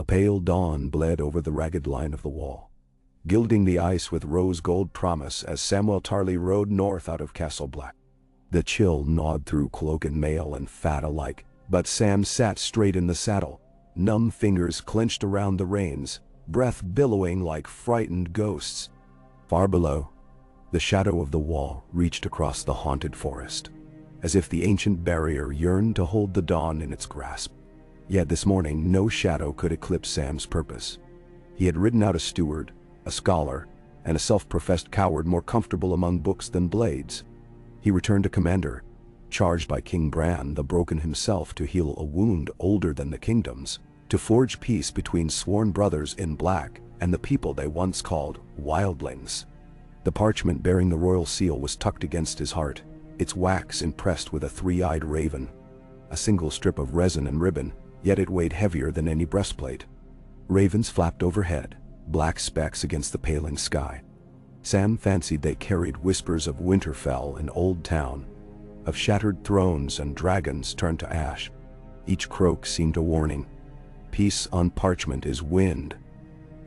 pale dawn bled over the ragged line of the wall, gilding the ice with rose-gold promise as Samwell Tarly rode north out of Castle Black. The chill gnawed through cloak and mail and fat alike, but Sam sat straight in the saddle, numb fingers clenched around the reins, breath billowing like frightened ghosts. Far below, the shadow of the wall reached across the haunted forest, as if the ancient barrier yearned to hold the dawn in its grasp. Yet this morning no shadow could eclipse Sam's purpose. He had ridden out a steward, a scholar, and a self-professed coward more comfortable among books than blades. He returned a commander, charged by King Bran the Broken himself to heal a wound older than the kingdom's, to forge peace between sworn brothers in black and the people they once called wildlings. The parchment bearing the royal seal was tucked against his heart, its wax impressed with a three-eyed raven. A single strip of resin and ribbon, yet it weighed heavier than any breastplate. Ravens flapped overhead, black specks against the paling sky. Sam fancied they carried whispers of Winterfell and Old Town, of shattered thrones and dragons turned to ash. Each croak seemed a warning. Peace on parchment is wind.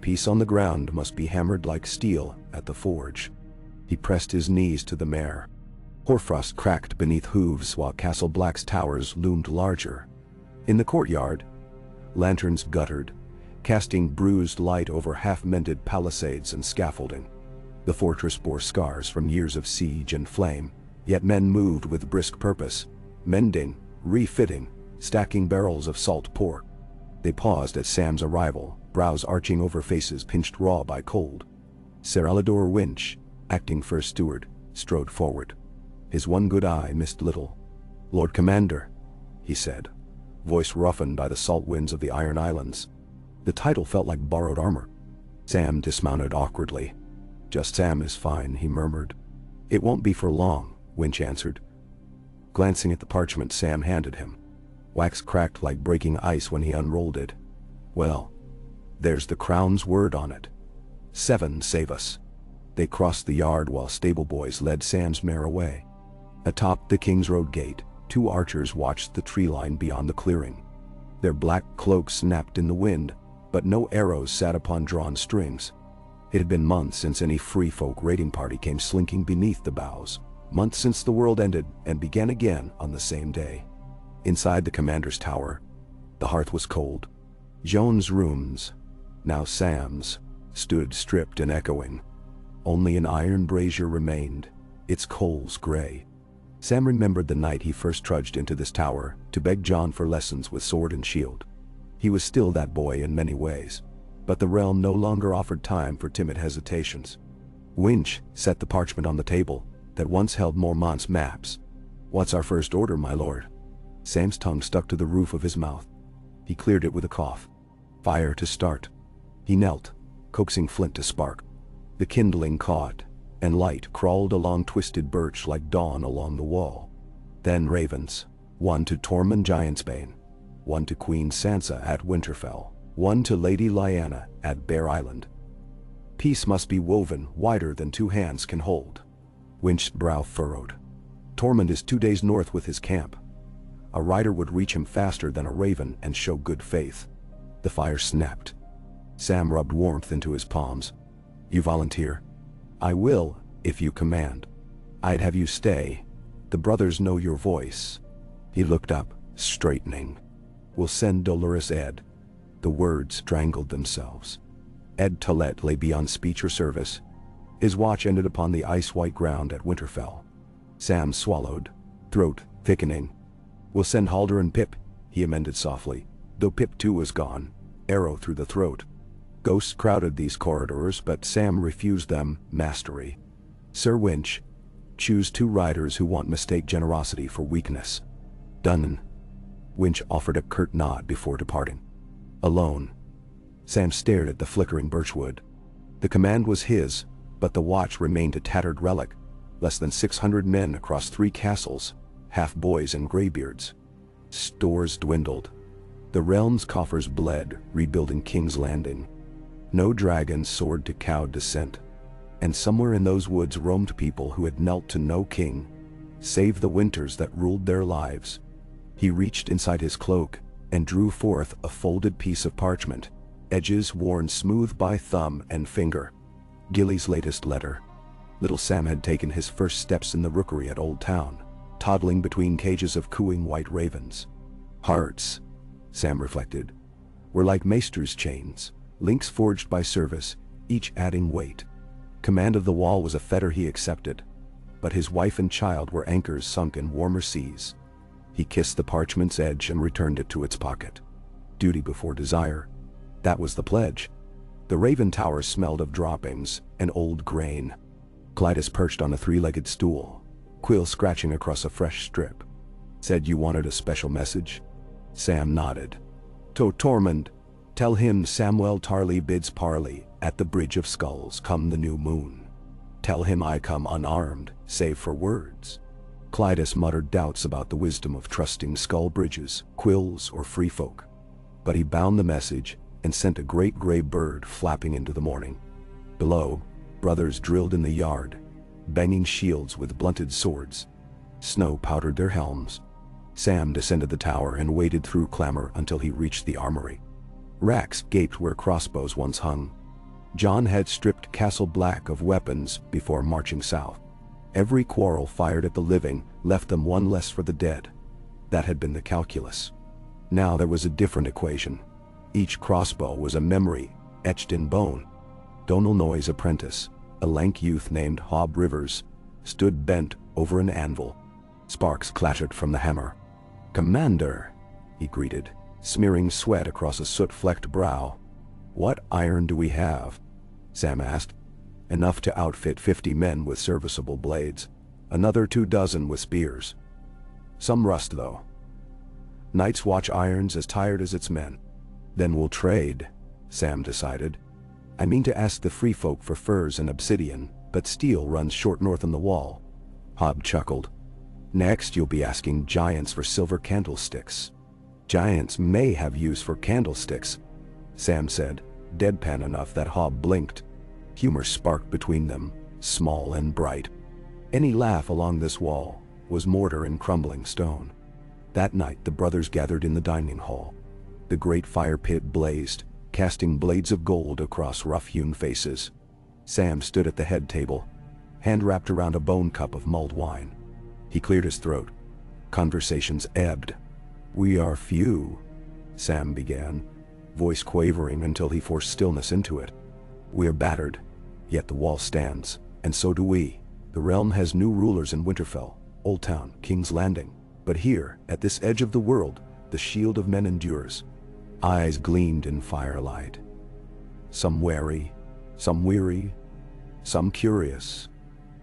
Peace on the ground must be hammered like steel at the forge. He pressed his knees to the mare. Hoarfrost cracked beneath hooves while Castle Black's towers loomed larger. In the courtyard, lanterns guttered, casting bruised light over half-mended palisades and scaffolding. The fortress bore scars from years of siege and flame, yet men moved with brisk purpose, mending, refitting, stacking barrels of salt pork. They paused at Sam's arrival, brows arching over faces pinched raw by cold. Sir Alador Winch, acting first steward, strode forward. His one good eye missed little. "Lord Commander," he said, voice roughened by the salt winds of the Iron Islands. The title felt like borrowed armor. Sam dismounted awkwardly. "Just Sam is fine," he murmured. "It won't be for long," Winch answered, glancing at the parchment Sam handed him. Wax cracked like breaking ice when he unrolled it. "Well, there's the crown's word on it. 7 save us." They crossed the yard while stable boys led Sam's mare away. Atop the King's Road gate, 2 archers watched the tree line beyond the clearing. Their black cloaks snapped in the wind, but no arrows sat upon drawn strings. It had been months since any free folk raiding party came slinking beneath the boughs, months since the world ended and began again on the same day. Inside the commander's tower, the hearth was cold. Joan's rooms, now Sam's, stood stripped and echoing. Only an iron brazier remained, its coals gray. Sam remembered the night he first trudged into this tower to beg Jon for lessons with sword and shield. He was still that boy in many ways, but the realm no longer offered time for timid hesitations. Winch set the parchment on the table that once held Mormont's maps. "What's our first order, my lord?" Sam's tongue stuck to the roof of his mouth. He cleared it with a cough. "Fire to start." He knelt, coaxing flint to spark. The kindling caught, and light crawled along twisted birch like dawn along the wall. Then ravens, 1 to Tormund Giantsbane, 1 to Queen Sansa at Winterfell, 1 to Lady Lyanna at Bear Island. Peace must be woven wider than 2 hands can hold. Winch's brow furrowed. Tormund is 2 days north with his camp. A rider would reach him faster than a raven and show good faith. The fire snapped. Sam rubbed warmth into his palms. "You volunteer?" "I will, if you command." "I'd have you stay. The brothers know your voice." He looked up, straightening. "We'll send Dolorous Ed." The words strangled themselves. Ed Tollett lay beyond speech or service. His watch ended upon the ice-white ground at Winterfell. Sam swallowed, throat thickening. "We'll send Halder and Pip," he amended softly, though Pip too was gone, arrow through the throat. Ghosts crowded these corridors, but Sam refused them mastery. "Sir Winch, choose 2 riders who won't mistake generosity for weakness." "Done." Winch offered a curt nod before departing. Alone, Sam stared at the flickering birchwood. The command was his, but the watch remained a tattered relic. Less than 600 men across 3 castles, half boys and graybeards. Stores dwindled. The realm's coffers bled, rebuilding King's Landing. No dragon soared to cowed descent. And somewhere in those woods roamed people who had knelt to no king, save the winters that ruled their lives. He reached inside his cloak and drew forth a folded piece of parchment. edges worn smooth by thumb and finger. Gilly's latest letter. Little Sam had taken his first steps in the rookery at Old Town, toddling between cages of cooing white ravens. Hearts, Sam reflected, were like maester's chains, links forged by service, each adding weight. Command of the wall was a fetter he accepted, but his wife and child were anchors sunk in warmer seas. He kissed the parchment's edge and returned it to its pocket. Duty before desire. That was the pledge. The Raven Tower smelled of droppings and old grain. Clytus perched on a three-legged stool, quill scratching across a fresh strip. Said you wanted a special message? Sam nodded. To Tormund, tell him Samwell Tarly bids parley at the Bridge of Skulls come the new moon. Tell him I come unarmed, save for words. Clytus muttered doubts about the wisdom of trusting skull bridges, quills, or free folk. But he bound the message and sent a great gray bird flapping into the morning. Below, brothers drilled in the yard, banging shields with blunted swords. Snow powdered their helms. Sam descended the tower and waded through clamor until he reached the armory. Racks gaped where crossbows once hung. Jon had stripped Castle Black of weapons before marching south. Every quarrel fired at the living left them one less for the dead. That had been the calculus. Now there was a different equation. Each crossbow was a memory, etched in bone. Donal Noy's apprentice, a lank youth named Hob Rivers, stood bent over an anvil. Sparks clattered from the hammer. "Commander," he greeted, smearing sweat across a soot-flecked brow. "What iron do we have?" Sam asked. "Enough to outfit 50 men with serviceable blades. Another 24 with spears. Some rust, though. Night's Watch iron's as tired as its men." "Then we'll trade," Sam decided. "I mean to ask the free folk for furs and obsidian, but steel runs short north on the wall." Hob chuckled. "Next you'll be asking giants for silver candlesticks." "Giants may have use for candlesticks," Sam said, deadpan enough that Hob blinked. Humor sparked between them, small and bright. Any laugh along this wall was mortar and crumbling stone. That night the brothers gathered in the dining hall. The great fire pit blazed, casting blades of gold across rough-hewn faces. Sam stood at the head table, hand wrapped around a bone cup of mulled wine. He cleared his throat. Conversations ebbed. "We are few," Sam began, voice quavering until he forced stillness into it. "We are battered, yet the wall stands, and so do we. The realm has new rulers in Winterfell, Old Town, King's Landing. But here, at this edge of the world, the shield of men endures." Eyes gleamed in firelight. Some wary, some weary, some curious.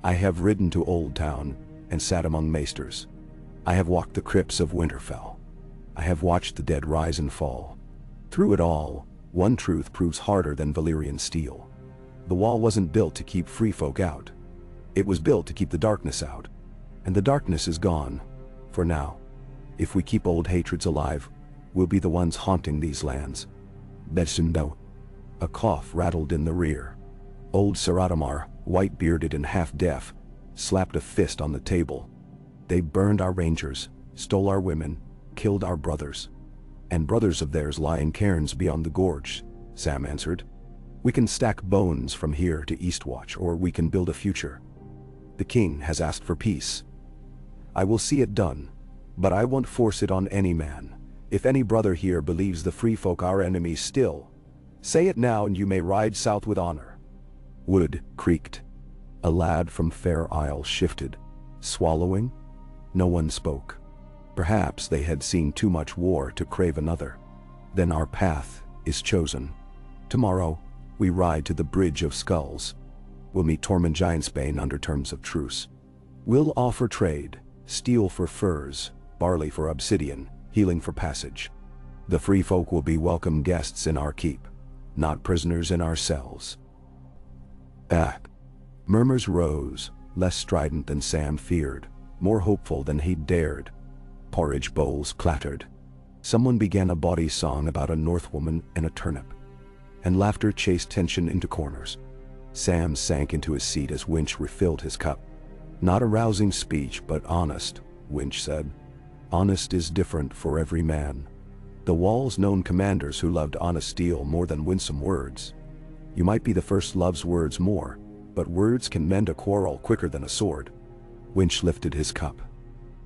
"I have ridden to Old Town and sat among maesters. I have walked the crypts of Winterfell. I have watched the dead rise and fall. Through it all, one truth proves harder than Valyrian steel. The wall wasn't built to keep free folk out. It was built to keep the darkness out. And the darkness is gone. For now. If we keep old hatreds alive, we'll be the ones haunting these lands." "Bessundo." A cough rattled in the rear. Old Saradomar, white-bearded and half-deaf, slapped a fist on the table. "They burned our rangers, stole our women, killed our brothers. And brothers of theirs lie in cairns beyond the gorge," Sam answered. "We can stack bones from here to Eastwatch, or we can build a future. The king has asked for peace. I will see it done, but I won't force it on any man. If any brother here believes the free folk our enemies still, say it now and you may ride south with honor." Wood creaked. A lad from Fair Isle shifted. Swallowing? No one spoke. Perhaps they had seen too much war to crave another. "Then our path is chosen. Tomorrow, we ride to the Bridge of Skulls. We'll meet Tormund Giantsbane under terms of truce. We'll offer trade, steel for furs, barley for obsidian, healing for passage. The free folk will be welcome guests in our keep, not prisoners in our cells." Murmurs rose, less strident than Sam feared, more hopeful than he'd dared. Porridge bowls clattered. Someone began a bawdy song about a Northwoman and a turnip. And laughter chased tension into corners. Sam sank into his seat as Winch refilled his cup. "Not a rousing speech, but honest," Winch said. "Honest is different for every man." The wall's known commanders who loved honest steel more than winsome words. You might be the first loves words more, but words can mend a quarrel quicker than a sword. Winch lifted his cup.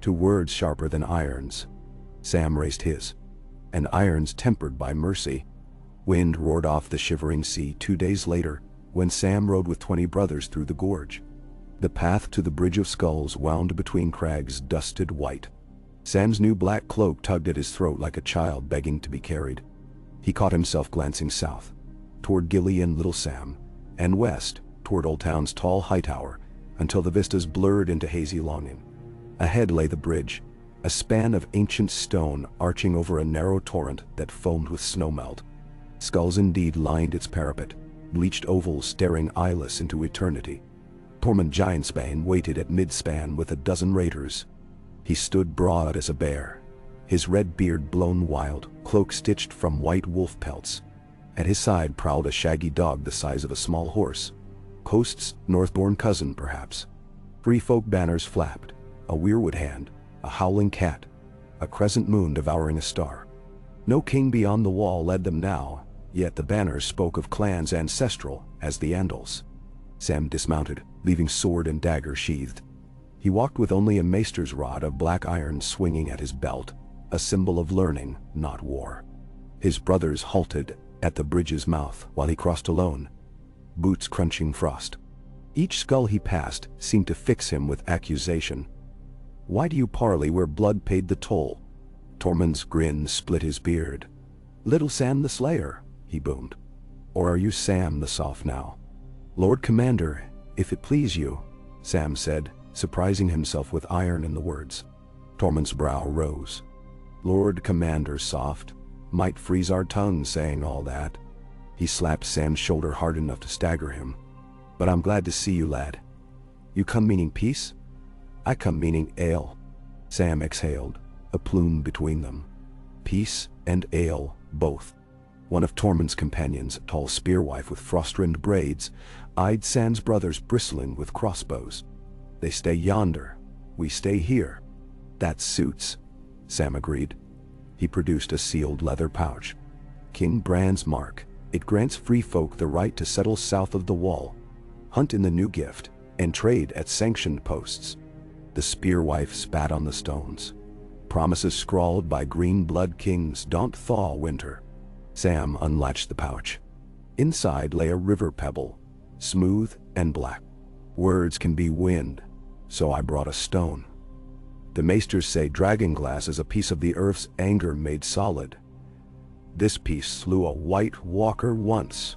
To words sharper than irons. Sam raised his. And irons tempered by mercy. Wind roared off the shivering sea 2 days later, when Sam rode with 20 brothers through the gorge. The path to the Bridge of Skulls wound between crags dusted white. Sam's new black cloak tugged at his throat like a child begging to be carried. He caught himself glancing south, toward Gilly and Little Sam, and west, toward Old Town's tall high tower, until the vistas blurred into hazy longing. Ahead lay the bridge, a span of ancient stone arching over a narrow torrent that foamed with snowmelt. Skulls indeed lined its parapet, bleached ovals staring eyeless into eternity. Tormund Giantsbane waited at mid-span with a dozen raiders. He stood broad as a bear, his red beard blown wild, cloak stitched from white wolf pelts. At his side prowled a shaggy dog the size of a small horse. Host's Northborn cousin, perhaps. Free folk banners flapped, a weirwood hand, a howling cat, a crescent moon devouring a star. No king beyond the wall led them now, yet the banners spoke of clans ancestral as the Andals. Sam dismounted, leaving sword and dagger sheathed. He walked with only a maester's rod of black iron swinging at his belt, a symbol of learning, not war. His brothers halted at the bridge's mouth while he crossed alone, boots crunching frost. Each skull he passed seemed to fix him with accusation. "Why do you parley where blood paid the toll?" Tormund's grin split his beard. "Little Sam the Slayer," he boomed. "Or are you Sam the Soft now?" "Lord Commander, if it please you," Sam said, surprising himself with iron in the words. Tormund's brow rose. "Lord Commander Soft, might freeze our tongues saying all that." He slapped Sam's shoulder hard enough to stagger him. "But I'm glad to see you, lad. You come meaning peace?" "I come meaning ale." Sam exhaled, a plume between them. Peace and ale, both. One of Tormund's companions, a tall spearwife with frost-rimmed braids, eyed Sam's brothers bristling with crossbows. "They stay yonder. We stay here." "That suits," Sam agreed. He produced a sealed leather pouch. "King Bran's mark. It grants free folk the right to settle south of the wall, hunt in the new gift, and trade at sanctioned posts." The spearwife spat on the stones. "Promises scrawled by green-blood kings don't thaw winter." Sam unlatched the pouch. Inside lay a river pebble, smooth and black. "Words can be wind, so I brought a stone. The maesters say dragonglass is a piece of the earth's anger made solid. This piece slew a white walker once."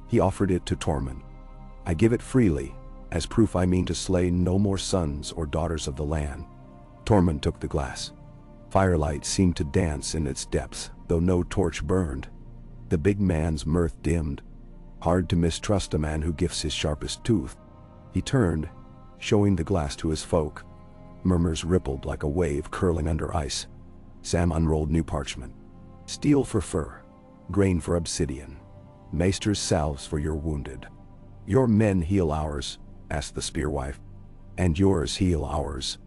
He offered it to Tormund. "I give it freely, as proof I mean to slay no more sons or daughters of the land." Tormund took the glass. Firelight seemed to dance in its depths, though no torch burned. The big man's mirth dimmed. Hard to mistrust a man who gifts his sharpest tooth. He turned, showing the glass to his folk. Murmurs rippled like a wave curling under ice. Sam unrolled new parchment. "Steel for fur, grain for obsidian, maester's salves for your wounded." "Your men heal ours," asked the spearwife. "And yours heal ours,"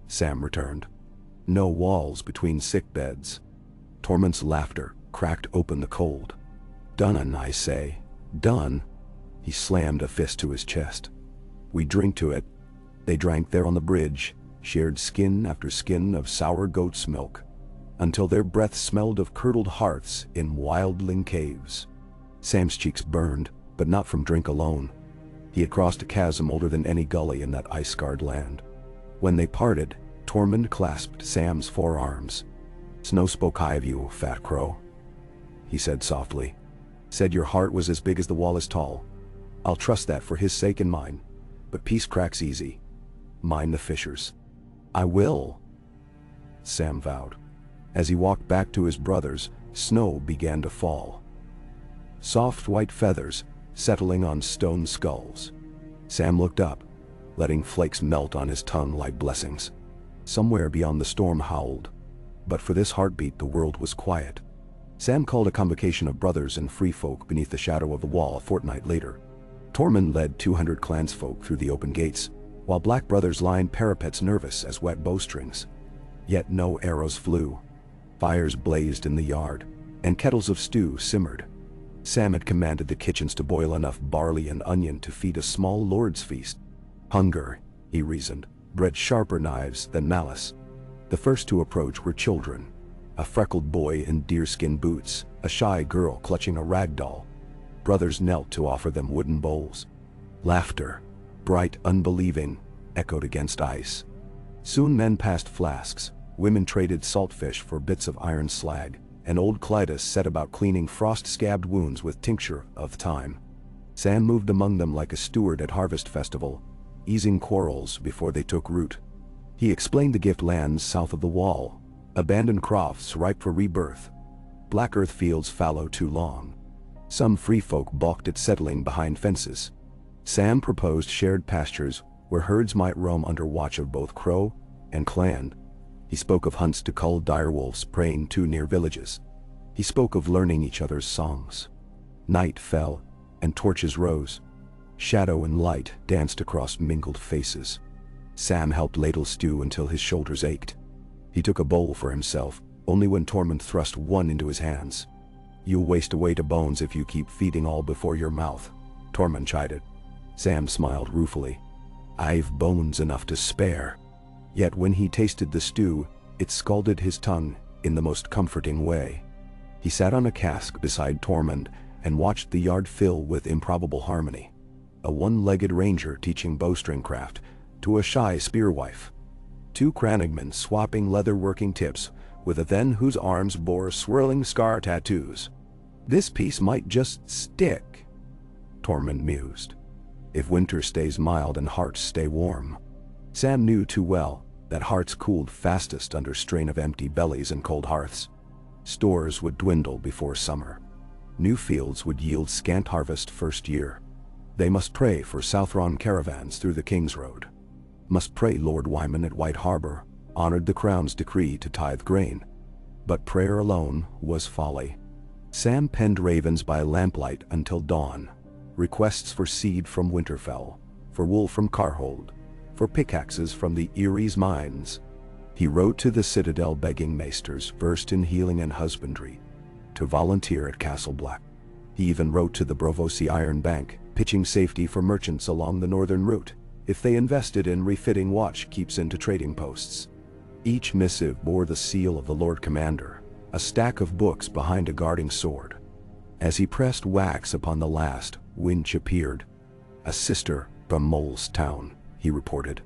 Sam returned. "No walls between sick beds." Tormund's laughter cracked open the cold. "Done, I say, done." He slammed a fist to his chest. "We drink to it." They drank there on the bridge, shared skin after skin of sour goat's milk, until their breath smelled of curdled hearths in wildling caves. Sam's cheeks burned, but not from drink alone. He had crossed a chasm older than any gully in that ice-scarred land. When they parted, Tormund clasped Sam's forearms. "Snow spoke high of you, fat crow," he said softly. "Said your heart was as big as the wall is tall. I'll trust that for his sake and mine, but peace cracks easy. Mind the fissures." "I will," Sam vowed. As he walked back to his brothers, snow began to fall. Soft white feathers settling on stone skulls. Sam looked up, letting flakes melt on his tongue like blessings. Somewhere beyond the storm howled, but for this heartbeat the world was quiet. Sam called a convocation of brothers and free folk beneath the shadow of the wall a fortnight later. Tormund led 200 clansfolk through the open gates, while black brothers lined parapets nervous as wet bowstrings. Yet no arrows flew. Fires blazed in the yard, and kettles of stew simmered. Sam had commanded the kitchens to boil enough barley and onion to feed a small lord's feast. Hunger, he reasoned, bred sharper knives than malice. The first to approach were children. A freckled boy in deerskin boots, a shy girl clutching a rag doll. Brothers knelt to offer them wooden bowls. Laughter, bright, unbelieving, echoed against ice. Soon men passed flasks, women traded saltfish for bits of iron slag, and old Clytus set about cleaning frost-scabbed wounds with tincture of thyme. Sam moved among them like a steward at harvest festival, easing quarrels before they took root. He explained the gift lands south of the wall, abandoned crofts ripe for rebirth, black earth fields fallow too long. Some free folk balked at settling behind fences. Sam proposed shared pastures where herds might roam under watch of both crow and clan. He spoke of hunts to cull direwolves preying too near villages. He spoke of learning each other's songs. Night fell, and torches rose. Shadow and light danced across mingled faces. Sam helped ladle stew until his shoulders ached. He took a bowl for himself, only when Tormund thrust one into his hands. "You'll waste away to bones if you keep feeding all before your mouth," Tormund chided. Sam smiled ruefully. "I've bones enough to spare." Yet when he tasted the stew, it scalded his tongue in the most comforting way. He sat on a cask beside Tormund and watched the yard fill with improbable harmony. A one-legged ranger teaching bowstring craft to a shy spearwife. Two crannogmen swapping leather-working tips with a then whose arms bore swirling scar tattoos. "This piece might just stick," Tormund mused, "if winter stays mild and hearts stay warm." Sam knew too well that hearts cooled fastest under strain of empty bellies and cold hearths. Stores would dwindle before summer. New fields would yield scant harvest first year. They must pray for Southron caravans through the King's Road. Must pray Lord Wyman at White Harbor honored the Crown's decree to tithe grain. But prayer alone was folly. Sam penned ravens by lamplight until dawn. Requests for seed from Winterfell, for wool from Carhold, for pickaxes from the Erie's mines. He wrote to the Citadel begging maesters versed in healing and husbandry to volunteer at Castle Black. He even wrote to the Brovosi Iron Bank, pitching safety for merchants along the northern route if they invested in refitting watch keeps into trading posts. Each missive bore the seal of the Lord Commander, a stack of books behind a guarding sword. As he pressed wax upon the last, Winch appeared. "A sister from Mole's Town," he reported.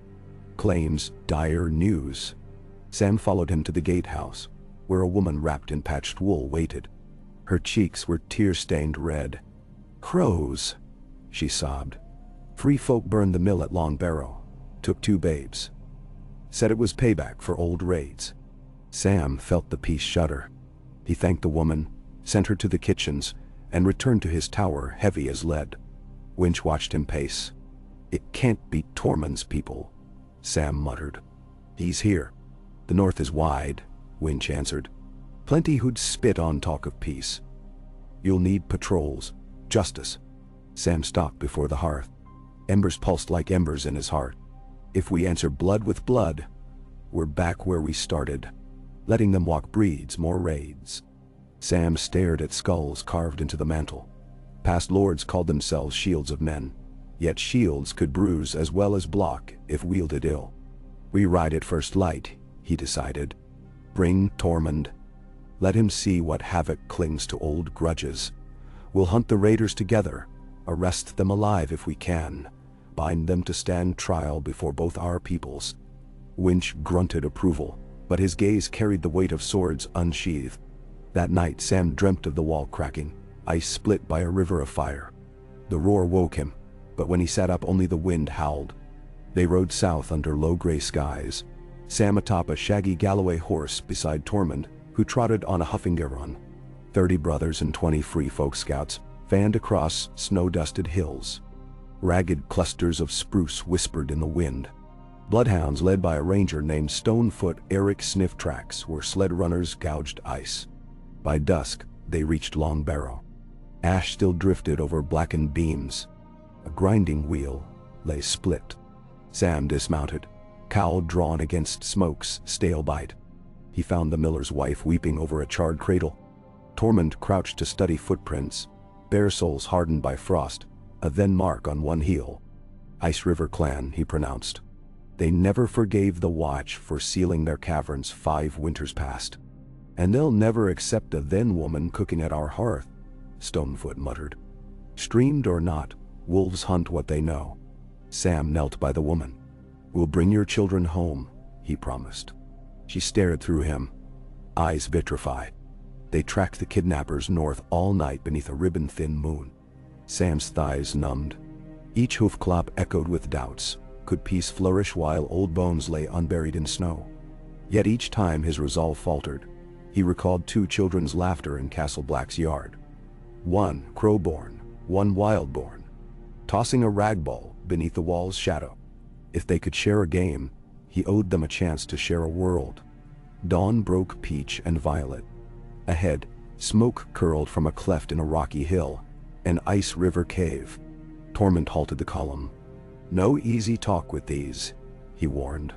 "Claims dire news." Sam followed him to the gatehouse, where a woman wrapped in patched wool waited. Her cheeks were tear-stained red. "Crows," she sobbed. "Free folk burned the mill at Long Barrow, took 2 babes. Said it was payback for old raids." Sam felt the peace shudder. He thanked the woman, sent her to the kitchens, and returned to his tower heavy as lead. Winch watched him pace. "It can't be Tormund's people," Sam muttered. "He's here. The north is wide," Winch answered. "Plenty who'd spit on talk of peace. You'll need patrols, justice." Sam stopped before the hearth. Embers pulsed like embers in his heart. "If we answer blood with blood, we're back where we started. Letting them walk breeds more raids." Sam stared at skulls carved into the mantle. Past lords called themselves shields of men, yet shields could bruise as well as block if wielded ill. "We ride at first light," he decided. "Bring Tormund. Let him see what havoc clings to old grudges. We'll hunt the raiders together, arrest them alive if we can, bind them to stand trial before both our peoples." Winch grunted approval, but his gaze carried the weight of swords unsheathed. That night Sam dreamt of the wall cracking, ice split by a river of fire. The roar woke him, but when he sat up only the wind howled. They rode south under low gray skies, Sam atop a shaggy Galloway horse beside Tormund, who trotted on a Huffingaron. 30 brothers and 20 free folk scouts fanned across snow-dusted hills. Ragged clusters of spruce whispered in the wind. Bloodhounds led by a ranger named Stonefoot Eric sniff tracks where sled runners gouged ice. By dusk, they reached Long Barrow. Ash still drifted over blackened beams. A grinding wheel lay split. Sam dismounted, cowl drawn against smoke's stale bite. He found the miller's wife weeping over a charred cradle. Tormund crouched to study footprints, bare soles hardened by frost, a then mark on one heel. Ice River clan, he pronounced. They never forgave the Watch for sealing their caverns 5 winters past. And they'll never accept a then woman cooking at our hearth, Stonefoot muttered. Streamed or not, wolves hunt what they know. Sam knelt by the woman. We'll bring your children home, he promised. She stared through him, eyes vitrified. They tracked the kidnappers north all night beneath a ribbon-thin moon. Sam's thighs numbed. Each hoof clop echoed with doubts. Could peace flourish while old bones lay unburied in snow? Yet each time his resolve faltered. He recalled 2 children's laughter in Castle Black's yard. One crow-born, one wild-born, tossing a rag ball beneath the wall's shadow. If they could share a game, he owed them a chance to share a world. Dawn broke peach and violet. Ahead, smoke curled from a cleft in a rocky hill, an Ice River cave. Tormund halted the column. No easy talk with these, he warned.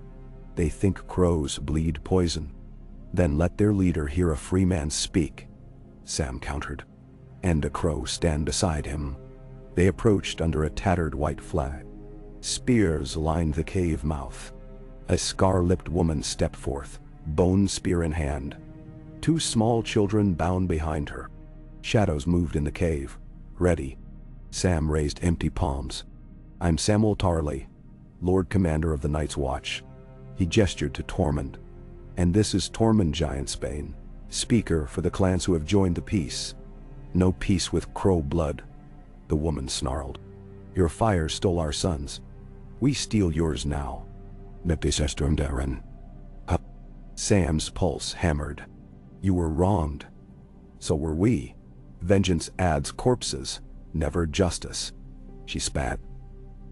They think crows bleed poison. Then let their leader hear a free man speak, Sam countered. And a crow stand beside him. They approached under a tattered white flag. Spears lined the cave mouth. A scar-lipped woman stepped forth, bone spear in hand. 2 small children bound behind her. Shadows moved in the cave. Ready. Sam raised empty palms. I'm Samwell Tarly, Lord Commander of the Night's Watch. He gestured to Tormund. And this is Tormund Giantsbane, speaker for the clans who have joined the peace. No peace with crow blood, the woman snarled. Your fire stole our sons. We steal yours now. Sam's pulse hammered. You were wronged. So were we. Vengeance adds corpses, never justice. She spat.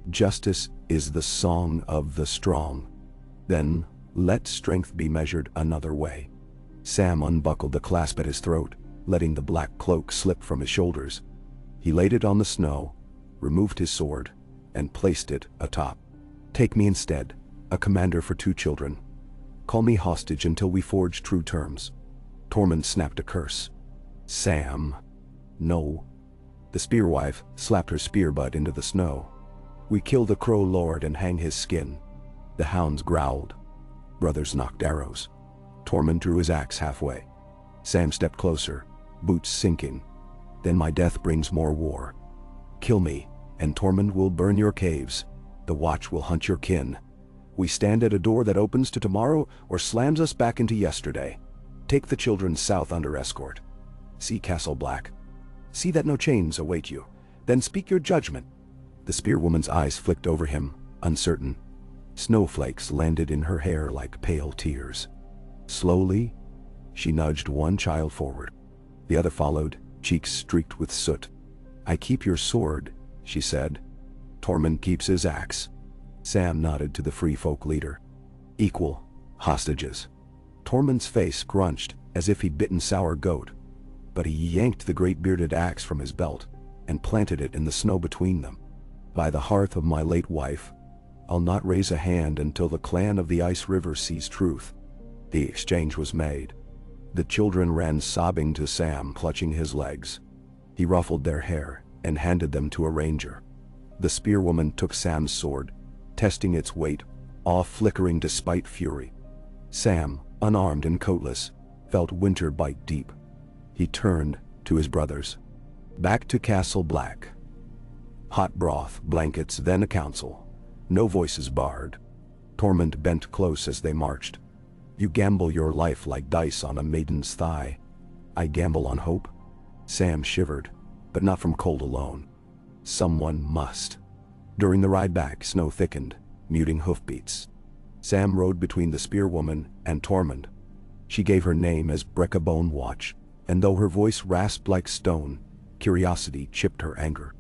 Justice is the song of the strong. Then, let strength be measured another way. Sam unbuckled the clasp at his throat, letting the black cloak slip from his shoulders. He laid it on the snow, removed his sword, and placed it atop. Take me instead, a commander for 2 children. Call me hostage until we forge true terms. Tormund snapped a curse. Sam. No. The spearwife slapped her spear butt into the snow. We kill the crow lord and hang his skin. The hounds growled. Brothers knocked arrows. Tormund drew his axe halfway. Sam stepped closer, boots sinking. Then my death brings more war. Kill me, and Tormund will burn your caves. The Watch will hunt your kin. We stand at a door that opens to tomorrow or slams us back into yesterday. Take the children south under escort. See Castle Black. See that no chains await you. Then speak your judgment. The spearwoman's eyes flicked over him, uncertain. Snowflakes landed in her hair like pale tears. Slowly, she nudged one child forward. The other followed, cheeks streaked with soot. I keep your sword, she said. Tormund keeps his axe. Sam nodded to the free folk leader. Equal hostages. Tormund's face scrunched as if he'd bitten sour goat, but he yanked the great bearded axe from his belt and planted it in the snow between them. By the hearth of my late wife, I'll not raise a hand until the clan of the Ice River sees truth. The exchange was made. The children ran sobbing to Sam, clutching his legs. He ruffled their hair and handed them to a ranger. The spearwoman took Sam's sword, testing its weight, awe flickering despite fury. Sam, unarmed and coatless, felt winter bite deep. He turned to his brothers. Back to Castle Black. Hot broth, blankets, then a council. No voices barred. Tormund bent close as they marched. You gamble your life like dice on a maiden's thigh. I gamble on hope. Sam shivered, but not from cold alone. Someone must. During the ride back, snow thickened, muting hoofbeats. Sam rode between the spearwoman and Tormund. She gave her name as Brecca Bone Watch, and though her voice rasped like stone, curiosity chipped her anger.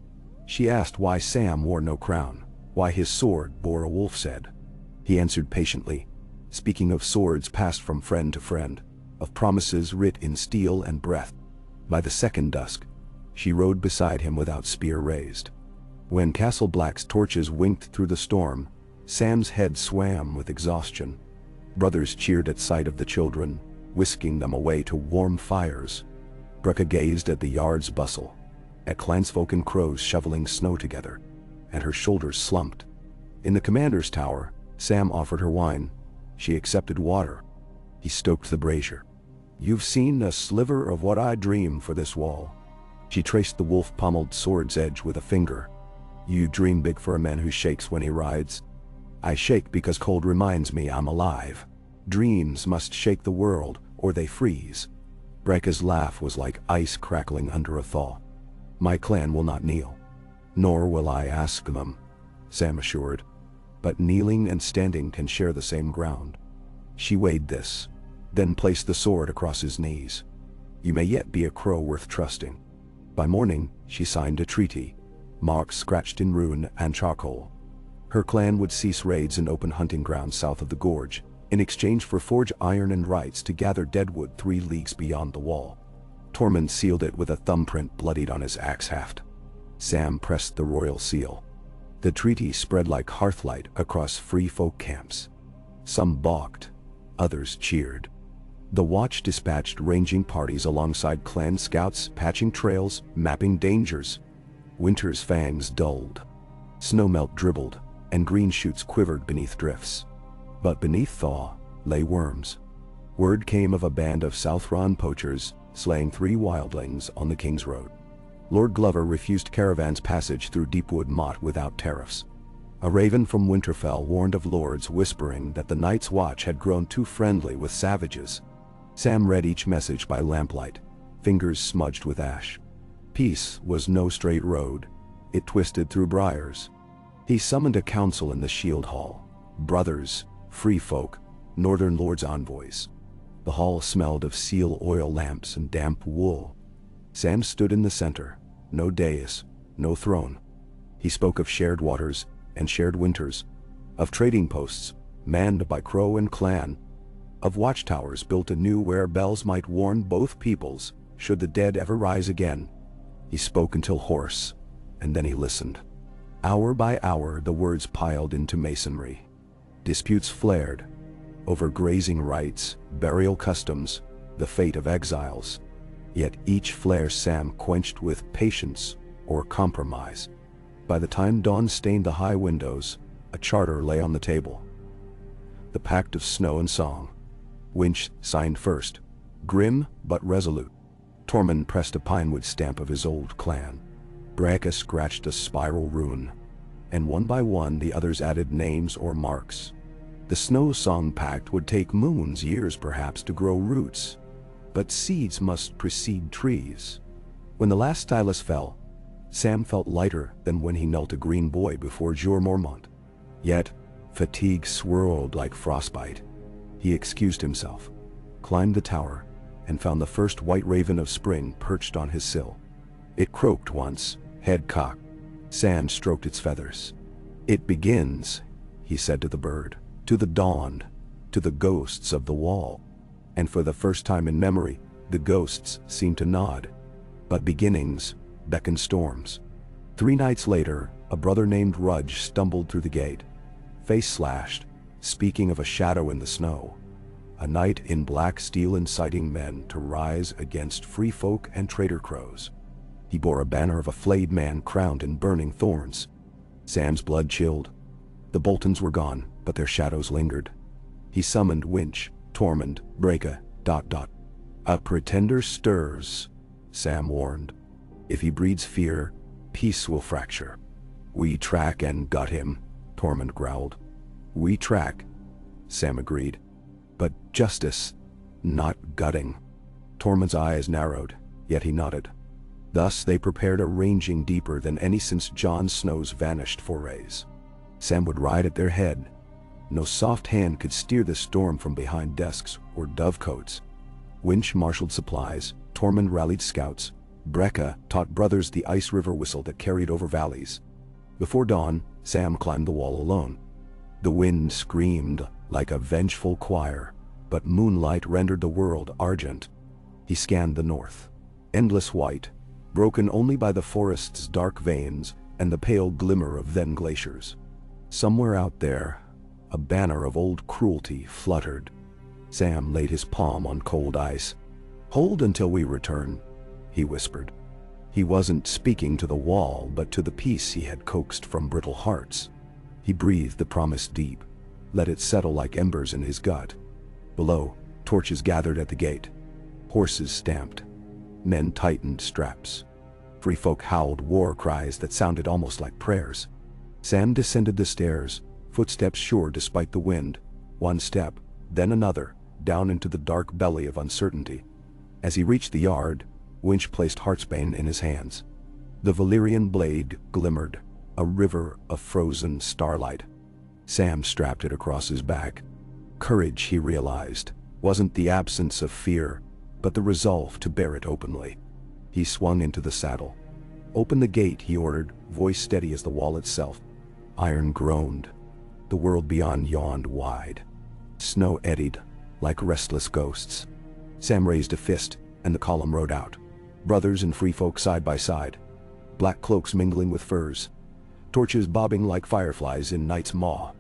She asked why Sam wore no crown, why his sword bore a wolf's head. He answered patiently, speaking of swords passed from friend to friend, of promises writ in steel and breath. By the second dusk, she rode beside him without spear raised. When Castle Black's torches winked through the storm, Sam's head swam with exhaustion. Brothers cheered at sight of the children, whisking them away to warm fires. Brecca gazed at the yard's bustle, at clansfolk and crows shoveling snow together, and her shoulders slumped. In the commander's tower, Sam offered her wine. She accepted water. He stoked the brazier. "You've seen a sliver of what I dream for this wall." She traced the wolf-pommeled sword's edge with a finger. "You dream big for a man who shakes when he rides." "I shake because cold reminds me I'm alive. Dreams must shake the world, or they freeze." Brecca's laugh was like ice crackling under a thaw. "My clan will not kneel. Nor will I ask them," Sam assured. "But kneeling and standing can share the same ground." She weighed this, then placed the sword across his knees. "You may yet be a crow worth trusting." By morning, she signed a treaty, marks scratched in rune and charcoal. Her clan would cease raids in open hunting grounds south of the gorge, in exchange for forged iron and rights to gather deadwood 3 leagues beyond the wall. Tormund sealed it with a thumbprint bloodied on his axe haft. Sam pressed the royal seal. The treaty spread like hearthlight across free folk camps. Some balked, others cheered. The Watch dispatched ranging parties alongside clan scouts, patching trails, mapping dangers. Winter's fangs dulled. Snowmelt dribbled, and green shoots quivered beneath drifts. But beneath thaw lay worms. Word came of a band of Southron poachers slaying 3 wildlings on the King's Road. Lord Glover refused caravans passage through Deepwood Motte without tariffs. A raven from Winterfell warned of lords whispering that the Night's Watch had grown too friendly with savages. Sam read each message by lamplight, fingers smudged with ash. Peace was no straight road. It twisted through briars. He summoned a council in the Shield Hall. Brothers, free folk, northern lords' envoys. The hall smelled of seal oil lamps and damp wool. Sam stood in the center, no dais, no throne. He spoke of shared waters and shared winters, of trading posts manned by crow and clan, of watchtowers built anew where bells might warn both peoples should the dead ever rise again. He spoke until hoarse, and then he listened. Hour by hour the words piled into masonry. Disputes flared over grazing rights, burial customs, the fate of exiles. Yet each flare Sam quenched with patience or compromise. By the time dawn stained the high windows, a charter lay on the table. The Pact of Snow and Song. Winch signed first, grim but resolute. Tormund pressed a pinewood stamp of his old clan. Brecca scratched a spiral rune, and one by one the others added names or marks. The Snow Song Pact would take moons, years perhaps, to grow roots, but seeds must precede trees. When the last stylus fell, Sam felt lighter than when he knelt a green boy before Jeor Mormont. Yet, fatigue swirled like frostbite. He excused himself, climbed the tower, and found the first white raven of spring perched on his sill. It croaked once, head cocked. Sam stroked its feathers. "It begins," he said to the bird, "to the dawn, to the ghosts of the wall." And for the first time in memory, the ghosts seemed to nod. But beginnings beckon storms. 3 nights later, a brother named Rudge stumbled through the gate, face slashed, speaking of a shadow in the snow. A knight in black steel inciting men to rise against free folk and trader crows. He bore a banner of a flayed man crowned in burning thorns. Sam's blood chilled. The Boltons were gone, but their shadows lingered. He summoned Winch, Tormund, Brecca, ... "A pretender stirs," Sam warned. "If he breeds fear, peace will fracture." "We track and gut him," Tormund growled. "We track," Sam agreed. "But justice, not gutting." Tormund's eyes narrowed, yet he nodded. Thus they prepared a ranging deeper than any since Jon Snow's vanished forays. Sam would ride at their head. No soft hand could steer the storm from behind desks or dovecotes. Winch marshaled supplies, Tormund rallied scouts, Brecca taught brothers the ice river whistle that carried over valleys. Before dawn, Sam climbed the wall alone. The wind screamed like a vengeful choir, but moonlight rendered the world argent. He scanned the north. Endless white, broken only by the forest's dark veins and the pale glimmer of then glaciers. Somewhere out there, a banner of old cruelty fluttered. Sam laid his palm on cold ice. "Hold until we return," he whispered. He wasn't speaking to the wall, but to the peace he had coaxed from brittle hearts. He breathed the promise deep, let it settle like embers in his gut. Below, torches gathered at the gate. Horses stamped. Men tightened straps. Free folk howled war cries that sounded almost like prayers. Sam descended the stairs, footsteps sure despite the wind. One step, then another, down into the dark belly of uncertainty. As he reached the yard, Winch placed Heartsbane in his hands. The Valyrian blade glimmered, a river of frozen starlight. Sam strapped it across his back. Courage, he realized, wasn't the absence of fear, but the resolve to bear it openly. He swung into the saddle. "Open the gate," he ordered, voice steady as the wall itself. Iron groaned. The world beyond yawned wide. Snow eddied, like restless ghosts. Sam raised a fist, and the column rode out. Brothers and free folk side by side. Black cloaks mingling with furs. Torches bobbing like fireflies in night's maw.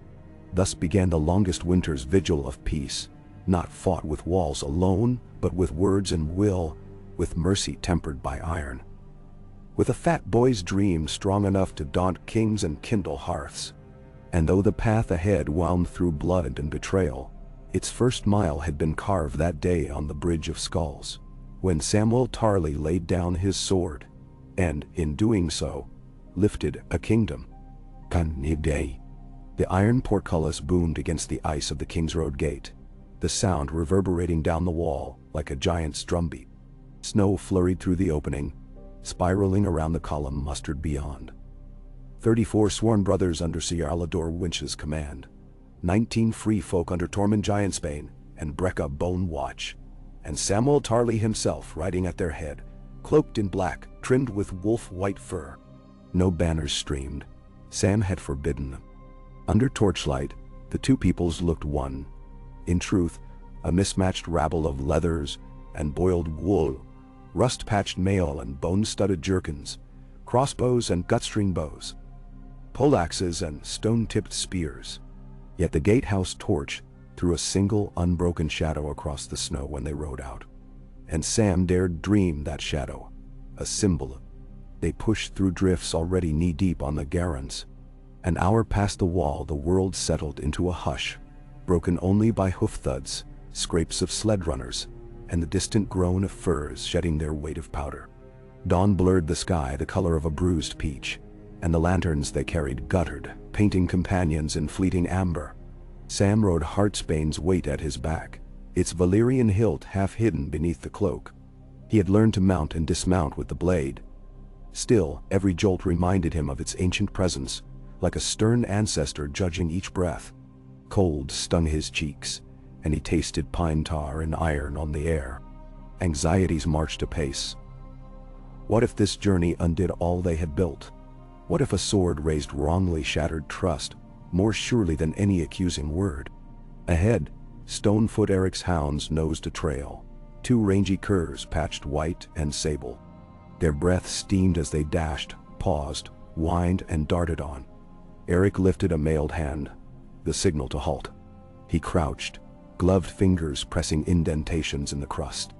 Thus began the longest winter's vigil of peace, not fought with walls alone, but with words and will, with mercy tempered by iron. With a fat boy's dream strong enough to daunt kings and kindle hearths. And though the path ahead wound through blood and betrayal, its first mile had been carved that day on the Bridge of Skulls, when Samwell Tarly laid down his sword, and, in doing so, lifted a kingdom. Canigday. The iron portcullis boomed against the ice of the King's Road gate, the sound reverberating down the wall like a giant's drumbeat. Snow flurried through the opening, spiraling around the column mustered beyond. 34 sworn brothers under Sir Alador Winch's command, 19 free folk under Tormund Giantsbane and Brecca Bone Watch, and Samwell Tarly himself riding at their head, cloaked in black, trimmed with wolf-white fur. No banners streamed. Sam had forbidden them. Under torchlight, the two peoples looked one. In truth, a mismatched rabble of leathers and boiled wool, rust-patched mail and bone-studded jerkins, crossbows and gutstring bows, poleaxes and stone-tipped spears. Yet the gatehouse torch threw a single unbroken shadow across the snow when they rode out. And Sam dared dream that shadow, a symbol. They pushed through drifts already knee-deep on the Garrons. An hour past the wall, the world settled into a hush, broken only by hoof thuds, scrapes of sled runners, and the distant groan of furs shedding their weight of powder. Dawn blurred the sky the color of a bruised peach, and the lanterns they carried guttered, painting companions in fleeting amber. Sam rode Heartsbane's weight at his back, its Valyrian hilt half hidden beneath the cloak. He had learned to mount and dismount with the blade. Still, every jolt reminded him of its ancient presence, like a stern ancestor judging each breath. Cold stung his cheeks, and he tasted pine tar and iron on the air. Anxieties marched apace. What if this journey undid all they had built? What if a sword raised wrongly shattered trust, more surely than any accusing word? Ahead, Stonefoot Eric's hounds nosed a trail, two rangy curs patched white and sable. Their breath steamed as they dashed, paused, whined, and darted on. Eric lifted a mailed hand, the signal to halt. He crouched, gloved fingers pressing indentations in the crust.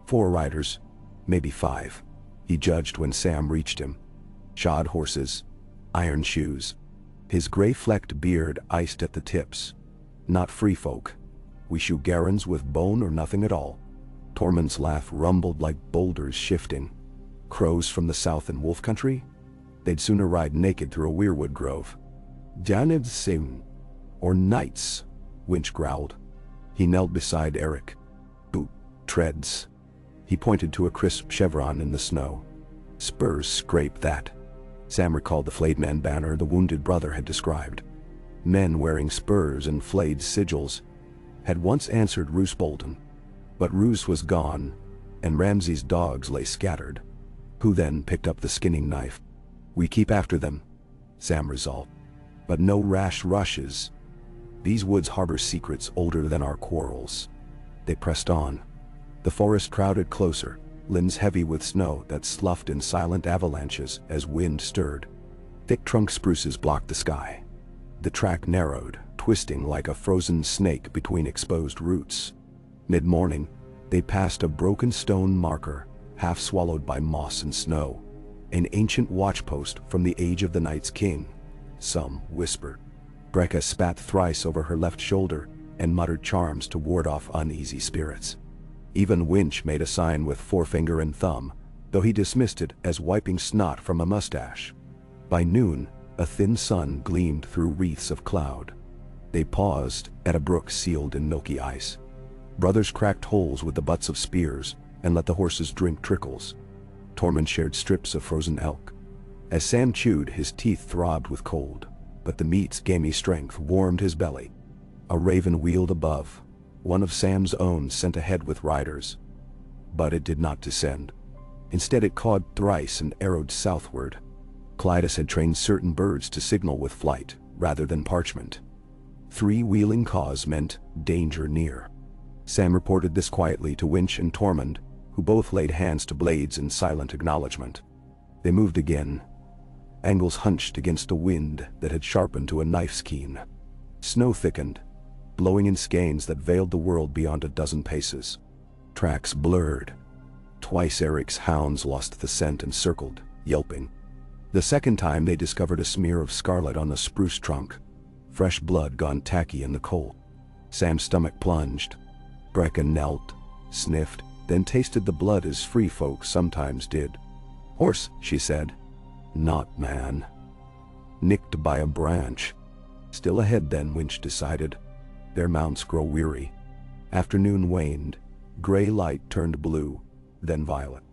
4 riders, maybe 5, he judged when Sam reached him. Shod horses, iron shoes. His gray-flecked beard iced at the tips. Not free folk. We shoot Garrons with bone or nothing at all. Tormund's laugh rumbled like boulders shifting. Crows from the south and wolf country? They'd sooner ride naked through a weirwood grove. Janib Sim, or knights, Winch growled. He knelt beside Eric. Boot treads. He pointed to a crisp chevron in the snow. Spurs scrape that. Sam recalled the flayed man banner the wounded brother had described. Men wearing spurs and flayed sigils had once answered Roose Bolton. But Roose was gone, and Ramsay's dogs lay scattered. Who then picked up the skinning knife? We keep after them, Sam resolved. But no rash rushes. These woods harbor secrets older than our quarrels. They pressed on. The forest crowded closer, limbs heavy with snow that sloughed in silent avalanches as wind stirred. Thick trunk spruces blocked the sky. The track narrowed, twisting like a frozen snake between exposed roots. Mid-morning, they passed a broken stone marker, half swallowed by moss and snow. An ancient watchpost from the age of the Night's King, some whispered. Brecca spat thrice over her left shoulder and muttered charms to ward off uneasy spirits. Even Winch made a sign with forefinger and thumb, though he dismissed it as wiping snot from a mustache. By noon, a thin sun gleamed through wreaths of cloud. They paused at a brook sealed in milky ice. Brothers cracked holes with the butts of spears and let the horses drink trickles. Tormund shared strips of frozen elk. As Sam chewed, his teeth throbbed with cold, but the meat's gamey strength warmed his belly. A raven wheeled above, one of Sam's own sent ahead with riders. But it did not descend. Instead it cawed thrice and arrowed southward. Clydas had trained certain birds to signal with flight, rather than parchment. 3 wheeling caws meant danger near. Sam reported this quietly to Winch and Tormund, who both laid hands to blades in silent acknowledgement. They moved again, angles hunched against a wind that had sharpened to a knife's keen. Snow thickened, blowing in skeins that veiled the world beyond a dozen paces. Tracks blurred. Twice Eric's hounds lost the scent and circled, yelping. The second time they discovered a smear of scarlet on the spruce trunk, fresh blood gone tacky in the cold. Sam's stomach plunged. Brecca knelt, sniffed, then tasted the blood as free folk sometimes did. "Horse," she said. "Not man. Nicked by a branch." Still ahead then, Winch decided. Their mounts grow weary. Afternoon waned. Gray light turned blue, then violet.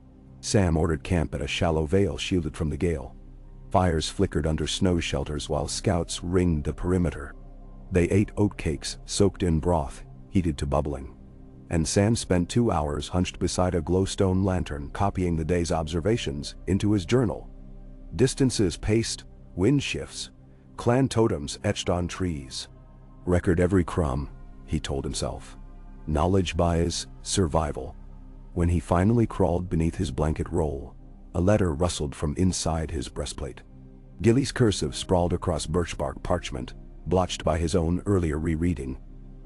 Sam ordered camp at a shallow vale shielded from the gale. Fires flickered under snow shelters while scouts ringed the perimeter. They ate oatcakes soaked in broth, heated to bubbling. And Sam spent 2 hours hunched beside a glowstone lantern copying the day's observations into his journal. Distances paced, wind shifts, clan totems etched on trees. Record every crumb, he told himself. Knowledge buys survival. When he finally crawled beneath his blanket roll, a letter rustled from inside his breastplate. Gilly's cursive sprawled across birchbark parchment, blotched by his own earlier rereading.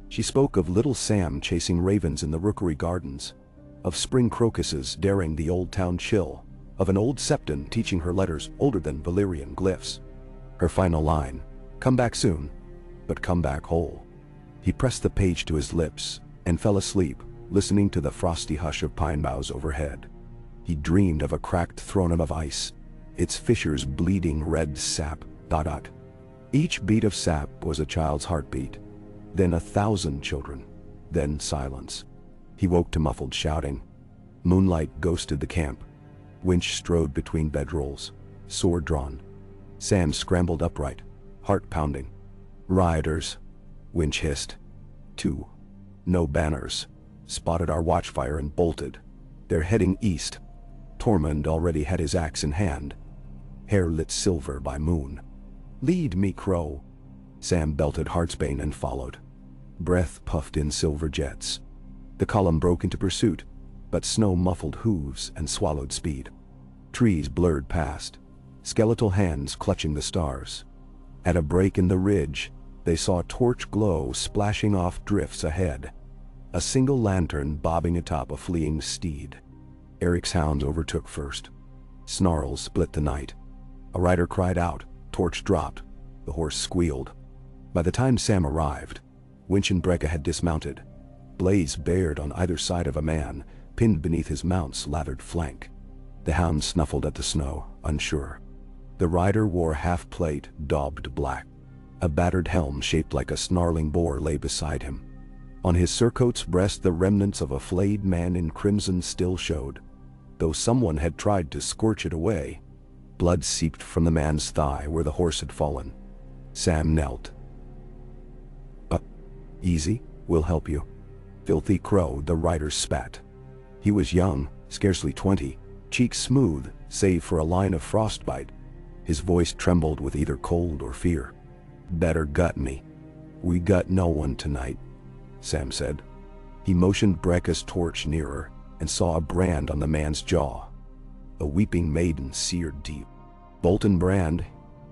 She spoke of little Sam chasing ravens in the rookery gardens, of spring crocuses daring the old town chill, of an old septon teaching her letters older than Valyrian glyphs. Her final line, "Come back soon, but come back whole." He pressed the page to his lips and fell asleep, listening to the frosty hush of pine boughs overhead. He dreamed of a cracked throne of ice, its fissures bleeding red sap. Each beat of sap was a child's heartbeat, then 1,000 children, then silence. He woke to muffled shouting. Moonlight ghosted the camp. Winch strode between bedrolls, sword drawn. Sam scrambled upright, heart pounding. "Riders," Winch hissed. "2. No banners. Spotted our watchfire and bolted. They're heading east." Tormund already had his axe in hand, hair lit silver by moon. "Lead me, Crow." Sam belted Heartsbane and followed. Breath puffed in silver jets. The column broke into pursuit, but snow muffled hooves and swallowed speed. Trees blurred past, skeletal hands clutching the stars. At a break in the ridge, they saw torch glow splashing off drifts ahead. A single lantern bobbing atop a fleeing steed. Eric's hounds overtook first. Snarls split the night. A rider cried out, torch dropped, the horse squealed. By the time Sam arrived, Winch and Brecca had dismounted. Blaze bared on either side of a man, pinned beneath his mount's lathered flank. The hound snuffled at the snow, unsure. The rider wore half-plate, daubed black. A battered helm shaped like a snarling boar lay beside him. On his surcoat's breast the remnants of a flayed man in crimson still showed, though someone had tried to scorch it away. Blood seeped from the man's thigh where the horse had fallen. Sam knelt. "Easy, we'll help you." Filthy Crow, the rider spat. He was young, scarcely 20, cheeks smooth, save for a line of frostbite. His voice trembled with either cold or fear. "Better gut me. We gut no one tonight," Sam said. He motioned Brecca's torch nearer and saw a brand on the man's jaw. A weeping maiden seared deep. "Bolton brand?"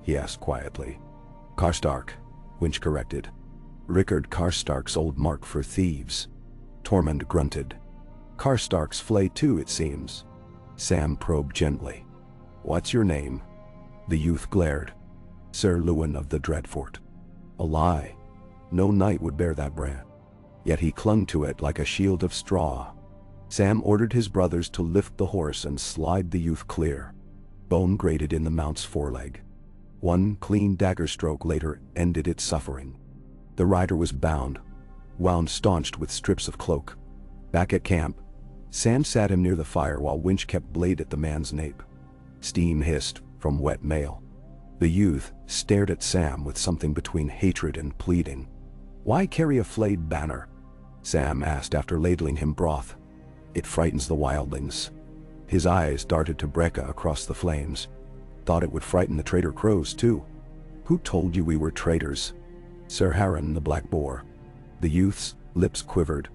he asked quietly. "Karstark," Winch corrected. "Rickard Karstark's old mark for thieves." Tormund grunted. Karstark's flay too, it seems. Sam probed gently. What's your name? The youth glared. Sir Lewin of the Dreadfort. A lie. No knight would bear that brand. Yet he clung to it like a shield of straw. Sam ordered his brothers to lift the horse and slide the youth clear. Bone grated in the mount's foreleg. One clean dagger stroke later ended its suffering. The rider was bound, wound staunched with strips of cloak. Back at camp, Sam sat him near the fire while Winch kept blade at the man's nape. Steam hissed from wet mail. The youth stared at Sam with something between hatred and pleading. Why carry a flayed banner? Sam asked after ladling him broth. It frightens the wildlings. His eyes darted to Brecca across the flames. Thought it would frighten the traitor crows too. Who told you we were traitors? Sir Harren the Black Boar. The youth's lips quivered.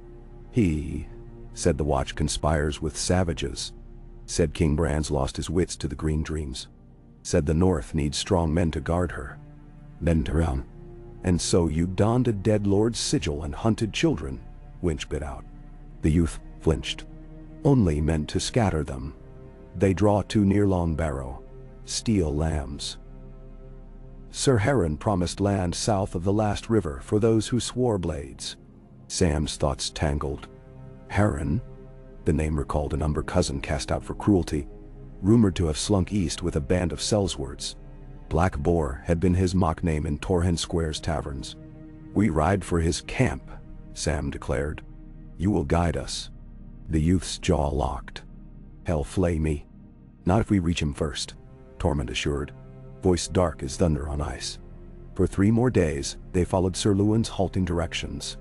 He said the watch conspires with savages. Said King Bran's lost his wits to the green dreams. Said the North needs strong men to guard her. Then Taram. And so you donned a dead lord's sigil and hunted children, Winch bit out. The youth flinched. Only meant to scatter them. They draw too near Long Barrow. Steal lambs. Sir Harren promised land south of the last river for those who swore blades. Sam's thoughts tangled. Harren? The name recalled an Umber cousin cast out for cruelty, rumored to have slunk east with a band of sellswords. Black Boar had been his mock name in Torhen Square's taverns. We ride for his camp, Sam declared. You will guide us. The youth's jaw locked. Hell flay me. Not if we reach him first, Tormund assured, voice dark as thunder on ice. For 3 more days, they followed Sir Lewin's halting directions.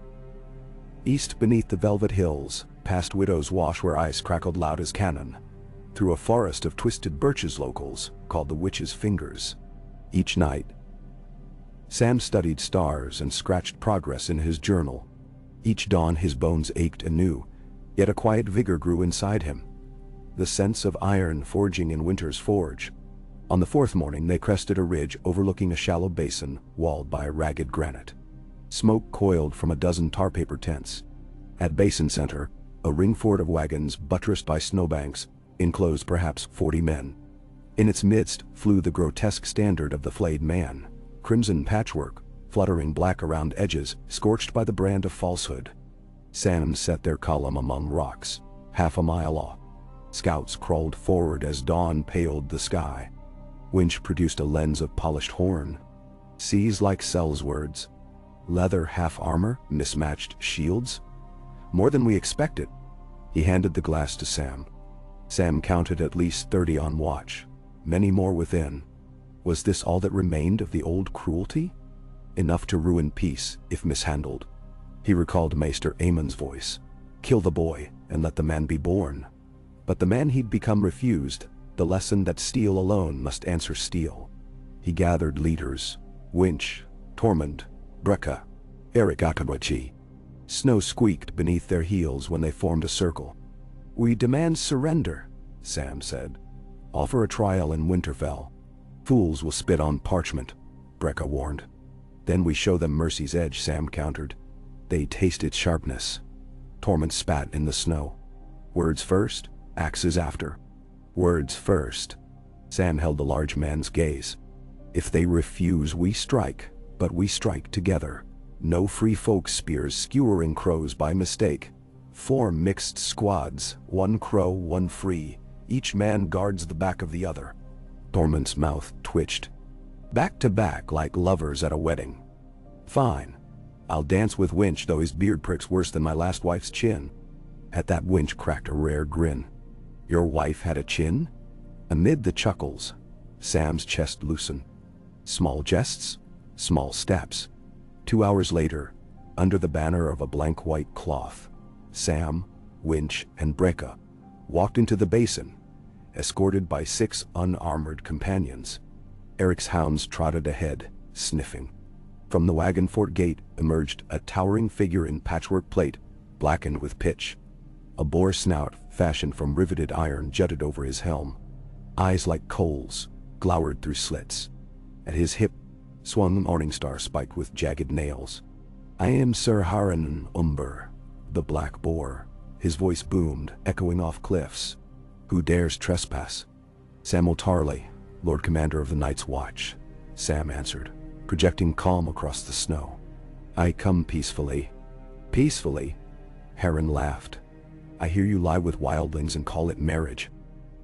East beneath the velvet hills, past Widow's Wash where ice crackled loud as cannon, through a forest of twisted birches locals called the Witch's Fingers. Each night, Sam studied stars and scratched progress in his journal. Each dawn his bones ached anew, yet a quiet vigor grew inside him. The sense of iron forging in winter's forge. On the 4th morning they crested a ridge overlooking a shallow basin walled by ragged granite. Smoke coiled from a dozen tar paper tents. At basin center, a ring fort of wagons buttressed by snowbanks enclosed perhaps 40 men. In its midst flew the grotesque standard of the flayed man, crimson patchwork, fluttering black around edges, scorched by the brand of falsehood. Sam set their column among rocks, half a mile off. Scouts crawled forward as dawn paled the sky. Winch produced a lens of polished horn. Seas like sellswords. Leather half-armor, mismatched shields. More than we expected. He handed the glass to Sam. Sam counted at least 30 on watch, many more within. Was this all that remained of the old cruelty? Enough to ruin peace if mishandled. He recalled Maester Aemon's voice. Kill the boy and let the man be born. But the man he'd become refused, the lesson that steel alone must answer steel. He gathered leaders, Winch, Tormund, Brecca, Eric Akabachi. Snow squeaked beneath their heels when they formed a circle. We demand surrender, Sam said. Offer a trial in Winterfell. Fools will spit on parchment, Brecca warned. Then we show them mercy's edge, Sam countered. They taste its sharpness. Tormund spat in the snow. Words first, axes after. Words first. Sam held the large man's gaze. If they refuse, we strike, but we strike together. No free folk spears skewering crows by mistake. Form mixed squads, 1 crow, 1 free. Each man guards the back of the other. Tormund's mouth twitched. Back to back like lovers at a wedding. Fine. I'll dance with Winch, though his beard pricks worse than my last wife's chin. At that, Winch cracked a rare grin. Your wife had a chin? Amid the chuckles, Sam's chest loosened. Small jests, small steps. 2 hours later, under the banner of a blank white cloth, Sam, Winch, and Brecca walked into the basin, escorted by 6 unarmored companions. Eric's hounds trotted ahead, sniffing. From the wagon fort gate emerged a towering figure in patchwork plate, blackened with pitch. A boar snout, fashioned from riveted iron, jutted over his helm. Eyes like coals, glowered through slits. At his hip swung the morning star spiked with jagged nails. I am Sir Harren Umber, The Black Boar. His voice boomed, echoing off cliffs. Who dares trespass? Samwell Tarly, Lord Commander of the Night's Watch, Sam answered, projecting calm across the snow. I come peacefully. Peacefully? Harren laughed. I hear you lie with wildlings and call it marriage.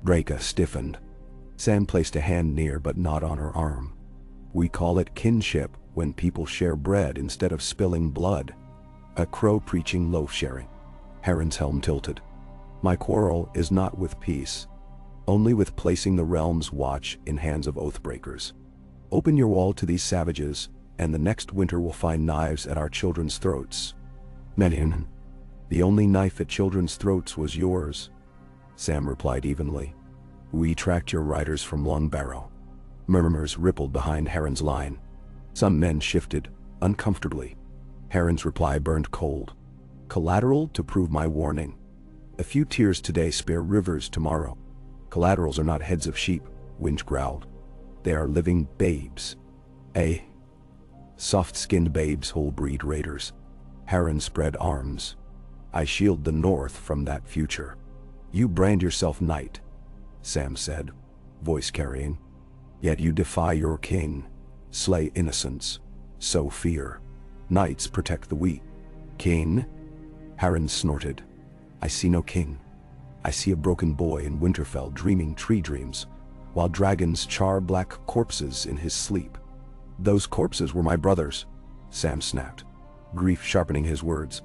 Breka stiffened. Sam placed a hand near but not on her arm. We call it kinship when people share bread instead of spilling blood. A crow preaching loaf sharing. Harren's helm tilted. My quarrel is not with peace, only with placing the realm's watch in hands of oathbreakers. Open your wall to these savages, and the next winter will find knives at our children's throats. Median, the only knife at children's throats was yours, Sam replied evenly. We tracked your riders from Long Barrow. Murmurs rippled behind Harren's line. Some men shifted, uncomfortably. Harren's reply burned cold. Collateral to prove my warning. A few tears today spare rivers tomorrow. Collaterals are not heads of sheep, Winch growled. They are living babes. Soft-skinned babes, whole-breed raiders. Harren spread arms. I shield the North from that future. You brand yourself knight, Sam said, voice carrying. Yet you defy your king, slay innocents, sow fear. Knights protect the weak. King? Harren snorted. I see no king. I see a broken boy in Winterfell dreaming tree dreams, while dragons char black corpses in his sleep. Those corpses were my brothers, Sam snapped, grief sharpening his words.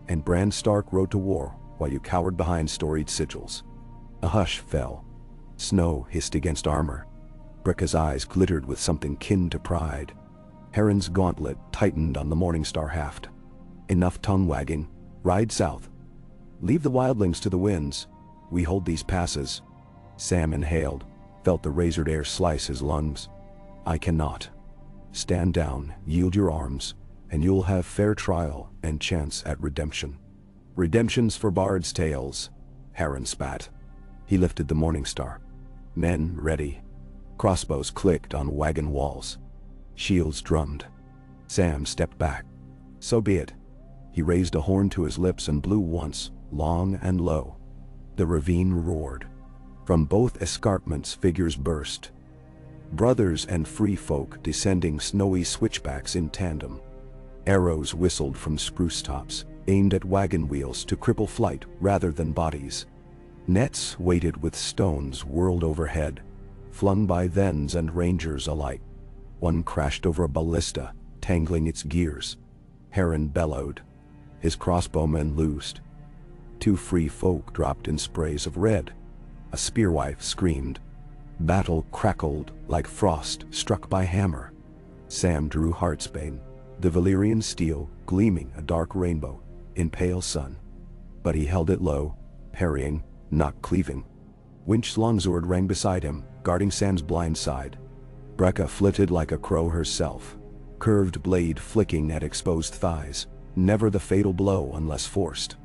And Bran Stark rode to war while you cowered behind storied sigils. A hush fell. Snow hissed against armor. Breka's eyes glittered with something kin to pride. Harren's gauntlet tightened on the Morningstar haft. Enough tongue-wagging. Ride south. Leave the wildlings to the winds. We hold these passes. Sam inhaled, felt the razored air slice his lungs. I cannot. Stand down, yield your arms, and you'll have fair trial and chance at redemption. Redemption's for bards' tales, Harren spat. He lifted the Morningstar. Men ready. Crossbows clicked on wagon walls. Shields drummed. Sam stepped back. So be it. He raised a horn to his lips and blew once, long and low. The ravine roared. From both escarpments figures burst. Brothers and free folk descending snowy switchbacks in tandem. Arrows whistled from spruce tops, aimed at wagon wheels to cripple flight rather than bodies. Nets weighted with stones whirled overhead, flung by thens and rangers alike. One crashed over a ballista, tangling its gears. Harren bellowed. His crossbowmen loosed. Two free folk dropped in sprays of red. A spearwife screamed. Battle crackled like frost struck by hammer. Sam drew Heartsbane, the Valyrian steel gleaming a dark rainbow in pale sun. But he held it low, parrying, not cleaving. Winch's longsword rang beside him, guarding Sam's blind side. Breka flitted like a crow herself, curved blade flicking at exposed thighs, never the fatal blow unless forced.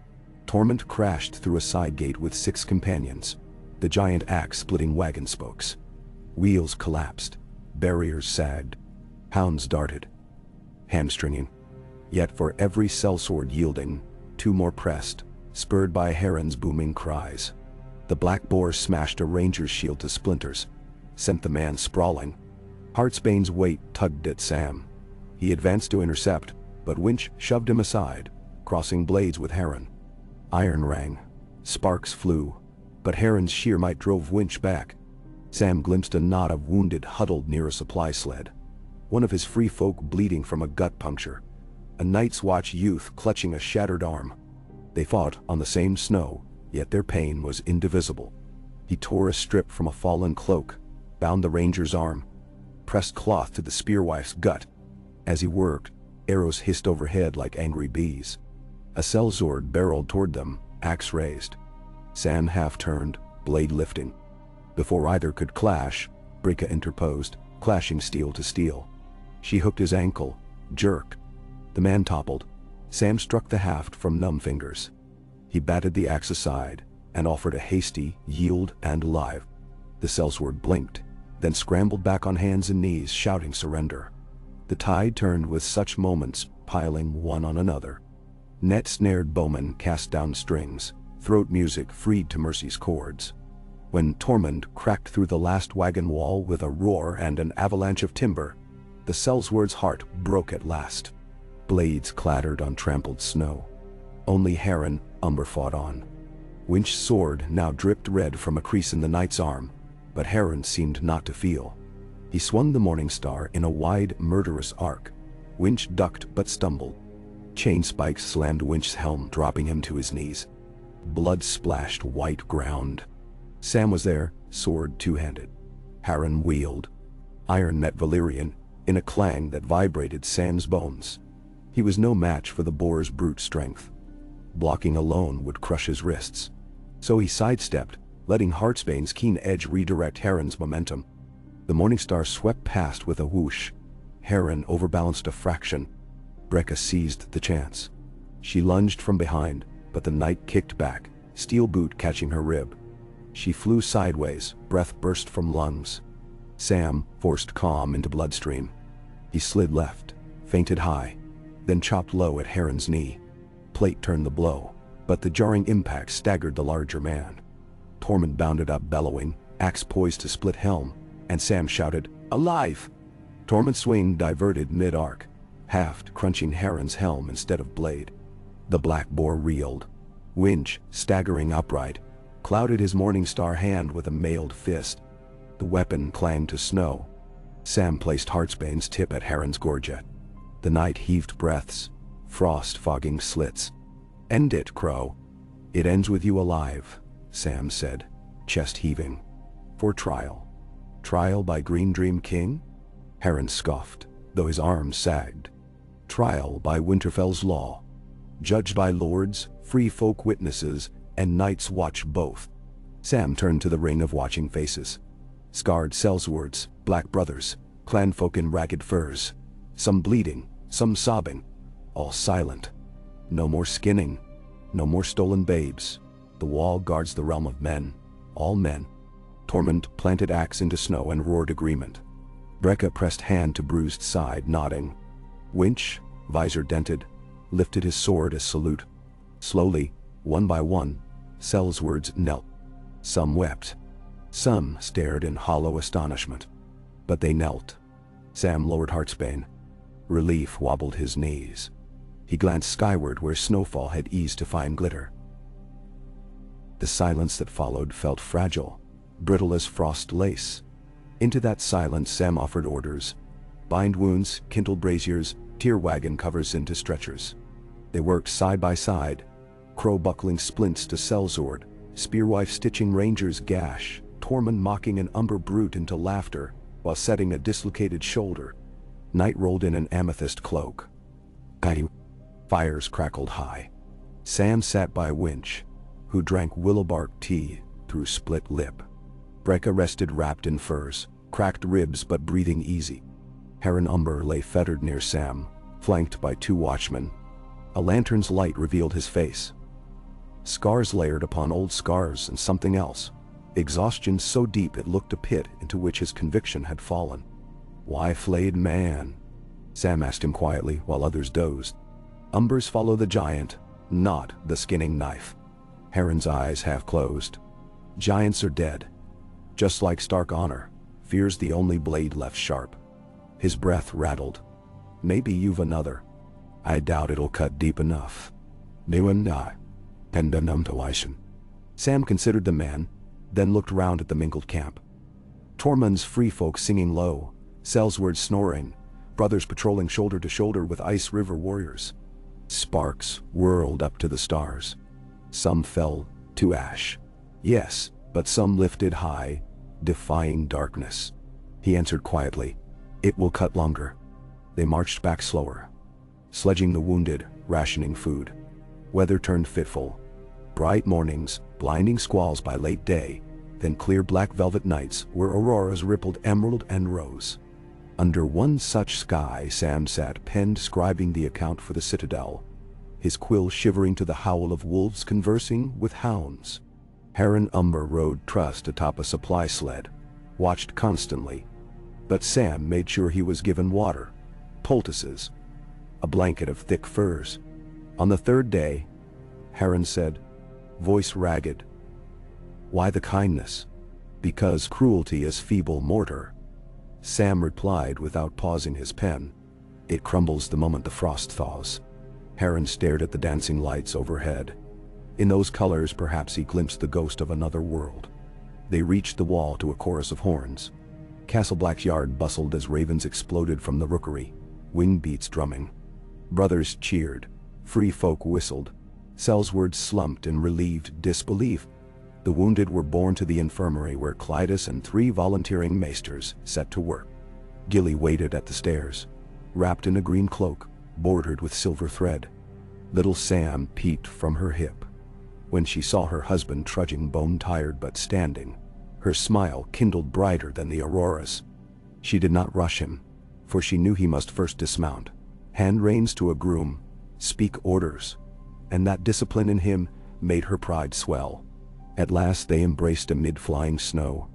Torment crashed through a side gate with 6 companions, the giant axe splitting wagon spokes. Wheels collapsed, barriers sagged, hounds darted, hamstringing. Yet for every sellsword yielding, 2 more pressed, spurred by Harren's booming cries. The Black Boar smashed a ranger's shield to splinters, sent the man sprawling. Heartsbane's weight tugged at Sam. He advanced to intercept, but Winch shoved him aside, crossing blades with Harren. Iron rang. Sparks flew, but Harren's sheer might drove Winch back. Sam glimpsed a knot of wounded huddled near a supply sled. One of his free folk bleeding from a gut puncture. A Night's Watch youth clutching a shattered arm. They fought on the same snow, yet their pain was indivisible. He tore a strip from a fallen cloak, bound the ranger's arm, pressed cloth to the spearwife's gut. As he worked, arrows hissed overhead like angry bees. A sellsword barreled toward them, axe raised. Sam half-turned, blade lifting. Before either could clash, Breka interposed, clashing steel to steel. She hooked his ankle, jerked. The man toppled. Sam struck the haft from numb fingers. He batted the axe aside, and offered a hasty, yield and alive. The sellsword blinked, then scrambled back on hands and knees, shouting surrender. The tide turned with such moments, piling one on another. Net-snared bowmen cast down strings, throat music freed to Mercy's chords. When Tormund cracked through the last wagon wall with a roar and an avalanche of timber, the Sellsword's heart broke at last. Blades clattered on trampled snow. Only Harren Umber fought on. Winch's sword now dripped red from a crease in the knight's arm, but Harren seemed not to feel. He swung the Morning Star in a wide, murderous arc. Winch ducked but stumbled. Chain spikes slammed Winch's helm, dropping him to his knees. Blood splashed white ground. Sam was there, sword two-handed. Harren wheeled. Iron met Valyrian, in a clang that vibrated Sam's bones. He was no match for the boar's brute strength. Blocking alone would crush his wrists. So he sidestepped, letting Heartsbane's keen edge redirect Harren's momentum. The Morning Star swept past with a whoosh. Harren overbalanced a fraction. Brekka seized the chance. She lunged from behind, but the knight kicked back, steel boot catching her rib. She flew sideways, breath burst from lungs. Sam forced calm into bloodstream. He slid left, feinted high, then chopped low at Harren's knee. Plate turned the blow, but the jarring impact staggered the larger man. Tormund bounded up bellowing, axe poised to split helm, and Sam shouted, "Alive!" Tormund's swing diverted mid-arc, haft crunching Harren's helm instead of blade. The black boar reeled. Winch, staggering upright, clouded his Morning Star hand with a mailed fist. The weapon clanged to snow. Sam placed Heartsbane's tip at Harren's gorget. The knight heaved breaths, frost fogging slits. "End it, Crow. It ends with you alive," Sam said, chest heaving. "For trial. Trial by Green Dream King?" Harren scoffed, though his arms sagged. "Trial by Winterfell's law. Judged by lords, free folk witnesses, and knights watch both." Sam turned to the ring of watching faces. Scarred Sellswords, black brothers, clanfolk in ragged furs. Some bleeding, some sobbing, all silent. No more skinning, no more stolen babes. The wall guards the realm of men, all men. Tormund planted axe into snow and roared agreement. Brekka pressed hand to bruised side, nodding. Winch, visor dented, lifted his sword as salute. Slowly, one by one, Sellswords knelt. Some wept. Some stared in hollow astonishment. But they knelt. Sam lowered Heartsbane. Relief wobbled his knees. He glanced skyward where snowfall had eased to fine glitter. The silence that followed felt fragile, brittle as frost lace. Into that silence Sam offered orders. Bind wounds, kindle braziers, tier wagon covers into stretchers. They worked side by side, Crow buckling splints to Sellsword, Spearwife stitching Ranger's gash, Tormund mocking an Umber brute into laughter while setting a dislocated shoulder. Night rolled in an amethyst cloak. Fires crackled high. Sam sat by Winch, who drank willowbark tea through split lip. Brekka rested wrapped in furs, cracked ribs but breathing easy. Harren Umber lay fettered near Sam, flanked by 2 watchmen. A lantern's light revealed his face. Scars layered upon old scars and something else. Exhaustion so deep it looked a pit into which his conviction had fallen. "Why flayed man?" Sam asked him quietly while others dozed. "Umbers follow the giant, not the skinning knife." Harren's eyes half closed. "Giants are dead. Just like Stark honor, fear's the only blade left sharp." His breath rattled. "Maybe you've another. I doubt it'll cut deep enough." Sam considered the man, then looked round at the mingled camp. Tormund's free folk singing low, Sellsword snoring, brothers patrolling shoulder to shoulder with Ice River warriors. Sparks whirled up to the stars. Some fell to ash. Yes, but some lifted high, defying darkness. He answered quietly, "It will cut longer." They marched back slower, sledging the wounded, rationing food. Weather turned fitful. Bright mornings, blinding squalls by late day, then clear black velvet nights where auroras rippled emerald and rose. Under one such sky Sam sat penned scribing the account for the citadel, his quill shivering to the howl of wolves conversing with hounds. Harren Umber rode trussed atop a supply sled, watched constantly, but Sam made sure he was given water, poultices, a blanket of thick furs. On the third day, Heron said, voice ragged, "Why the kindness?" "Because cruelty is feeble mortar," Sam replied without pausing his pen. "It crumbles the moment the frost thaws." Heron stared at the dancing lights overhead. In those colors perhaps he glimpsed the ghost of another world. They reached the wall to a chorus of horns. Castle Black's yard bustled as ravens exploded from the rookery, wing beats drumming. Brothers cheered, free folk whistled. Selzward slumped in relieved disbelief. The wounded were borne to the infirmary where Clytus and 3 volunteering maesters set to work. Gilly waited at the stairs, wrapped in a green cloak, bordered with silver thread. Little Sam peeped from her hip. When she saw her husband trudging bone-tired but standing, her smile kindled brighter than the auroras. She did not rush him, for she knew he must first dismount, hand reins to a groom, speak orders, and that discipline in him made her pride swell. At last they embraced amid flying snow,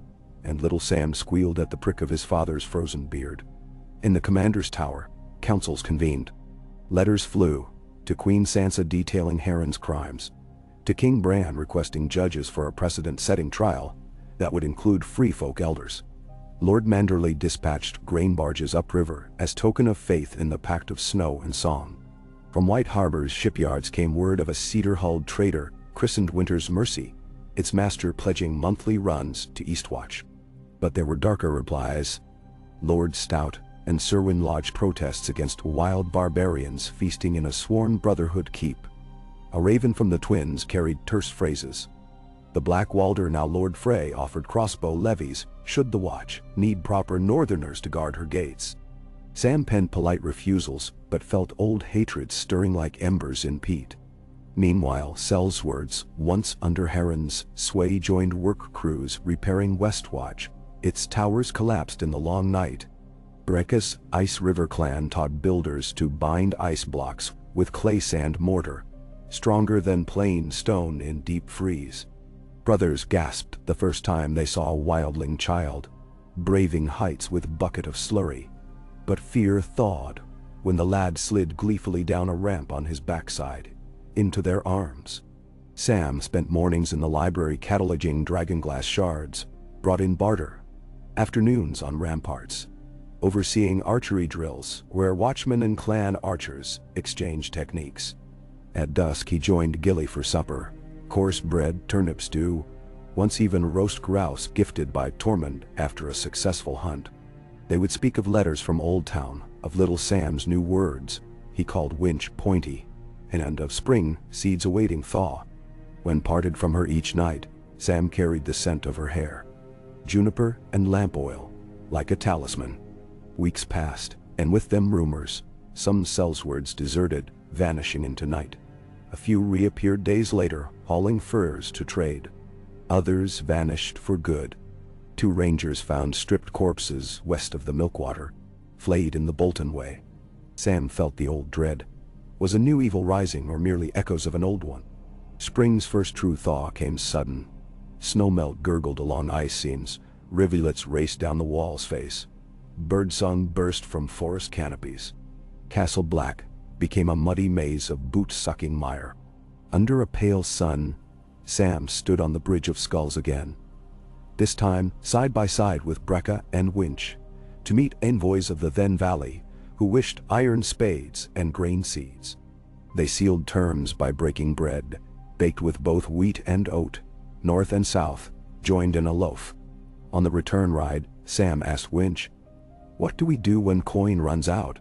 and little Sam squealed at the prick of his father's frozen beard. In the commander's tower, councils convened. Letters flew, to Queen Sansa detailing Heron's crimes, to King Bran requesting judges for a precedent-setting trial that would include free folk elders. Lord Manderley dispatched grain barges upriver as token of faith in the pact of snow and song. From White Harbor's shipyards came word of a cedar-hulled trader christened Winter's Mercy, its master pledging monthly runs to Eastwatch. But there were darker replies. Lord Stout and Serwyn lodged protests against wild barbarians feasting in a sworn brotherhood keep. A raven from the twins carried terse phrases. The Black Walder, now Lord Frey, offered crossbow levies should the watch need proper northerners to guard her gates. Sam penned polite refusals, but felt old hatreds stirring like embers in peat. Meanwhile, Selzward's, once under Heron's sway, joined work crews repairing Westwatch. Its towers collapsed in the long night. Brecca's Ice River clan taught builders to bind ice blocks with clay sand mortar, stronger than plain stone in deep freeze. Brothers gasped the first time they saw a wildling child, braving heights with bucket of slurry. But fear thawed when the lad slid gleefully down a ramp on his backside, into their arms. Sam spent mornings in the library cataloging dragonglass shards, brought in barter. Afternoons on ramparts, overseeing archery drills where watchmen and clan archers exchanged techniques. At dusk he joined Gilly for supper, coarse bread, turnip stew, once even roast grouse gifted by Tormund after a successful hunt. They would speak of letters from Old Town, of little Sam's new words he called Winch Pointy, and of spring seeds awaiting thaw. When parted from her each night, Sam carried the scent of her hair, juniper and lamp oil, like a talisman. Weeks passed, and with them rumors. Some Selzwards deserted, vanishing into night. A few reappeared days later, hauling furs to trade. Others vanished for good. 2 rangers found stripped corpses west of the Milkwater, flayed in the Bolton way. Sam felt the old dread. Was a new evil rising or merely echoes of an old one? Spring's first true thaw came sudden. Snowmelt gurgled along ice seams, rivulets raced down the wall's face. Birdsong burst from forest canopies. Castle Black became a muddy maze of boot-sucking mire. Under a pale sun, Sam stood on the Bridge of Skulls again. This time, side by side with Brecca and Winch, to meet envoys of the then valley who wished iron spades and grain seeds. They sealed terms by breaking bread, baked with both wheat and oat, north and south, joined in a loaf. On the return ride, Sam asked Winch, "What do we do when coin runs out?"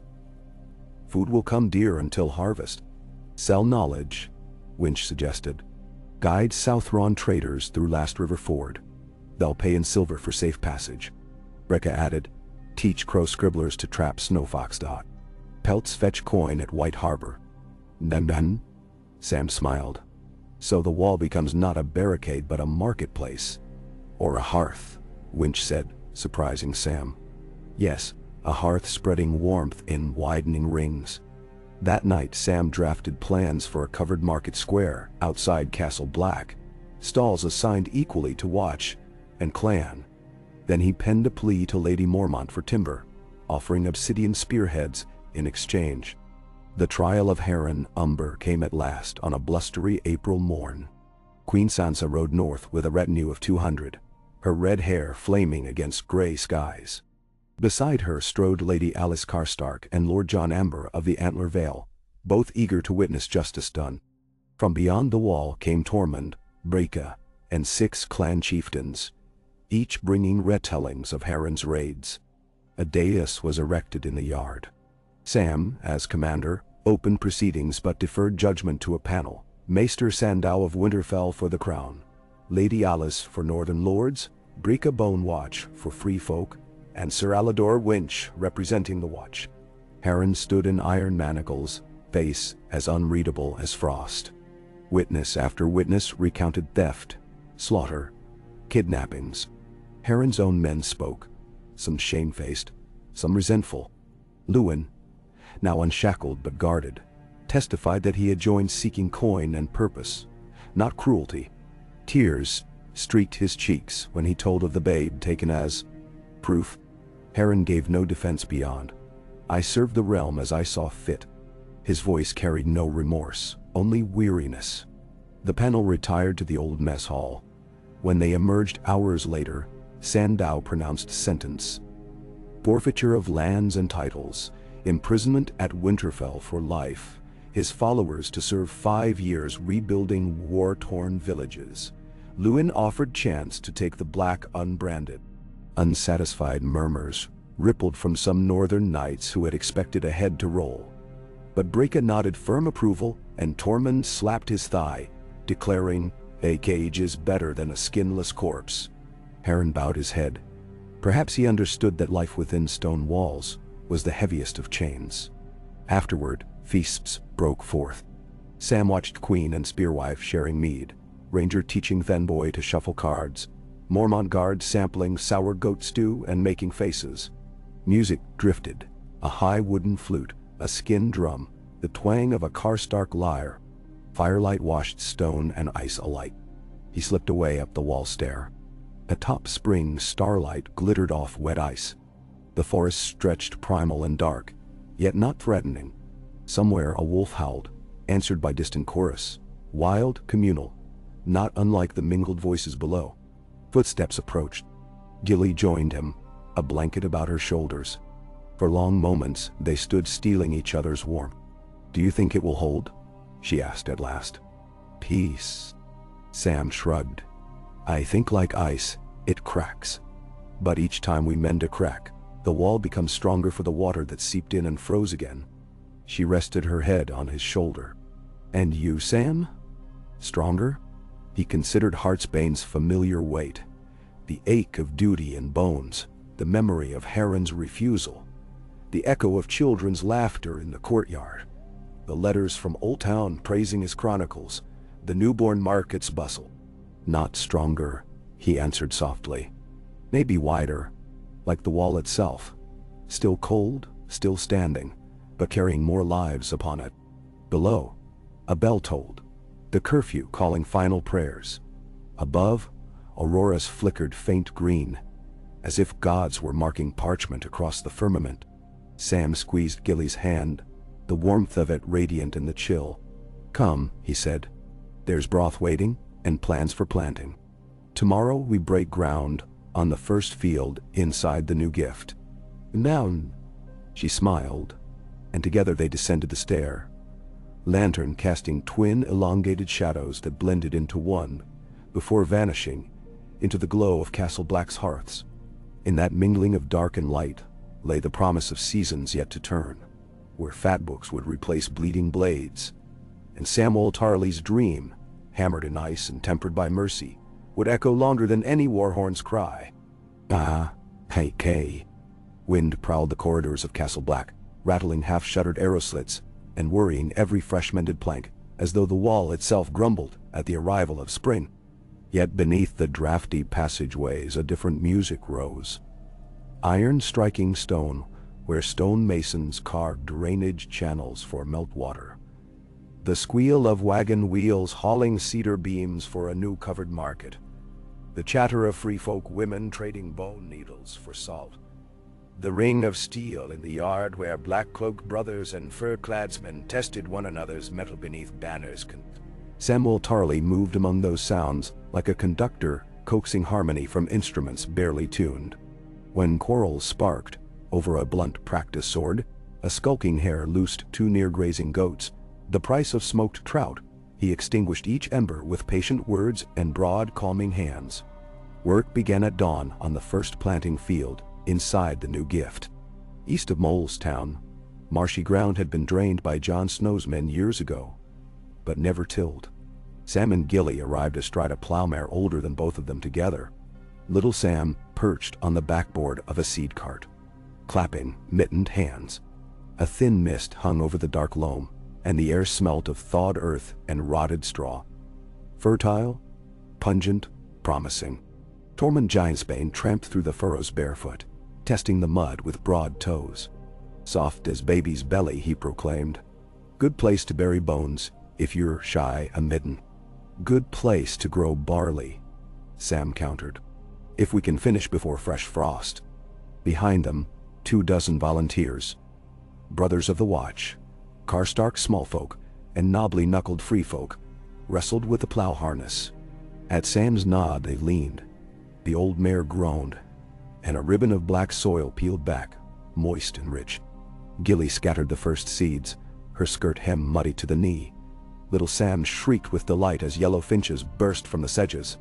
"Food will come dear until harvest." "Sell knowledge," Winch suggested. "Guide Southron traders through Last River Ford. They'll pay in silver for safe passage." Brecca added, "Teach crow scribblers to trap snowfox dot. Pelts fetch coin at White Harbor." "None?" Sam smiled. "So the wall becomes not a barricade but a marketplace." "Or a hearth," Winch said, surprising Sam. "Yes, a hearth spreading warmth in widening rings." That night Sam drafted plans for a covered market square outside Castle Black, stalls assigned equally to watch and clan. Then he penned a plea to Lady Mormont for timber, offering obsidian spearheads in exchange. The trial of Harren Umber came at last on a blustery April morn. Queen Sansa rode north with a retinue of 200, her red hair flaming against grey skies. Beside her strode Lady Alice Karstark and Lord John Amber of the Antler Vale, both eager to witness justice done. From beyond the wall came Tormund, Breca, and 6 clan chieftains, each bringing retellings of Harren's raids. A dais was erected in the yard. Sam, as commander, opened proceedings but deferred judgment to a panel. Maester Sandow of Winterfell for the crown, Lady Alice for Northern Lords, Breca Bonewatch for Free Folk, and Sir Alador Winch representing the Watch. Harren stood in iron manacles, face as unreadable as frost. Witness after witness recounted theft, slaughter, kidnappings. Harren's own men spoke, some shamefaced, some resentful. Luwin, now unshackled but guarded, testified that he had joined seeking coin and purpose, not cruelty. Tears streaked his cheeks when he told of the babe taken as proof. Harren gave no defense beyond, "I served the realm as I saw fit." His voice carried no remorse, only weariness. The panel retired to the old mess hall. When they emerged hours later, Sandow pronounced sentence: forfeiture of lands and titles, imprisonment at Winterfell for life, his followers to serve 5 years rebuilding war-torn villages. Luwin offered chance to take the black unbranded. Unsatisfied murmurs rippled from some northern knights who had expected a head to roll. But Breca nodded firm approval, and Tormund slapped his thigh, declaring, "A cage is better than a skinless corpse." Harren bowed his head. Perhaps he understood that life within stone walls was the heaviest of chains. Afterward, feasts broke forth. Sam watched Queen and Spearwife sharing mead, Ranger teaching Thenboy to shuffle cards, Mormont guards sampling sour goat stew and making faces. Music drifted, a high wooden flute, a skin drum, the twang of a Karstark lyre. Firelight washed stone and ice alike. He slipped away up the wall stair. Atop spring starlight glittered off wet ice. The forest stretched primal and dark, yet not threatening. Somewhere a wolf howled, answered by distant chorus, wild, communal, not unlike the mingled voices below. Footsteps approached. Gilly joined him, a blanket about her shoulders. For long moments they stood stealing each other's warmth. "Do you think it will hold?" she asked at last. "Peace." Sam shrugged. "I think like ice, it cracks. But each time we mend a crack, the wall becomes stronger for the water that seeped in and froze again." She rested her head on his shoulder. "And you, Sam? Stronger?" He considered Heartsbane's familiar weight, the ache of duty in bones, the memory of Harren's refusal, the echo of children's laughter in the courtyard, the letters from Old Town praising his chronicles, the newborn market's bustle. "Not stronger," he answered softly. "Maybe wider, like the wall itself. Still cold, still standing, but carrying more lives upon it." Below, a bell tolled, the curfew calling final prayers. Above, auroras flickered faint green, as if gods were marking parchment across the firmament. Sam squeezed Gilly's hand, the warmth of it radiant in the chill. "Come," he said. "There's broth waiting, and plans for planting. Tomorrow we break ground on the first field inside the new gift." "Now," she smiled, and together they descended the stair, lantern casting twin elongated shadows that blended into one, before vanishing into the glow of Castle Black's hearths. In that mingling of dark and light lay the promise of seasons yet to turn, where fat books would replace bleeding blades, and Samwell Tarly's dream, hammered in ice and tempered by mercy, would echo longer than any warhorn's cry. "Ah, hey, Kay." Wind prowled the corridors of Castle Black, rattling half-shuttered arrow slits and worrying every fresh-mended plank, as though the wall itself grumbled at the arrival of spring. Yet beneath the drafty passageways a different music rose. Iron striking stone, where stonemasons carved drainage channels for meltwater. The squeal of wagon wheels hauling cedar beams for a new covered market. The chatter of free folk women trading bone needles for salt. The ring of steel in the yard where black-cloaked brothers and fur-cladsmen tested one another's metal beneath banners. Samwell Tarly moved among those sounds like a conductor coaxing harmony from instruments barely tuned. When quarrels sparked over a blunt practice sword, a skulking hare loosed too near grazing goats, the price of smoked trout, he extinguished each ember with patient words and broad, calming hands. Work began at dawn on the first planting field inside the new gift. East of Molestown, marshy ground had been drained by Jon Snow's men years ago, but never tilled. Sam and Gilly arrived astride a plowmare older than both of them together. Little Sam perched on the backboard of a seed cart, clapping mittened hands. A thin mist hung over the dark loam, and the air smelt of thawed earth and rotted straw. Fertile, pungent, promising. Tormund Giantsbane tramped through the furrows barefoot, testing the mud with broad toes. Soft as baby's belly, he proclaimed. Good place to bury bones, if you're shy a midden. Good place to grow barley, Sam countered. If we can finish before fresh frost. Behind them, 24 volunteers. Brothers of the Watch, Karstark smallfolk, and knobbly-knuckled freefolk, wrestled with the plow harness. At Sam's nod they leaned. The old mare groaned, and a ribbon of black soil peeled back, moist and rich. Gilly scattered the first seeds, her skirt hem muddy to the knee. Little Sam shrieked with delight as yellow finches burst from the sedges.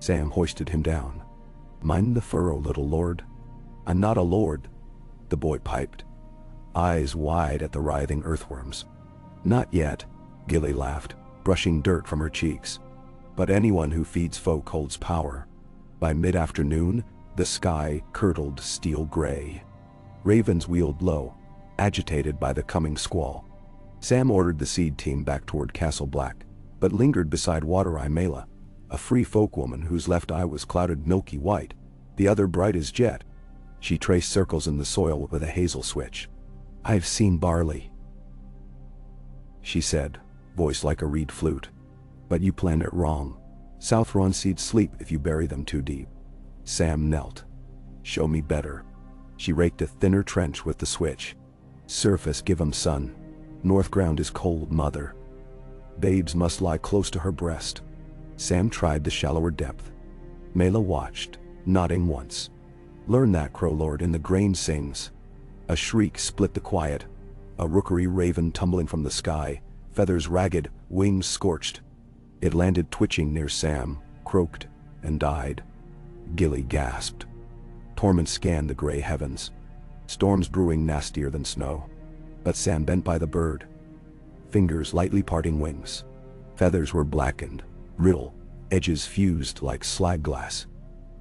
Sam hoisted him down. "Mind the furrow, little lord." "I'm not a lord," the boy piped, eyes wide at the writhing earthworms. "Not yet," Gilly laughed, brushing dirt from her cheeks. "But anyone who feeds folk holds power." By mid-afternoon, the sky curdled steel gray. Ravens wheeled low, agitated by the coming squall. Sam ordered the seed team back toward Castle Black, but lingered beside Water-Eye Mela, a free folk woman whose left eye was clouded milky white, the other bright as jet. She traced circles in the soil with a hazel switch. "I've seen barley," she said, voice like a reed flute. "But you planned it wrong. Southron seeds sleep if you bury them too deep." Sam knelt. "Show me better." She raked a thinner trench with the switch. "Surface give 'em sun. North ground is cold, mother. Babes must lie close to her breast." Sam tried the shallower depth. Mela watched, nodding once. "Learn that, Crow Lord, in the grain sings." A shriek split the quiet, a rookery raven tumbling from the sky, feathers ragged, wings scorched. It landed twitching near Sam, croaked, and died. Gilly gasped. Tormund scanned the gray heavens. Storms brewing nastier than snow. But Sam bent by the bird, fingers lightly parting wings. Feathers were blackened, brittle, edges fused like slag glass.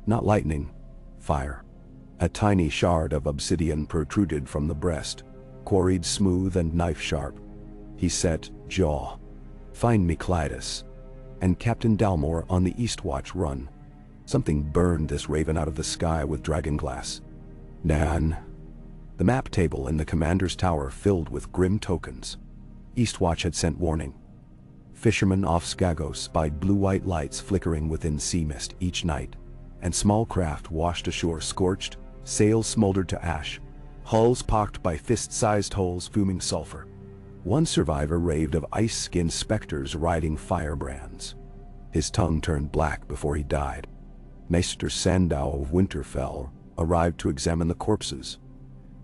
Not lightning, fire. A tiny shard of obsidian protruded from the breast, quarried smooth and knife-sharp. He set jaw. "Find me Clydas and Captain Dalmor on the Eastwatch run." Something burned this raven out of the sky with dragonglass. Nan. The map table in the commander's tower filled with grim tokens. Eastwatch had sent warning. Fishermen off Skagos spied blue-white lights flickering within sea mist each night, and small craft washed ashore scorched, sails smoldered to ash, hulls pocked by fist-sized holes fuming sulfur. One survivor raved of ice-skinned specters riding firebrands. His tongue turned black before he died. Maester Sandow of Winterfell arrived to examine the corpses.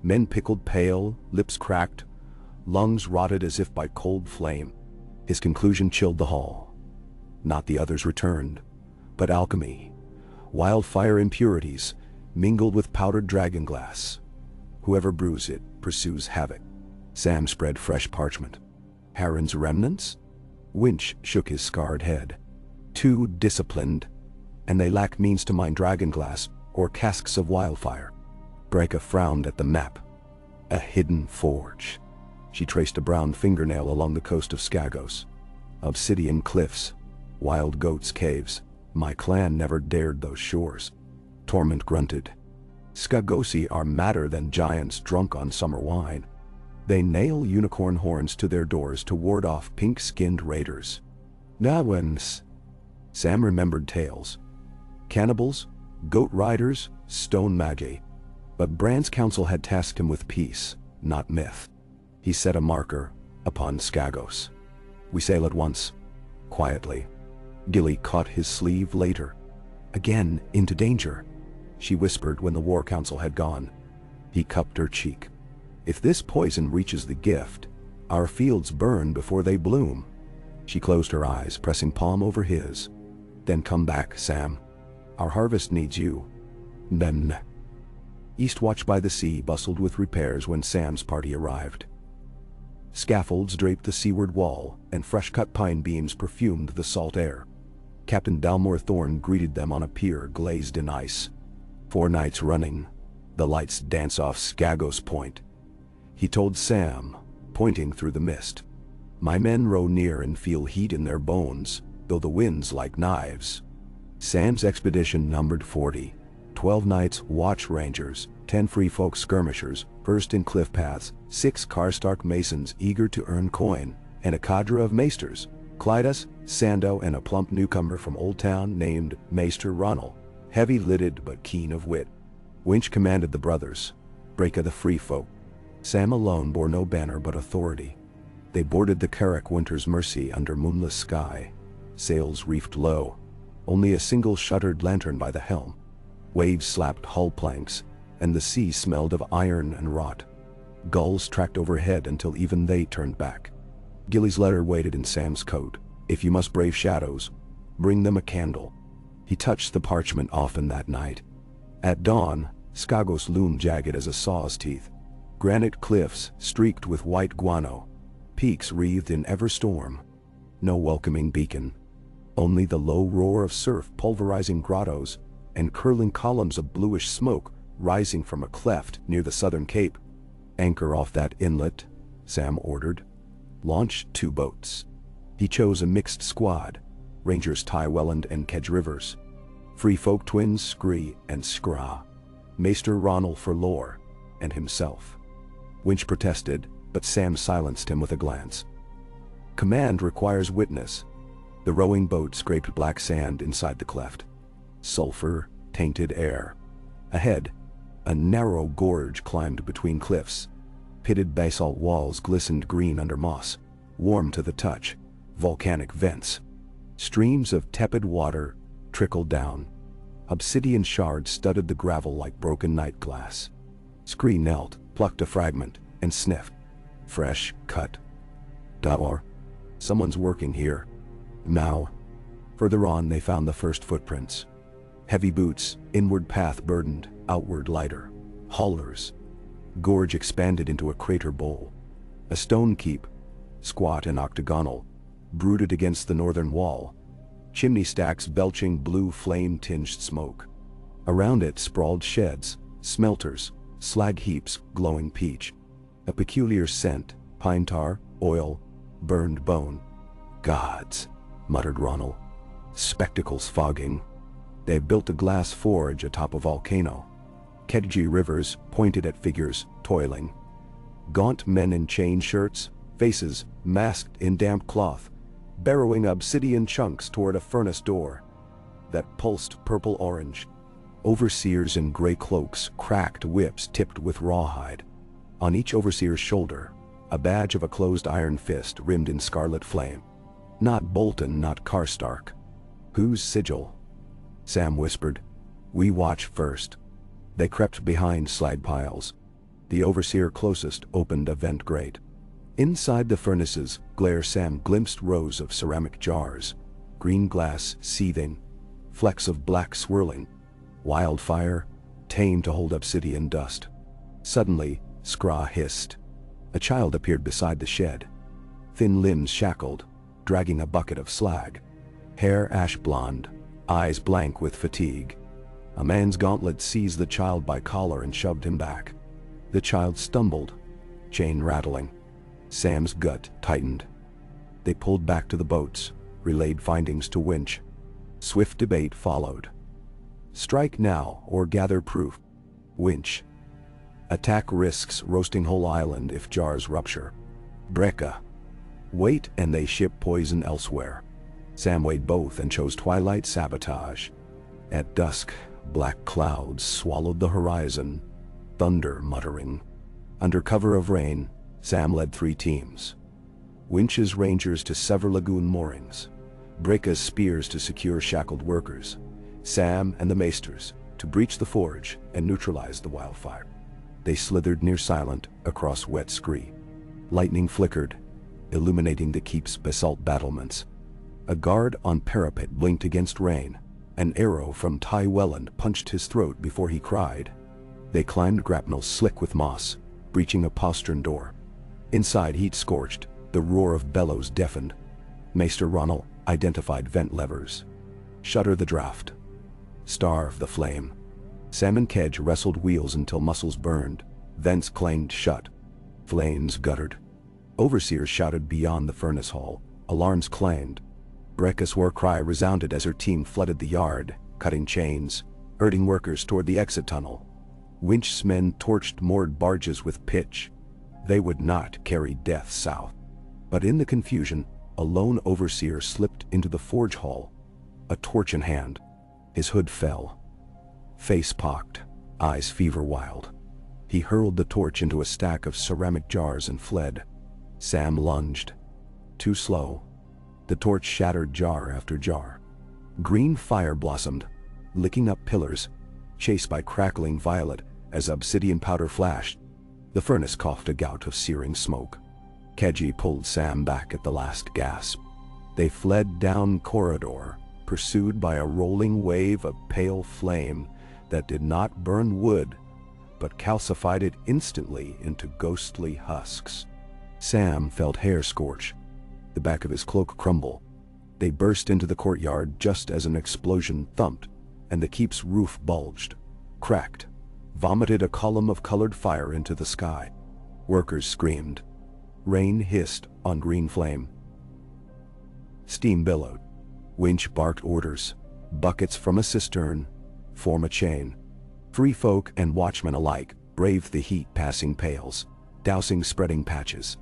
Men pickled pale, lips cracked, lungs rotted as if by cold flame. His conclusion chilled the hall. Not the others returned, but alchemy, wildfire impurities, mingled with powdered dragonglass. Whoever brews it pursues havoc. Sam spread fresh parchment. Harren's remnants? Winch shook his scarred head. Too disciplined, and they lack means to mine dragonglass or casks of wildfire. Breca frowned at the map. A hidden forge. She traced a brown fingernail along the coast of Skagos. Obsidian cliffs, wild goats' caves. My clan never dared those shores. Tormund grunted. Skagosi are madder than giants drunk on summer wine. They nail unicorn horns to their doors to ward off pink-skinned raiders. Nawens. Sam remembered tales. Cannibals, goat riders, stone magi. But Bran's council had tasked him with peace, not myth. He set a marker upon Skagos. "We sail at once." Quietly. Gilly caught his sleeve later. "Again into danger," she whispered when the war council had gone. He cupped her cheek. "If this poison reaches the gift, our fields burn before they bloom." She closed her eyes, pressing palm over his. "Then come back, Sam. Our harvest needs you." Then. Eastwatch by the sea bustled with repairs when Sam's party arrived. Scaffolds draped the seaward wall, and fresh-cut pine beams perfumed the salt air. Captain Dalmor Thorne greeted them on a pier glazed in ice. 4 nights running, the lights dance off Skagos Point. He told Sam, pointing through the mist. "My men row near and feel heat in their bones, though the wind's like knives." Sam's expedition numbered 40. 12 Knights Watch Rangers, 10 Free Folk Skirmishers, versed in cliff paths, 6 Karstark Masons eager to earn coin, and a cadre of maesters, Clydas, Sando, and a plump newcomer from Old Town named Maester Ronald, heavy-lidded but keen of wit. Winch commanded the brothers, Breka the Free Folk. Sam alone bore no banner but authority. They boarded the Carrack Winter's Mercy under moonless sky, sails reefed low, only a single shuttered lantern by the helm. Waves slapped hull planks, and the sea smelled of iron and rot. Gulls tracked overhead until even they turned back. Gilly's letter waited in Sam's coat. "If you must brave shadows, bring them a candle." He touched the parchment often that night. At dawn, Skagos loomed jagged as a saw's teeth. Granite cliffs streaked with white guano, peaks wreathed in ever storm. No welcoming beacon. Only the low roar of surf pulverizing grottos, and curling columns of bluish smoke rising from a cleft near the southern cape. "Anchor off that inlet," Sam ordered. "Launch 2 boats." He chose a mixed squad, Rangers Tywelland and Kedge Rivers, Free Folk twins Scree and Skra, Maester Ronald for lore, and himself. Winch protested, but Sam silenced him with a glance. "Command requires witness." The rowing boat scraped black sand inside the cleft. Sulfur, tainted air. Ahead, a narrow gorge climbed between cliffs. Pitted basalt walls glistened green under moss, warm to the touch, volcanic vents. Streams of tepid water trickled down. Obsidian shards studded the gravel like broken night glass. Scree knelt, plucked a fragment, and sniffed. Fresh, cut. Dalmor. Someone's working here. Now. Further on they found the first footprints. Heavy boots, inward path burdened, outward lighter. Haulers. Gorge expanded into a crater bowl. A stone keep, squat and octagonal, brooded against the northern wall. Chimney stacks belching blue flame-tinged smoke. Around it sprawled sheds, smelters, slag heaps glowing peach. A peculiar scent, pine tar, oil, burned bone. "Gods," muttered Ronald. "Spectacles fogging." They built a glass forge atop a volcano. Kedge Rivers pointed at figures, toiling. Gaunt men in chain shirts, faces masked in damp cloth, barrowing obsidian chunks toward a furnace door that pulsed purple-orange. Overseers in gray cloaks cracked whips tipped with rawhide. On each overseer's shoulder, a badge of a closed iron fist rimmed in scarlet flame. Not Bolton, not Karstark. Whose sigil? Sam whispered. "We watch first." They crept behind slag piles. The overseer closest opened a vent grate. Inside the furnaces, glare Sam glimpsed rows of ceramic jars, green glass seething, flecks of black swirling, wildfire, tame to hold obsidian dust. Suddenly, Skra hissed. A child appeared beside the shed, thin limbs shackled, dragging a bucket of slag. Hair ash blonde, eyes blank with fatigue. A man's gauntlet seized the child by collar and shoved him back. The child stumbled, chain rattling. Sam's gut tightened. They pulled back to the boats, relayed findings to Winch. Swift debate followed. Strike now or gather proof. Winch. Attack risks roasting whole island if jars rupture. Breka. Wait and they ship poison elsewhere. Sam weighed both and chose twilight sabotage. At dusk, black clouds swallowed the horizon. thunder muttering. Under cover of rain, Sam led 3 teams. Winch's Rangers to sever lagoon moorings, Brecca's spears to secure shackled workers, Sam and the Maesters to breach the forge and neutralize the wildfire. They slithered near silent across wet scree. Lightning flickered, illuminating the keep's basalt battlements. A guard on parapet blinked against rain. An arrow from Ty Welland punched his throat before he cried. They climbed grapnels slick with moss, breaching a postern door. Inside, heat scorched, the roar of bellows deafened. Maester Ronald identified vent levers. Shudder the draft. Starve the flame. Sam and Kedge wrestled wheels until muscles burned. Vents clanged shut. Flames guttered. Overseers shouted beyond the furnace hall. Alarms clanged. Brecca's war cry resounded as her team flooded the yard, cutting chains, herding workers toward the exit tunnel. Winch's men torched moored barges with pitch. They would not carry death south. But in the confusion, a lone overseer slipped into the forge hall, a torch in hand. His hood fell. Face pocked, eyes fever wild. He hurled the torch into a stack of ceramic jars and fled. Sam lunged. Too slow. The torch shattered jar after jar. Green fire blossomed, licking up pillars, chased by crackling violet as obsidian powder flashed. The furnace coughed a gout of searing smoke. Kedge pulled Sam back at the last gasp. They fled down corridor, pursued by a rolling wave of pale flame that did not burn wood, but calcified it instantly into ghostly husks. Sam felt hair scorch, the back of his cloak crumble. They burst into the courtyard just as an explosion thumped, and the keep's roof bulged, cracked, vomited a column of colored fire into the sky. Workers screamed. Rain hissed on green flame. Steam billowed. Winch barked orders. Buckets from a cistern. Form a chain. Free folk and watchmen alike braved the heat passing pails, dousing spreading patches.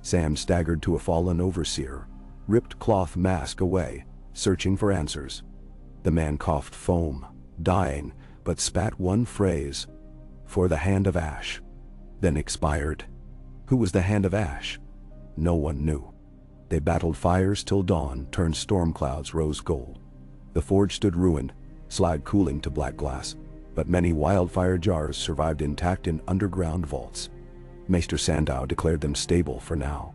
Sam staggered to a fallen overseer, ripped cloth mask away, searching for answers. The man coughed foam, dying, but spat one phrase, "For the Hand of Ash," then expired. Who was the Hand of Ash? No one knew. They battled fires till dawn turned storm clouds rose gold. The forge stood ruined, slag cooling to black glass, but many wildfire jars survived intact in underground vaults. Maester Sandow declared them stable for now.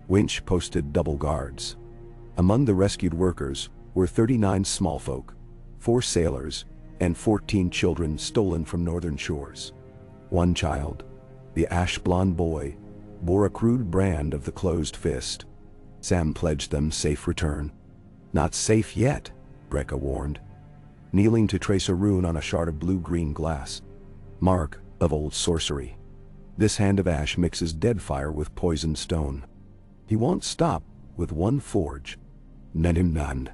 Winch posted double guards. Among the rescued workers were 39 small folk, 4 sailors, and 14 children stolen from northern shores. One child, the ash-blonde boy, bore a crude brand of the closed fist. Sam pledged them safe return. "Not safe yet," Brecca warned, kneeling to trace a rune on a shard of blue-green glass. Mark of old sorcery. This Hand of Ash mixes dead fire with poisoned stone. He won't stop with one forge. Let him none.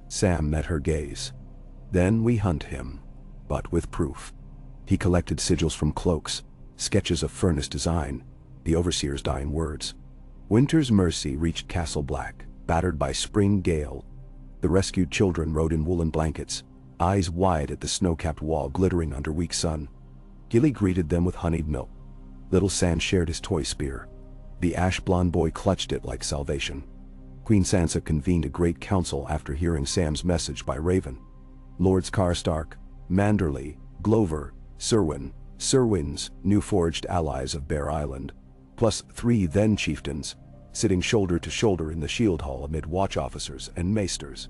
Sam met her gaze. Then we hunt him, but with proof. He collected sigils from cloaks, sketches of furnace design, the overseer's dying words. Winter's mercy reached Castle Black, battered by spring gale. The rescued children rode in woolen blankets, eyes wide at the snow-capped wall glittering under weak sun. Gilly greeted them with honeyed milk. Little Sam shared his toy spear. The ash-blonde boy clutched it like salvation. Queen Sansa convened a great council after hearing Sam's message by Raven. Lords Karstark, Manderley, Glover, Serwyn's new forged allies of Bear Island, plus 3 then chieftains, sitting shoulder to shoulder in the shield hall amid watch officers and maesters.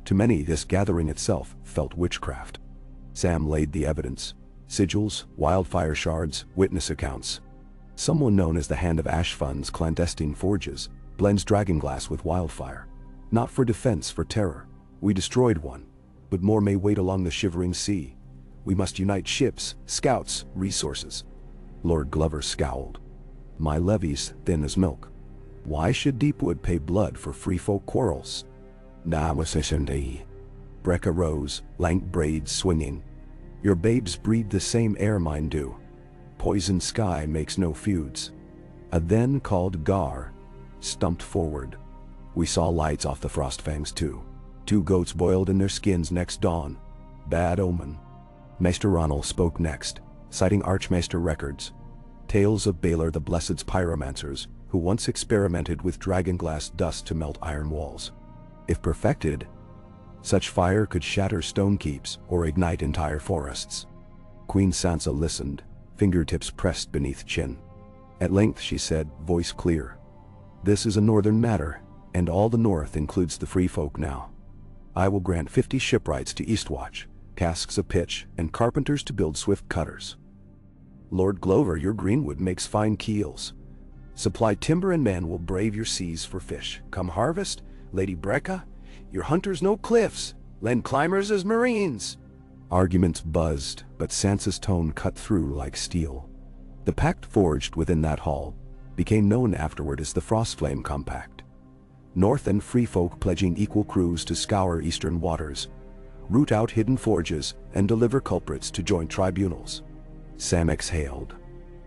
To many, this gathering itself felt witchcraft. Sam laid the evidence: sigils, wildfire shards, witness accounts. Someone known as the Hand of Ash funds clandestine forges, blends dragonglass with wildfire. Not for defense, for terror. We destroyed one, but more may wait along the shivering sea. We must unite ships, scouts, resources. Lord Glover scowled. My levy's thin as milk. Why should Deepwood pay blood for free folk quarrels? Brecca rose, lank braids swinging. Your babes breathe the same air mine do. Poison sky makes no feuds. A then called Gar stumped forward. We saw lights off the Frostfangs too. 2 goats boiled in their skins next dawn. Bad omen. Maester Ronald spoke next, citing Archmaester records. Tales of Balor the Blessed's pyromancers, who once experimented with dragonglass dust to melt iron walls. If perfected, such fire could shatter stone keeps or ignite entire forests. Queen Sansa listened, fingertips pressed beneath chin. At length she said, voice clear, "This is a northern matter, and all the north includes the free folk now. I will grant 50 shipwrights to Eastwatch, casks of pitch, and carpenters to build swift cutters. Lord Glover, your greenwood makes fine keels. Supply timber and men will brave your seas for fish. Come harvest, Lady Brecca, your hunters know cliffs, lend climbers as marines." Arguments buzzed, but Sansa's tone cut through like steel. The pact forged within that hall became known afterward as the Frostflame Compact. North and free folk pledging equal crews to scour eastern waters, root out hidden forges, and deliver culprits to joint tribunals. Sam exhaled.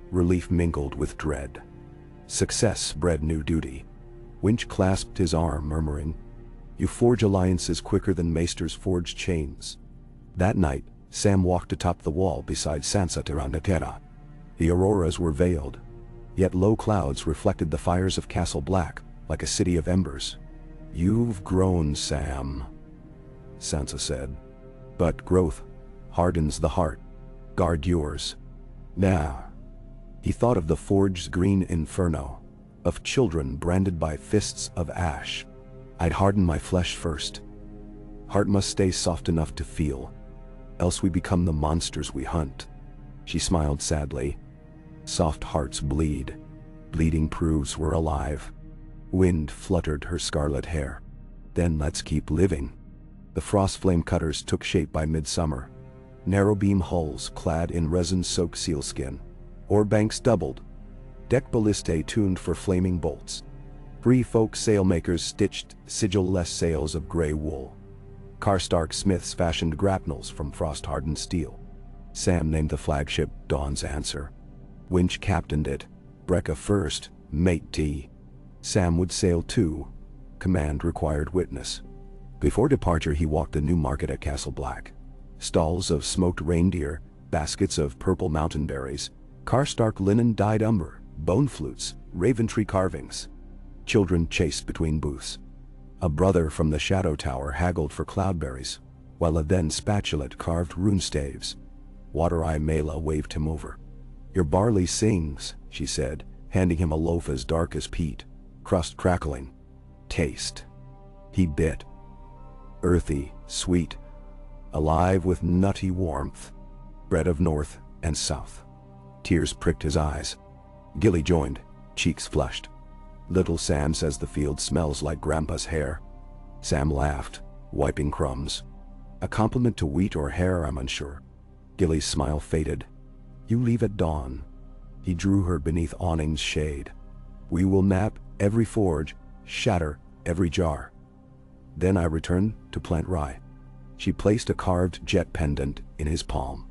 Relief mingled with dread. Success bred new duty. Winch clasped his arm, murmuring, "You forge alliances quicker than maesters forge chains." That night, Sam walked atop the wall beside Sansa Tirandakera. The auroras were veiled, yet low clouds reflected the fires of Castle Black like a city of embers. "You've grown, Sam," Sansa said. "But growth hardens the heart. Guard yours. Now." He thought of the forge's green inferno, of children branded by fists of ash. "I'd harden my flesh first. Heart must stay soft enough to feel, else we become the monsters we hunt." She smiled sadly. Soft hearts bleed. Bleeding proves we're alive. Wind fluttered her scarlet hair. "Then let's keep living." The Frostflame cutters took shape by midsummer. Narrow beam hulls clad in resin-soaked sealskin. Oar banks doubled. Deck ballistae tuned for flaming bolts. Free folk sailmakers stitched sigil-less sails of gray wool. Karstark smiths fashioned grapnels from frost-hardened steel. Sam named the flagship Dawn's Answer. Winch captained it. Brecca first, mate T. Sam would sail too. Command required witness. Before departure he walked the new market at Castle Black. Stalls of smoked reindeer, baskets of purple mountain berries, Karstark linen dyed umber, bone flutes, raven tree carvings. Children chased between booths. A brother from the Shadow Tower haggled for cloudberries, while a then spatulate carved rune staves. Water-Eye Mela waved him over. "Your barley sings," she said, handing him a loaf as dark as peat, crust crackling. "Taste." He bit. Earthy, sweet, alive with nutty warmth. Bread of north and south. Tears pricked his eyes. Gilly joined, cheeks flushed. "Little Sam says the field smells like Grandpa's hair." Sam laughed, wiping crumbs. "A compliment to wheat or hair, I'm unsure." Gilly's smile faded. "You leave at dawn." He drew her beneath awning's shade. "We will map every forge, shatter every jar. Then I return to plant rye." She placed a carved jet pendant in his palm.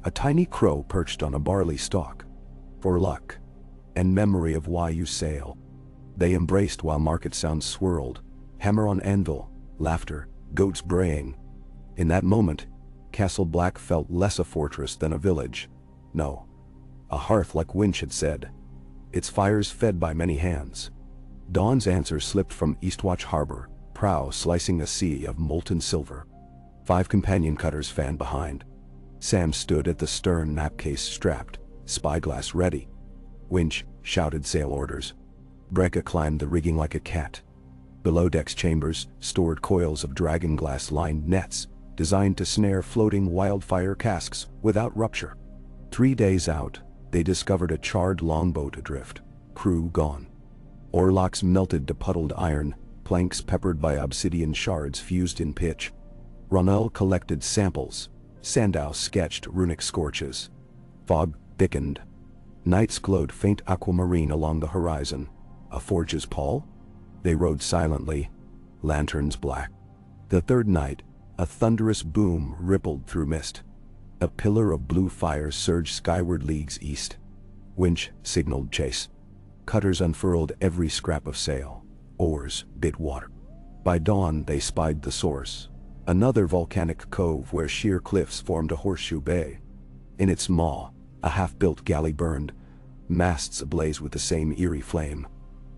A tiny crow perched on a barley stalk. "For luck, and memory of why you sail." They embraced while market sounds swirled, hammer on anvil, laughter, goats braying. In that moment, Castle Black felt less a fortress than a village. No, a hearth like Winch had said. Its fires fed by many hands. Dawn's Answer slipped from Eastwatch Harbor, prow slicing a sea of molten silver. 5 companion cutters fanned behind. Sam stood at the stern, napcase strapped, spyglass ready. Winch shouted sail orders. Brecca climbed the rigging like a cat. Below deck's chambers stored coils of dragonglass-lined nets, designed to snare floating wildfire casks without rupture. 3 days out, they discovered a charred longboat adrift, crew gone. Oarlocks melted to puddled iron, planks peppered by obsidian shards fused in pitch. Ronell collected samples. Sandow sketched runic scorches. Fog thickened. Nights glowed faint aquamarine along the horizon. A forge's pall? They rode silently, lanterns black. The third night, a thunderous boom rippled through mist. A pillar of blue fire surged skyward leagues east. Winch signaled chase. Cutters unfurled every scrap of sail. Oars bit water. By dawn they spied the source. Another volcanic cove where sheer cliffs formed a horseshoe bay. In its maw, a half-built galley burned, masts ablaze with the same eerie flame.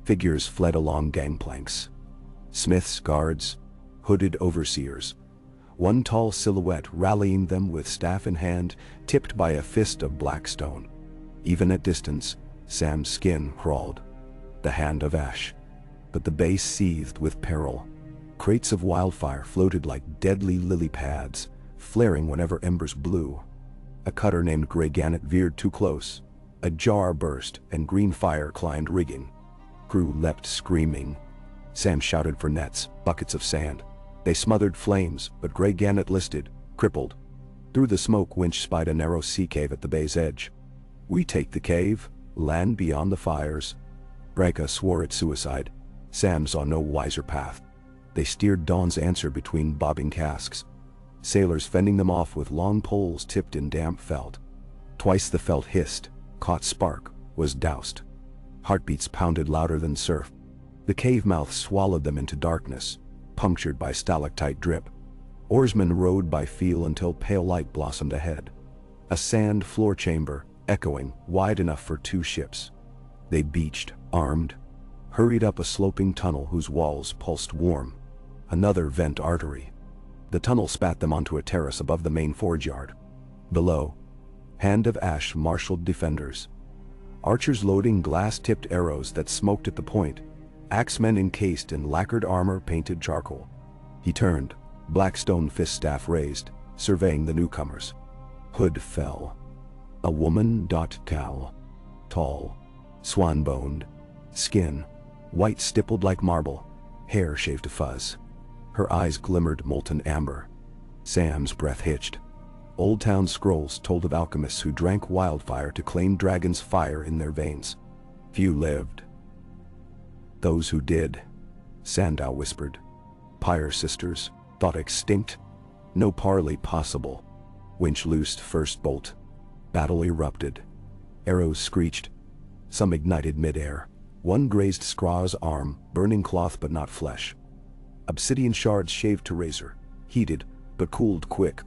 Figures fled along gangplanks. Smiths, guards, hooded overseers. One tall silhouette rallying them with staff in hand, tipped by a fist of black stone. Even at distance, Sam's skin crawled. The hand of ash. But the base seethed with peril. Crates of wildfire floated like deadly lily pads, flaring whenever embers blew. A cutter named Grey Gannet veered too close. A jar burst and green fire climbed rigging. Crew leapt screaming. Sam shouted for nets, buckets of sand. They smothered flames, but Grey Gannet listed, crippled. Through the smoke, Winch spied a narrow sea cave at the bay's edge. "We take the cave, land beyond the fires." Brecka swore at suicide. Sam saw no wiser path. They steered Dawn's answer between bobbing casks. Sailors fending them off with long poles tipped in damp felt. Twice the felt hissed, caught spark, was doused. Heartbeats pounded louder than surf. The cave mouth swallowed them into darkness, punctured by stalactite drip. Oarsmen rowed by feel until pale light blossomed ahead. A sand floor chamber, echoing, wide enough for 2 ships. They beached, armed, hurried up a sloping tunnel whose walls pulsed warm. Another vent artery. The tunnel spat them onto a terrace above the main forge yard. Below, Hand of Ash marshaled defenders. Archers loading glass-tipped arrows that smoked at the point. Axemen encased in lacquered armor painted charcoal. He turned, black stone fist staff raised, surveying the newcomers. Hood fell. A woman, tall, swan-boned, skin, white stippled like marble, hair shaved to fuzz. Her eyes glimmered molten amber. Sam's breath hitched. Old Town scrolls told of alchemists who drank wildfire to claim dragon's fire in their veins. Few lived. Those who did, Sandow whispered. Pyre sisters, thought extinct. No parley possible. Winch loosed first bolt. Battle erupted. Arrows screeched. Some ignited midair. One grazed Skraw's arm, burning cloth but not flesh. Obsidian shards shaved to razor, heated, but cooled quick.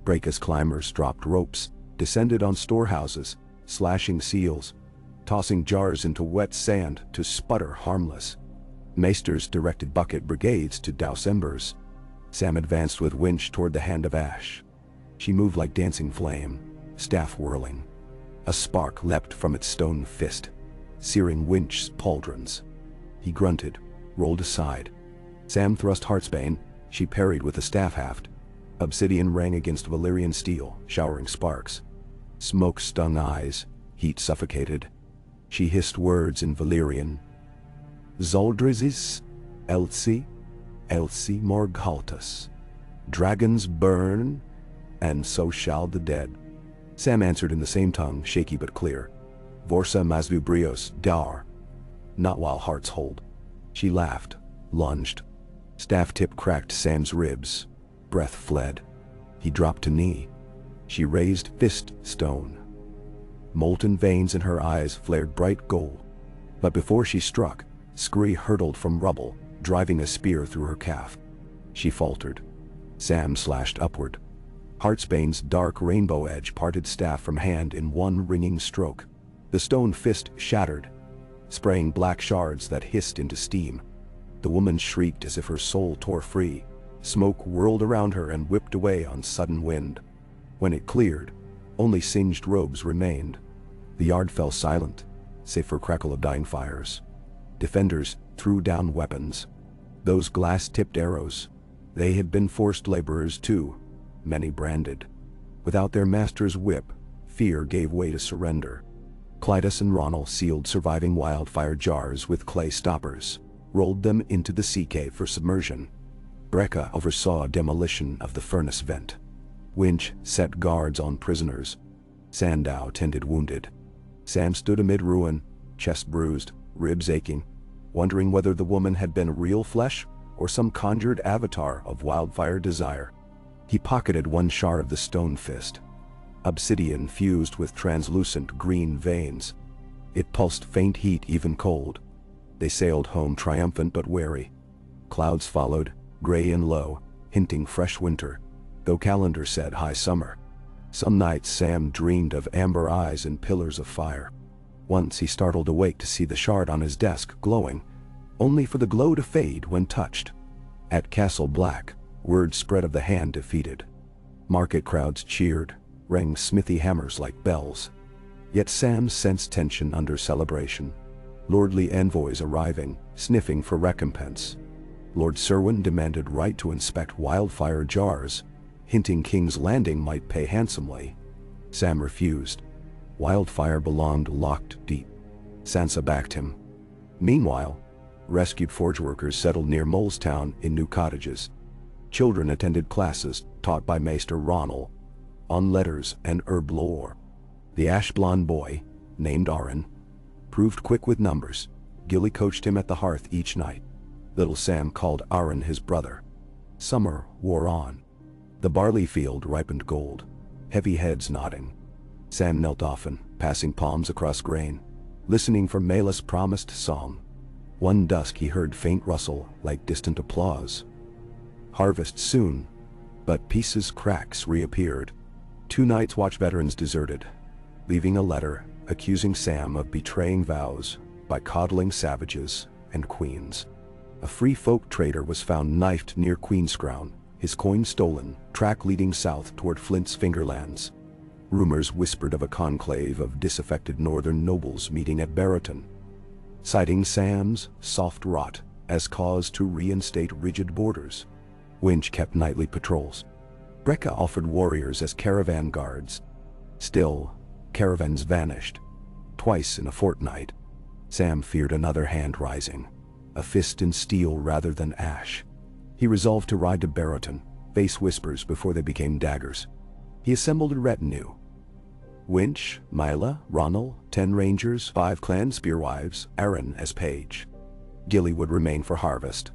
Brecka's climbers dropped ropes, descended on storehouses, slashing seals, tossing jars into wet sand to sputter harmless. Maesters directed bucket brigades to douse embers. Sam advanced with Winch toward the Hand of Ash. She moved like dancing flame, staff whirling. A spark leapt from its stone fist, searing Winch's pauldrons. He grunted, rolled aside. Sam thrust Heartsbane, she parried with a staff haft. Obsidian rang against Valyrian steel, showering sparks. Smoke stung eyes, heat suffocated. She hissed words in Valyrian. Zoldrizis, Elsi Morghaltus. Dragons burn, and so shall the dead. Sam answered in the same tongue, shaky but clear. Vorsa Mazvu Brios, Dar. Not while hearts hold. She laughed, lunged. Staff tip cracked Sam's ribs. Breath fled. He dropped to knee. She raised fist stone. Molten veins in her eyes flared bright gold. But before she struck, Scree hurtled from rubble, driving a spear through her calf. She faltered. Sam slashed upward. Heartsbane's dark rainbow edge parted staff from hand in one ringing stroke. The stone fist shattered, spraying black shards that hissed into steam. The woman shrieked as if her soul tore free. Smoke whirled around her and whipped away on sudden wind. When it cleared, only singed robes remained. The yard fell silent, save for crackle of dying fires. Defenders threw down weapons. Those glass-tipped arrows, they had been forced laborers too, many branded. Without their master's whip, fear gave way to surrender. Clytus and Ronal sealed surviving wildfire jars with clay stoppers, rolled them into the sea cave for submersion. Brecka oversaw demolition of the furnace vent. Winch set guards on prisoners. Sandow tended wounded. Sam stood amid ruin, chest bruised, ribs aching, wondering whether the woman had been real flesh or some conjured avatar of wildfire desire. He pocketed one shard of the stone fist. Obsidian fused with translucent green veins. It pulsed faint heat even cold. They sailed home triumphant but wary. Clouds followed, gray and low, hinting fresh winter, though calendar said high summer. Some nights Sam dreamed of amber eyes and pillars of fire. Once he startled awake to see the shard on his desk glowing, only for the glow to fade when touched. At Castle Black, word spread of the hand defeated. Market crowds cheered, rang smithy hammers like bells. Yet Sam sensed tension under celebration. Lordly envoys arriving, sniffing for recompense. Lord Serwyn demanded right to inspect wildfire jars, hinting King's Landing might pay handsomely. Sam refused. Wildfire belonged locked deep. Sansa backed him. Meanwhile, rescued forge workers settled near Molestown in new cottages. Children attended classes taught by Maester Ronald on letters and herb lore. The ash-blond boy, named Arryn, proved quick with numbers. Gilly coached him at the hearth each night. Little Sam called Arryn his brother. Summer wore on. The barley field ripened gold, heavy heads nodding. Sam knelt often, passing palms across grain, listening for Mela's promised song. One dusk he heard faint rustle like distant applause. Harvest soon, but pieces cracks reappeared. 2 nights watch veterans deserted, leaving a letter accusing Sam of betraying vows by coddling savages and queens. A free folk trader was found knifed near Queenscrown, his coin stolen, track leading south toward Flint's Fingerlands. Rumors whispered of a conclave of disaffected northern nobles meeting at Barrowton, citing Sam's soft rot as cause to reinstate rigid borders. Winch kept nightly patrols. Brecca offered warriors as caravan guards. Still, caravans vanished. Twice in a fortnight. Sam feared another hand rising, a fist in steel rather than ash. He resolved to ride to Barrowton, face whispers before they became daggers. He assembled a retinue. Winch, Mila, Ronald, 10 rangers, 5 clan spearwives, Arryn as page. Gilly would remain for harvest.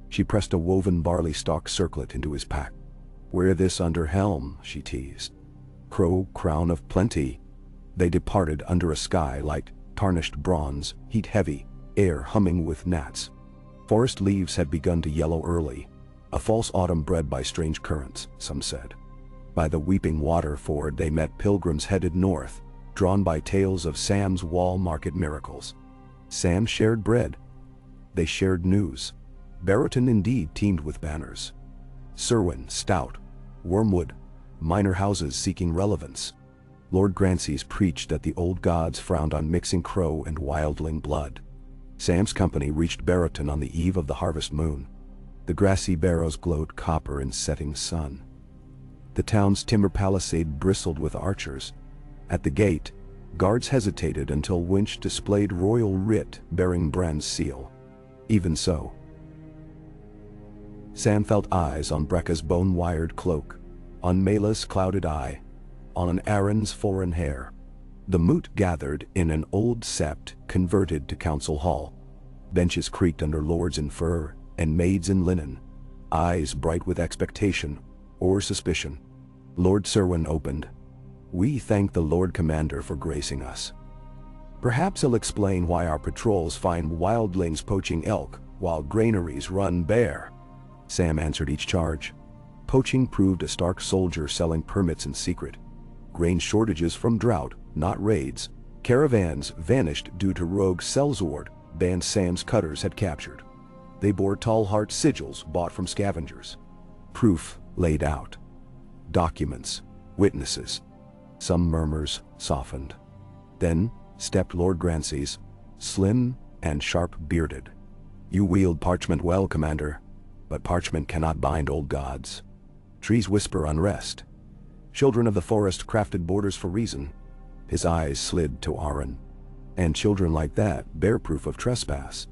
She pressed a woven barley stalk circlet into his pack. "Wear this under helm," she teased. "Crow, crown of plenty." They departed under a sky like tarnished bronze, heat heavy, air humming with gnats. Forest leaves had begun to yellow early, a false autumn bred by strange currents, some said. By the Weeping Water ford they met pilgrims headed north, drawn by tales of Sam's wall market miracles. Sam shared bread. They shared news. Barrowton indeed teemed with banners. Serwyn, stout. Wormwood, minor houses seeking relevance. Lord Grancy's preached that the old gods frowned on mixing crow and wildling blood. Sam's company reached Barrowton on the eve of the harvest moon. The grassy barrows glowed copper in setting sun. The town's timber palisade bristled with archers. At the gate, guards hesitated until Winch displayed royal writ bearing Bran's seal. Even so, Sam felt eyes on Brecca's bone-wired cloak, on Mela's clouded eye, on Arryn's foreign hair. The moot gathered in an old sept converted to council hall. Benches creaked under lords in fur and maids in linen, eyes bright with expectation or suspicion. Lord Serwyn opened. "We thank the Lord Commander for gracing us. Perhaps he'll explain why our patrols find wildlings poaching elk while granaries run bare." Sam answered each charge. Poaching proved a Stark soldier selling permits in secret. Grain shortages from drought, not raids. Caravans vanished due to rogue sellsword bands Sam's cutters had captured. They bore Tallheart sigils bought from scavengers. Proof laid out. Documents, witnesses. Some murmurs softened. Then stepped Lord Grancy's, slim and sharp-bearded. "You wield parchment well, Commander, but parchment cannot bind old gods. Trees whisper unrest. Children of the forest crafted borders for reason." His eyes slid to Arryn. "And children like that bear proof of trespass."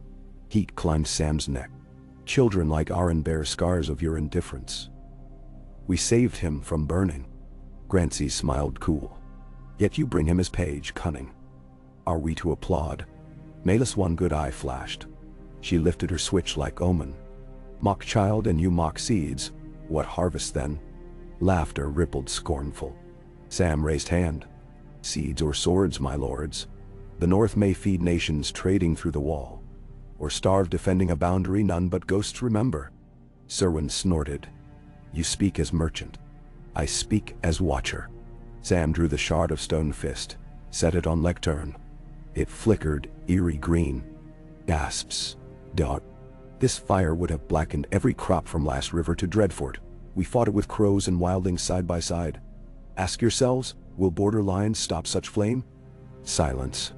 Heat climbed Sam's neck. "Children like Arryn bear scars of your indifference. We saved him from burning." Grancy smiled cool. "Yet you bring him as page, cunning. Are we to applaud?" Mela's one good eye flashed. She lifted her switch like omen. "Mock child and you mock seeds. What harvest then?" Laughter rippled scornful. Sam raised hand. "Seeds or swords, my lords. The North may feed nations trading through the wall, or starve defending a boundary none but ghosts remember." Serwyn snorted. "You speak as merchant. I speak as watcher." Sam drew the shard of stone fist, set it on lectern. It flickered, eerie green. Gasps. Dot. This fire would have blackened every crop from Last River to Dreadfort. We fought it with crows and wildlings side by side. Ask yourselves, will border lions stop such flame? Silence.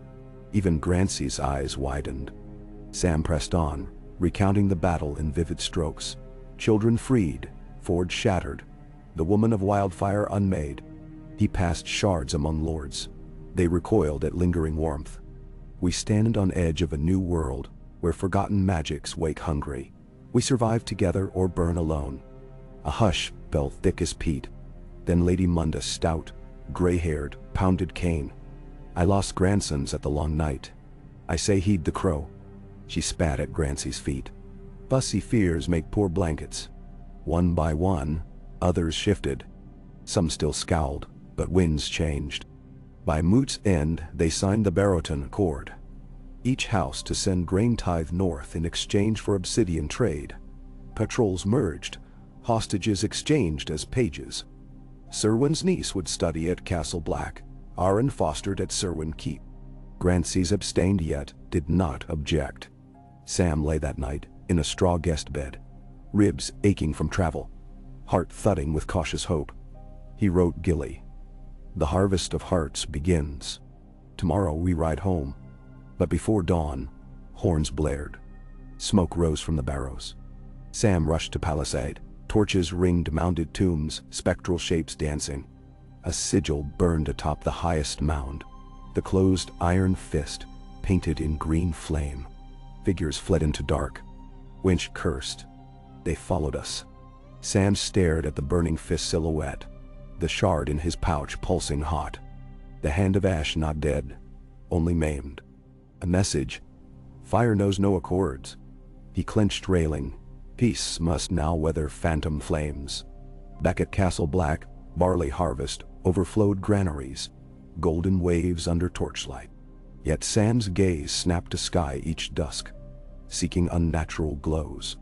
Even Grancy's eyes widened. Sam pressed on, recounting the battle in vivid strokes. Children freed, forge shattered, the woman of wildfire unmade. He passed shards among lords. They recoiled at lingering warmth. We stand on edge of a new world, where forgotten magics wake hungry. We survive together or burn alone. A hush fell thick as peat. Then Lady Munda, stout, gray-haired, pounded cane. I lost grandsons at the long night. I say heed the crow. She spat at Grancy's feet. Fussy fears make poor blankets. One by one, others shifted. Some still scowled, but winds changed. By Moot's End, they signed the Barrowton Accord. Each house to send grain tithe north in exchange for obsidian trade. Patrols merged, hostages exchanged as pages. Serwyn's niece would study at Castle Black, Arryn fostered at Serwyn Keep. Grancy's abstained yet did not object. Sam lay that night in a straw guest bed, ribs aching from travel, heart thudding with cautious hope. He wrote Gilly. The harvest of hearts begins. Tomorrow we ride home. But before dawn, horns blared. Smoke rose from the barrows. Sam rushed to Palisade. Torches ringed mounded tombs, spectral shapes dancing. A sigil burned atop the highest mound. The closed iron fist, painted in green flame. Figures fled into dark. Winch cursed. They followed us. Sam stared at the burning fist silhouette, the shard in his pouch pulsing hot. The hand of ash not dead, only maimed. A message. Fire knows no accords. He clenched railing. Peace must now weather phantom flames. Back at Castle Black, barley harvest overflowed granaries, golden waves under torchlight. Yet Sam's gaze snapped to sky each dusk, seeking unnatural glows.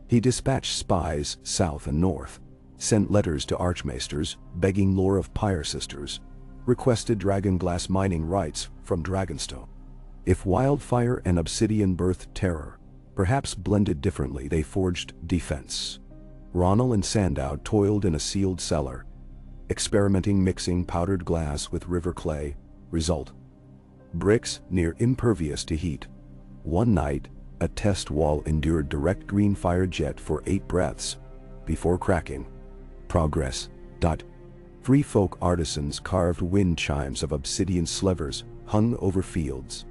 He dispatched spies south and north, sent letters to archmaesters begging lore of pyre sisters, requested dragonglass mining rights from Dragonstone. If wildfire and obsidian birthed terror, perhaps blended differently, they forged defense. Ronal and Sandow toiled in a sealed cellar, experimenting mixing powdered glass with river clay. Result: bricks near impervious to heat. One night, a test wall endured direct green fire jet for 8 breaths before cracking. Progress. Free folk artisans carved wind chimes of obsidian slivers hung over fields.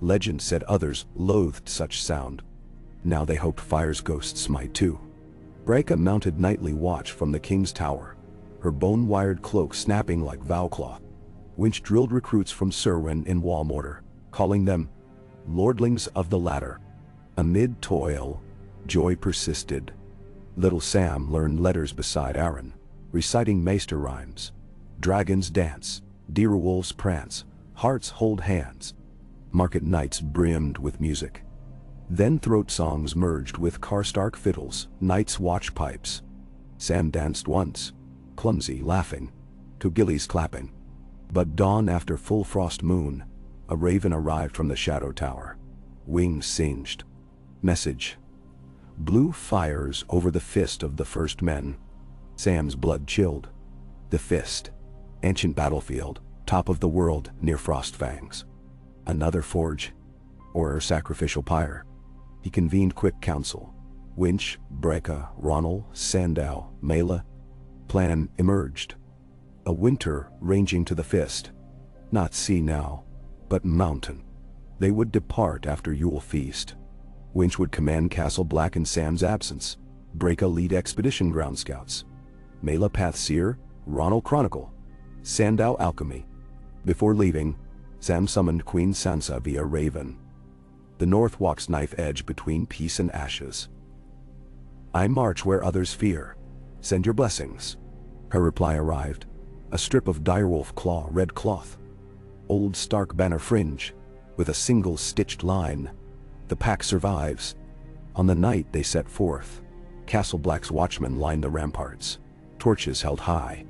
Legend said others loathed such sound. Now they hoped fire's ghosts might too. Breca mounted nightly watch from the king's tower, her bone-wired cloak snapping like vowcloth. Winch drilled recruits from Serwyn in wall mortar, calling them lordlings of the ladder. Amid toil, joy persisted. Little Sam learned letters beside Arryn, reciting maester rhymes. Dragons dance, deer wolves prance, hearts hold hands. Market nights brimmed with music. Then throat songs merged with Karstark fiddles, Night's Watch pipes. Sam danced once, clumsy, laughing, to Gilly's clapping. But dawn after full frost moon, a raven arrived from the Shadow Tower. Wings singed. Message. Blue fires over the fist of the first men. Sam's blood chilled. The fist. Ancient battlefield, top of the world near Frostfangs. Another forge, or a sacrificial pyre. He convened quick council. Winch, Breca, Ronal, Sandow, Mela. Plan emerged. A winter ranging to the fist. Not sea now, but mountain. They would depart after Yule feast. Winch would command Castle Black in Sam's absence. Breca lead expedition ground scouts. Mela Pathseer, Ronal Chronicle. Sandow alchemy. Before leaving, Sam summoned Queen Sansa via Raven. The North walks knife edge between peace and ashes. I march where others fear. Send your blessings. Her reply arrived. A strip of direwolf claw red cloth. Old Stark banner fringe, with a single stitched line. The pack survives. On the night they set forth, Castle Black's watchmen lined the ramparts, torches held high.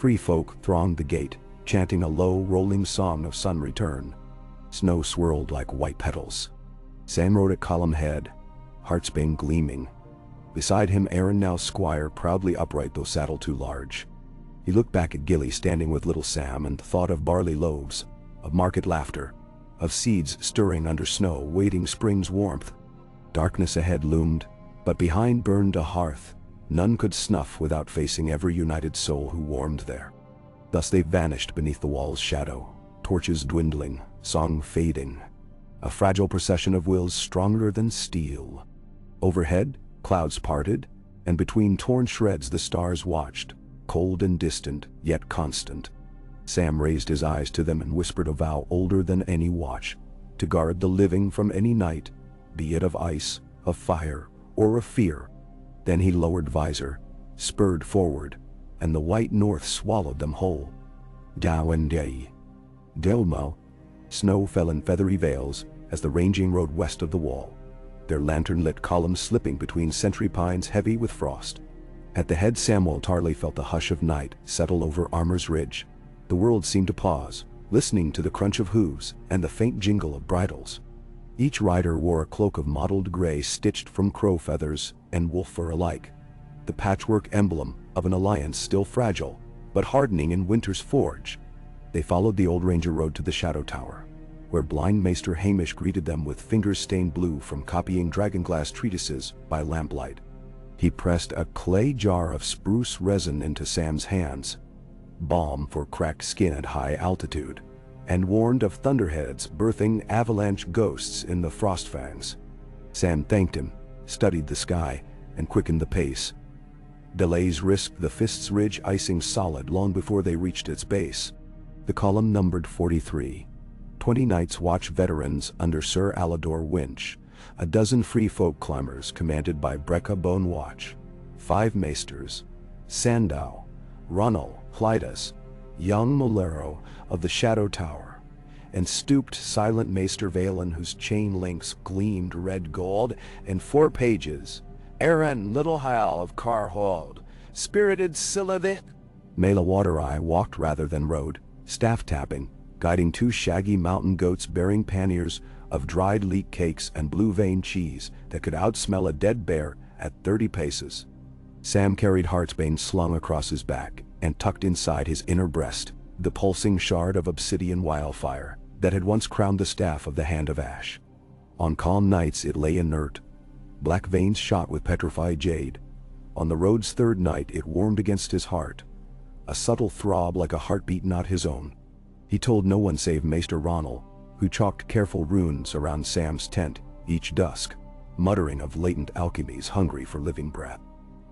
Free folk thronged the gate, chanting a low, rolling song of sun return. Snow swirled like white petals. Sam rode at column head, heartsbane gleaming. Beside him Aaron, now squire, proudly upright though saddle too large. He looked back at Gilly standing with little Sam and thought of barley loaves, of market laughter, of seeds stirring under snow, waiting spring's warmth. Darkness ahead loomed, but behind burned a hearth none could snuff without facing every united soul who warmed there. Thus they vanished beneath the wall's shadow, torches dwindling, song fading. A fragile procession of wills stronger than steel. Overhead, clouds parted, and between torn shreds the stars watched, cold and distant, yet constant. Sam raised his eyes to them and whispered a vow older than any watch, to guard the living from any night, be it of ice, of fire, or of fear. Then he lowered visor, spurred forward, and the white north swallowed them whole. Dow and day. Delmo. Snow fell in feathery veils as the ranging rode west of the wall, their lantern-lit columns slipping between century pines heavy with frost. At the head Samwell Tarly felt the hush of night settle over Armor's Ridge. The world seemed to pause, listening to the crunch of hooves and the faint jingle of bridles. Each rider wore a cloak of mottled gray stitched from crow feathers and wolf fur alike, the patchwork emblem of an alliance still fragile, but hardening in winter's forge. They followed the old ranger road to the Shadow Tower, where blind Maester Hamish greeted them with fingers stained blue from copying dragonglass treatises by lamplight. He pressed a clay jar of spruce resin into Sam's hands, balm for cracked skin at high altitude, and warned of thunderheads birthing avalanche ghosts in the frostfangs. Sam thanked him, studied the sky, and quickened the pace. Delays risked the Fist's Ridge icing solid long before they reached its base. The column numbered 43. 20 Night's Watch veterans under Sir Alador Winch, a dozen free folk climbers commanded by Brecca Bone Watch, 5 maesters, Sandow, Runnel, Clydas, young Molero of the Shadow Tower, and stooped silent Maester Valen whose chain links gleamed red gold, and 4 pages, Aaron Little Hal of Carhold, spirited Silithith. Mela Watereye walked rather than rode, staff tapping, guiding 2 shaggy mountain goats bearing panniers of dried leek cakes and blue vein cheese that could outsmell a dead bear at 30 paces. Sam carried Heartsbane slung across his back and tucked inside his inner breast, the pulsing shard of obsidian wildfire that had once crowned the staff of the Hand of Ash. On calm nights it lay inert, black veins shot with petrified jade. On the road's 3rd night it warmed against his heart, a subtle throb like a heartbeat not his own. He told no one save Maester Ronel, who chalked careful runes around Sam's tent each dusk, muttering of latent alchemies hungry for living breath.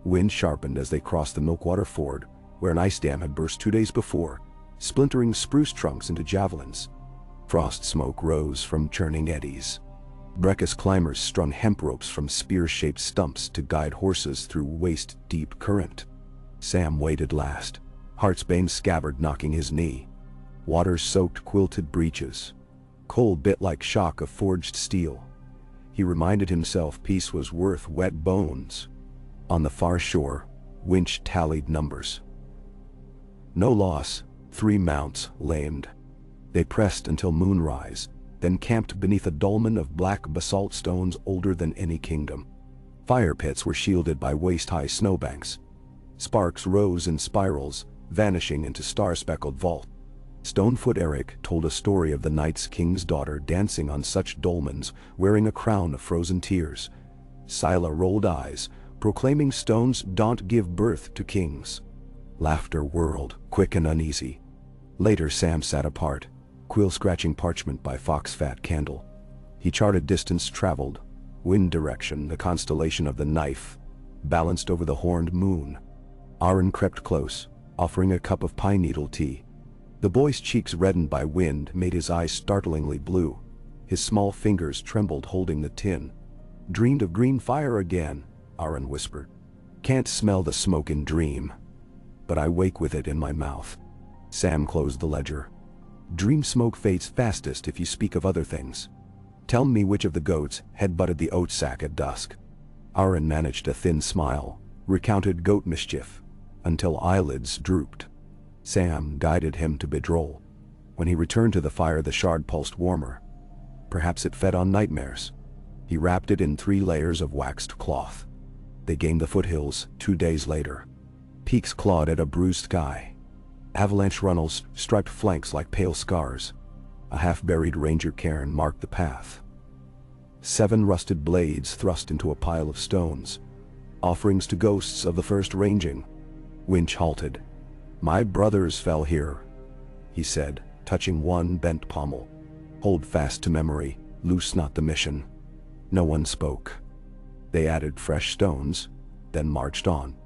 Wind sharpened as they crossed the Milkwater Ford, where an ice dam had burst 2 days before, splintering spruce trunks into javelins. Frost smoke rose from churning eddies. Brecca's climbers strung hemp ropes from spear-shaped stumps to guide horses through waist-deep current. Sam waited last, Heartsbane's scabbard knocking his knee. Water-soaked quilted breeches. Cold bit like shock of forged steel. He reminded himself peace was worth wet bones. On the far shore, Winch tallied numbers. No loss, 3 mounts lamed. They pressed until moonrise, then camped beneath a dolmen of black basalt stones older than any kingdom. Fire pits were shielded by waist-high snowbanks. Sparks rose in spirals, vanishing into star-speckled vault. Stonefoot Eric told a story of the Night's King's daughter dancing on such dolmens, wearing a crown of frozen tears. Scylla rolled eyes, proclaiming stones don't give birth to kings. Laughter whirled, quick and uneasy. Later Sam sat apart, quill-scratching parchment by fox-fat candle. He charted distance traveled, wind direction, the constellation of the knife, balanced over the horned moon. Aaron crept close, offering a cup of pine needle tea. The boy's cheeks reddened by wind made his eyes startlingly blue. His small fingers trembled holding the tin. Dreamed of green fire again, Aaron whispered. Can't smell the smoke in dream, but I wake with it in my mouth. Sam closed the ledger. Dream smoke fades fastest if you speak of other things. Tell me which of the goats had butted the oat sack at dusk. Aaron managed a thin smile, recounted goat mischief, until eyelids drooped. Sam guided him to Bedrol. When he returned to the fire, the shard pulsed warmer. Perhaps it fed on nightmares. He wrapped it in 3 layers of waxed cloth. They gained the foothills 2 days later. Peaks clawed at a bruised sky. Avalanche runnels striped flanks like pale scars. A half-buried ranger cairn marked the path. 7 rusted blades thrust into a pile of stones. Offerings to ghosts of the first ranging. Winch halted. "My brothers fell here," he said, touching one bent pommel. "Hold fast to memory, loose not the mission." No one spoke. They added fresh stones, then marched on.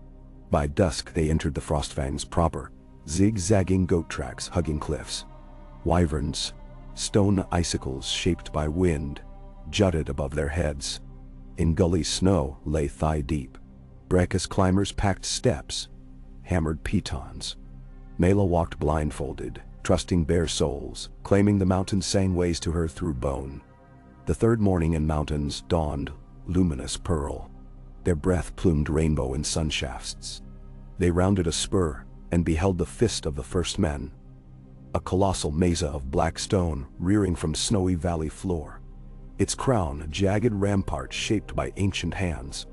By dusk they entered the Frostfangs proper, zigzagging goat tracks hugging cliffs. Wyverns, stone icicles shaped by wind, jutted above their heads. In gully snow lay thigh-deep. Brecca's climbers packed steps, hammered pitons. Mela walked blindfolded, trusting bare souls, claiming the mountains sang ways to her through bone. The third morning in mountains dawned, luminous pearl. Their breath plumed rainbow in sunshafts. They rounded a spur and beheld the fist of the first men. A colossal mesa of black stone rearing from snowy valley floor. Its crown a jagged rampart shaped by ancient hands.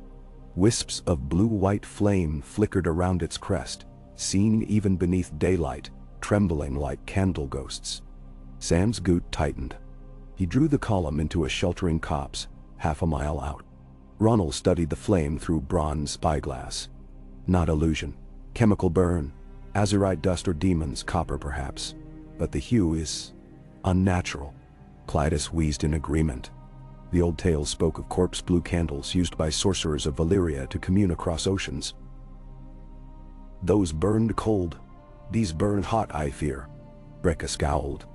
Wisps of blue-white flame flickered around its crest, seen even beneath daylight, trembling like candle ghosts. Sam's goot tightened. He drew the column into a sheltering copse, half a mile out. Ronald studied the flame through bronze spyglass. Not illusion, chemical burn, azurite dust or demon's copper perhaps, but the hue is unnatural. Clytus wheezed in agreement. The old tales spoke of corpse blue candles used by sorcerers of Valyria to commune across oceans. "Those burned cold. These burn hot, I fear." Brecca scowled.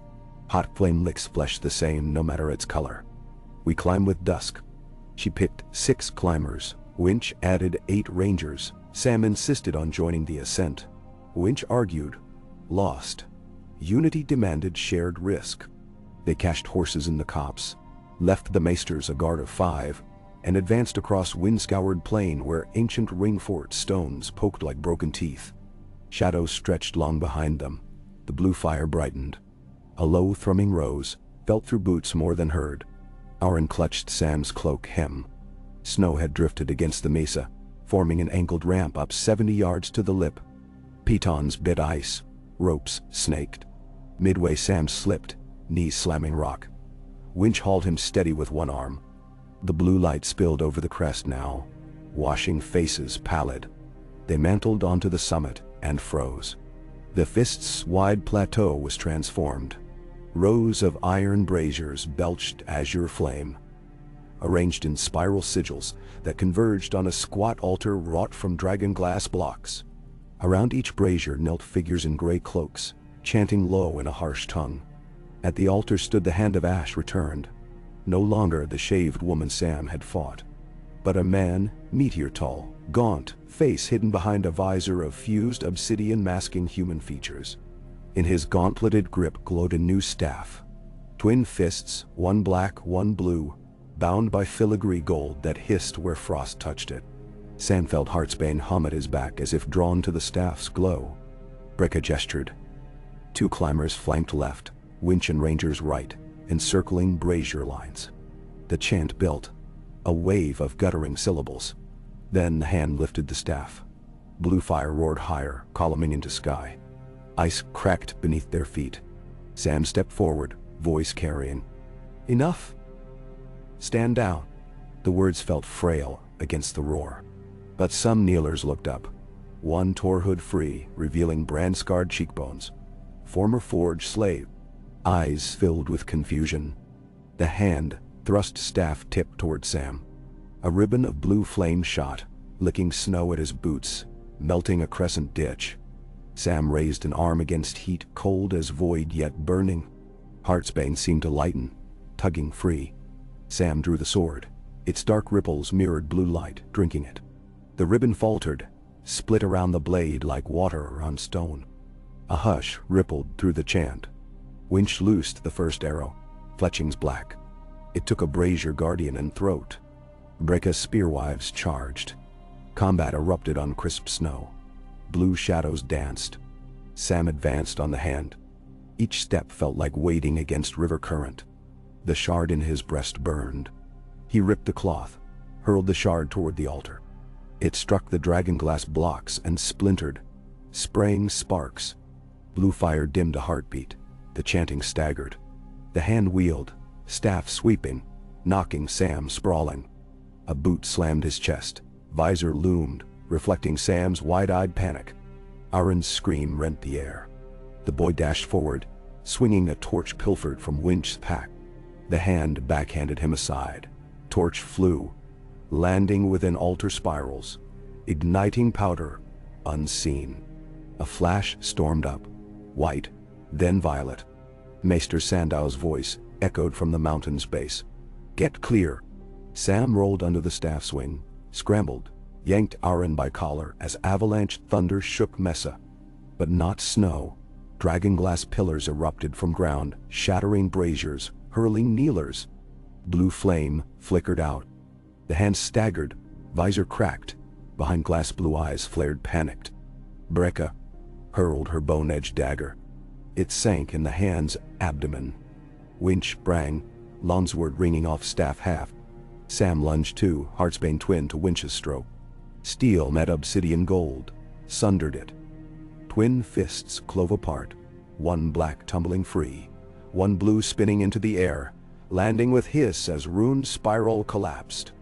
"Hot flame licks flesh the same no matter its color. We climb with dusk." She picked 6 climbers. Winch added 8 rangers. Sam insisted on joining the ascent. Winch argued. Lost. Unity demanded shared risk. They cached horses in the copse, left the maesters a guard of 5, and advanced across wind-scoured plain where ancient ring-fort stones poked like broken teeth. Shadows stretched long behind them. The blue fire brightened. A low thrumming rose, felt through boots more than heard. Aaron clutched Sam's cloak hem. Snow had drifted against the mesa, forming an angled ramp up 70 yards to the lip. Pitons bit ice. Ropes snaked. Midway Sam slipped, knees slamming rock. Winch hauled him steady with one arm. The blue light spilled over the crest now, washing faces pallid. They mantled onto the summit and froze. The fist's wide plateau was transformed. Rows of iron braziers belched azure flame, arranged in spiral sigils that converged on a squat altar wrought from dragon glass blocks. Around each brazier knelt figures in gray cloaks, chanting low in a harsh tongue. At the altar stood the Hand of Ash returned. No longer the shaved woman Sam had fought, but a man, meteor tall, gaunt, face hidden behind a visor of fused obsidian masking human features. In his gauntleted grip glowed a new staff. Twin fists, one black, one blue, bound by filigree gold that hissed where frost touched it. Sam felt Heartsbane hum at his back as if drawn to the staff's glow. Brecca gestured. 2 climbers flanked left, Winch and Rangers right, encircling brazier lines. The chant built, a wave of guttering syllables. Then the hand lifted the staff. Blue fire roared higher, columning into sky. Ice cracked beneath their feet. Sam stepped forward, voice carrying. "Enough. Stand down." The words felt frail against the roar. But some kneelers looked up. One tore hood free, revealing brand-scarred cheekbones. Former forge slave. Eyes filled with confusion. The hand thrust staff tipped toward Sam. A ribbon of blue flame shot, licking snow at his boots, melting a crescent ditch. Sam raised an arm against heat cold as void yet burning. Heartsbane seemed to lighten, tugging free. Sam drew the sword. Its dark ripples mirrored blue light, drinking it. The ribbon faltered, split around the blade like water around stone. A hush rippled through the chant. Winch loosed the first arrow, fletchings black. It took a brazier guardian and throat. Brecca's spearwives charged. Combat erupted on crisp snow. Blue shadows danced. Sam advanced on the hand. Each step felt like wading against river current. The shard in his breast burned. He ripped the cloth, hurled the shard toward the altar. It struck the dragonglass blocks and splintered, spraying sparks. Blue fire dimmed a heartbeat. The chanting staggered. The hand wheeled, staff sweeping, knocking Sam sprawling. A boot slammed his chest. Visor loomed, reflecting Sam's wide-eyed panic. Aaron's scream rent the air. The boy dashed forward, swinging a torch pilfered from Winch's pack. The hand backhanded him aside. Torch flew, landing within altar spirals, igniting powder, unseen. A flash stormed up, white, then violet. Maester Sandow's voice echoed from the mountain's base. "Get clear!" Sam rolled under the staff swing, scrambled, yanked Aaron by collar as avalanche thunder shook Mesa. But not snow. Dragonglass pillars erupted from ground, shattering braziers, hurling kneelers. Blue flame flickered out. The hand staggered, visor cracked. Behind glass blue eyes flared panicked. Brecca hurled her bone-edged dagger. It sank in the hand's abdomen. Winch sprang, Lonsword ringing off staff haft. Sam lunged too, Heartsbane twin to Winch's stroke. Steel met obsidian gold, sundered it. Twin fists clove apart, one black tumbling free, one blue spinning into the air, landing with hiss as rune's spiral collapsed.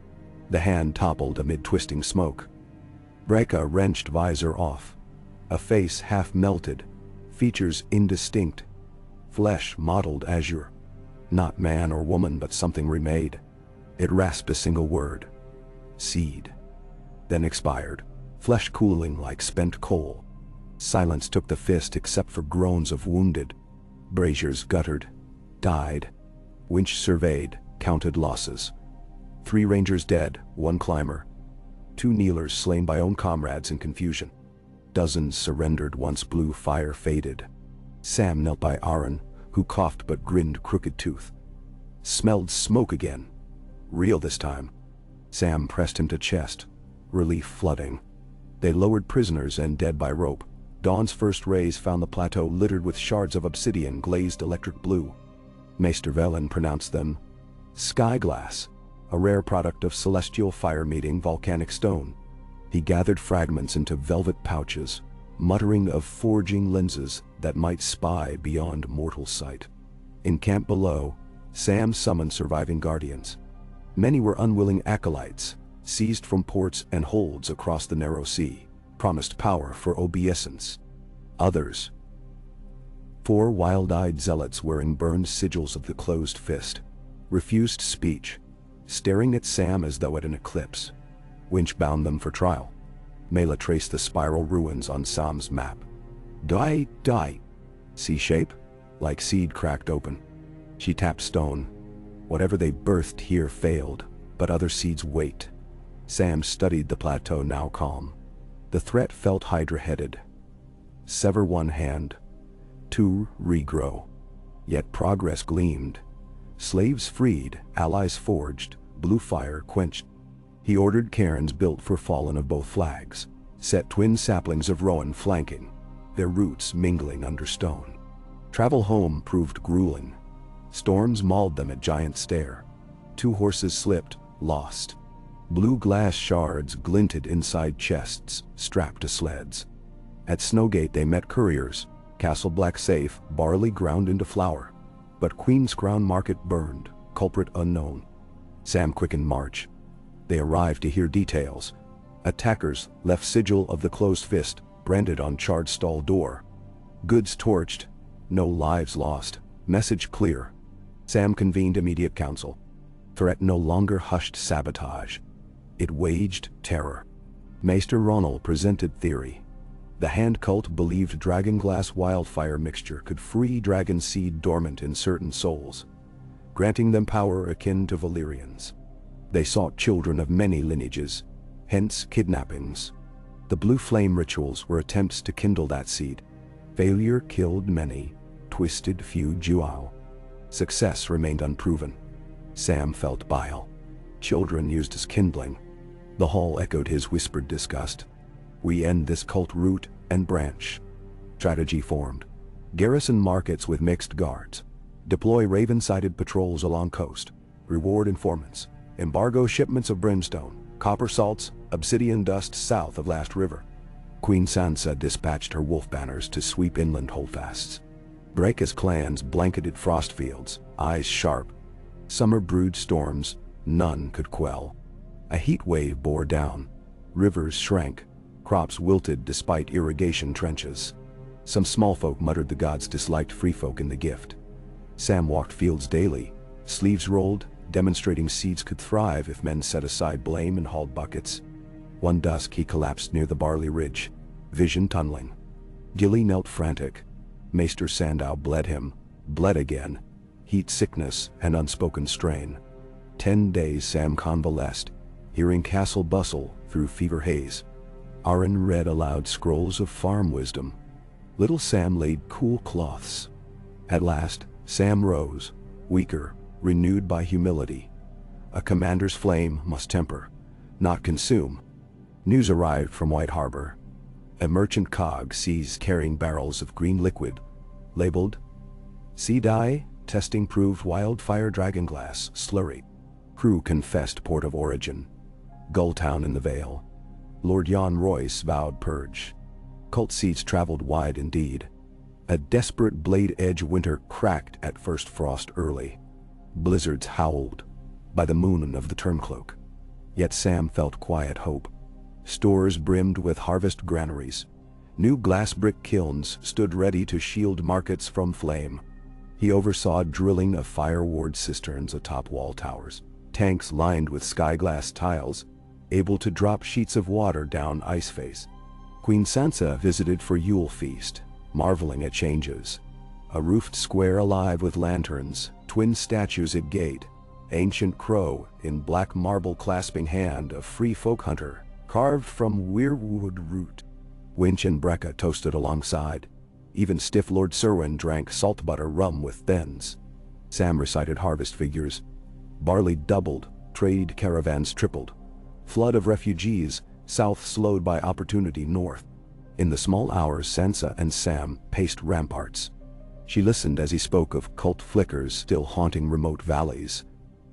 The hand toppled amid twisting smoke. Brecca wrenched visor off. A face half melted, features indistinct. Flesh mottled azure. Not man or woman, but something remade. It rasped a single word. Seed. Then expired, flesh cooling like spent coal. Silence took the fist except for groans of wounded. Braziers guttered, died. Winch surveyed, counted losses. 3 rangers dead, 1 climber. 2 kneelers slain by own comrades in confusion. Dozens surrendered once blue fire faded. Sam knelt by Aaron, who coughed but grinned crooked tooth. Smelled smoke again. Real this time. Sam pressed him to chest, relief flooding. They lowered prisoners and dead by rope. Dawn's first rays found the plateau littered with shards of obsidian glazed electric blue. Maester Velen pronounced them sky glass, a rare product of celestial fire-meeting volcanic stone. He gathered fragments into velvet pouches, muttering of forging lenses that might spy beyond mortal sight. In camp below, Sam summoned surviving guardians. Many were unwilling acolytes, seized from ports and holds across the narrow sea, promised power for obeisance. Others, 4 wild-eyed zealots wearing burned sigils of the closed fist, refused speech, staring at Sam as though at an eclipse. Winch bound them for trial. Mela traced the spiral ruins on Sam's map. Die. C-shape, like seed cracked open. She tapped stone. Whatever they birthed here failed, but other seeds wait. Sam studied the plateau, now calm. The threat felt Hydra-headed. Sever 1 hand, 2 regrow. Yet progress gleamed. Slaves freed, allies forged, blue fire quenched. He ordered cairns built for fallen of both flags, set twin saplings of rowan flanking, their roots mingling under stone. Travel home proved grueling. Storms mauled them at giant stair. 2 horses slipped, lost. Blue glass shards glinted inside chests, strapped to sleds. At Snowgate they met couriers, Castle Black safe, barley ground into flour. But Queen's Crown Market burned, culprit unknown. Sam quickened march. They arrived to hear details. Attackers left sigil of the closed fist, branded on charred stall door. Goods torched, no lives lost, message clear. Sam convened immediate council. Threat no longer hushed sabotage. It waged terror. Maester Ronald presented theory. The hand cult believed dragonglass wildfire mixture could free dragon seed dormant in certain souls, granting them power akin to Valyrians. They sought children of many lineages, hence kidnappings. The blue flame rituals were attempts to kindle that seed. Failure killed many, twisted few Juau. Success remained unproven. Sam felt bile. Children used as kindling. The hall echoed his whispered disgust. We end this cult root and branch. Strategy formed. Garrison markets with mixed guards. Deploy Raven-sided patrols along coast. Reward informants. Embargo shipments of brimstone, copper salts, obsidian dust south of Last River. Queen Sansa dispatched her wolf banners to sweep inland holdfasts. Braca's clans blanketed Frostfields, eyes sharp. Summer brewed storms, none could quell. A heat wave bore down. Rivers shrank. Crops wilted despite irrigation trenches. Some small folk muttered the gods disliked free folk in the gift. Sam walked fields daily, sleeves rolled, demonstrating seeds could thrive if men set aside blame and hauled buckets. One dusk he collapsed near the barley ridge, vision tunneling. Gilly knelt frantic. Maester Sandow bled him, bled again. Heat sickness and unspoken strain. 10 days Sam convalesced, hearing castle bustle through fever haze. Arryn read aloud scrolls of farm wisdom. Little Sam laid cool cloths. At last, Sam rose, weaker, renewed by humility. A commander's flame must temper, not consume. News arrived from White Harbor. A merchant cog seized carrying barrels of green liquid, labeled Sea Dye, testing proved wildfire dragonglass slurry. Crew confessed port of origin. Gulltown in the Vale. Lord Jan Royce vowed purge. Cult seeds traveled wide indeed. A desperate blade-edge winter cracked at first frost early. Blizzards howled by the moon of the Turncloak. Yet Sam felt quiet hope. Stores brimmed with harvest granaries. New glass brick kilns stood ready to shield markets from flame. He oversaw drilling of fire-ward cisterns atop wall towers. Tanks lined with sky-glass tiles, able to drop sheets of water down ice face. Queen Sansa visited for Yule feast, marveling at changes. A roofed square alive with lanterns, twin statues at gate, ancient crow in black marble clasping hand of free folk hunter, carved from weirwood root. Winch and Braca toasted alongside. Even stiff Lord Serwyn drank salt butter rum with thens. Sam recited harvest figures. Barley doubled, trade caravans tripled. Flood of refugees, south slowed by opportunity north. In the small hours Sansa and Sam paced ramparts. She listened as he spoke of cult flickers still haunting remote valleys,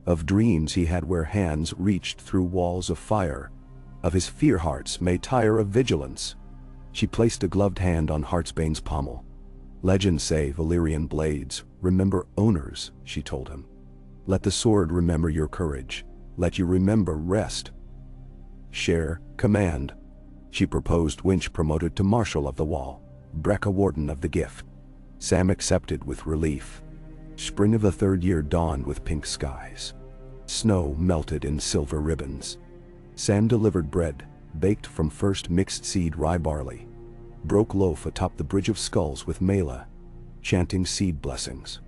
of dreams he had where hands reached through walls of fire, of his fear hearts may tire of vigilance. She placed a gloved hand on Heartsbane's pommel. Legends say Valyrian blades remember owners, she told him. Let the sword remember your courage. Let you remember rest. Share, command. She proposed Winch promoted to Marshal of the Wall, Braca Warden of the Gift. Sam accepted with relief. Spring of the third year dawned with pink skies. Snow melted in silver ribbons. Sam delivered bread, baked from first mixed seed rye barley. Broke loaf atop the Bridge of Skulls with Mela, chanting seed blessings.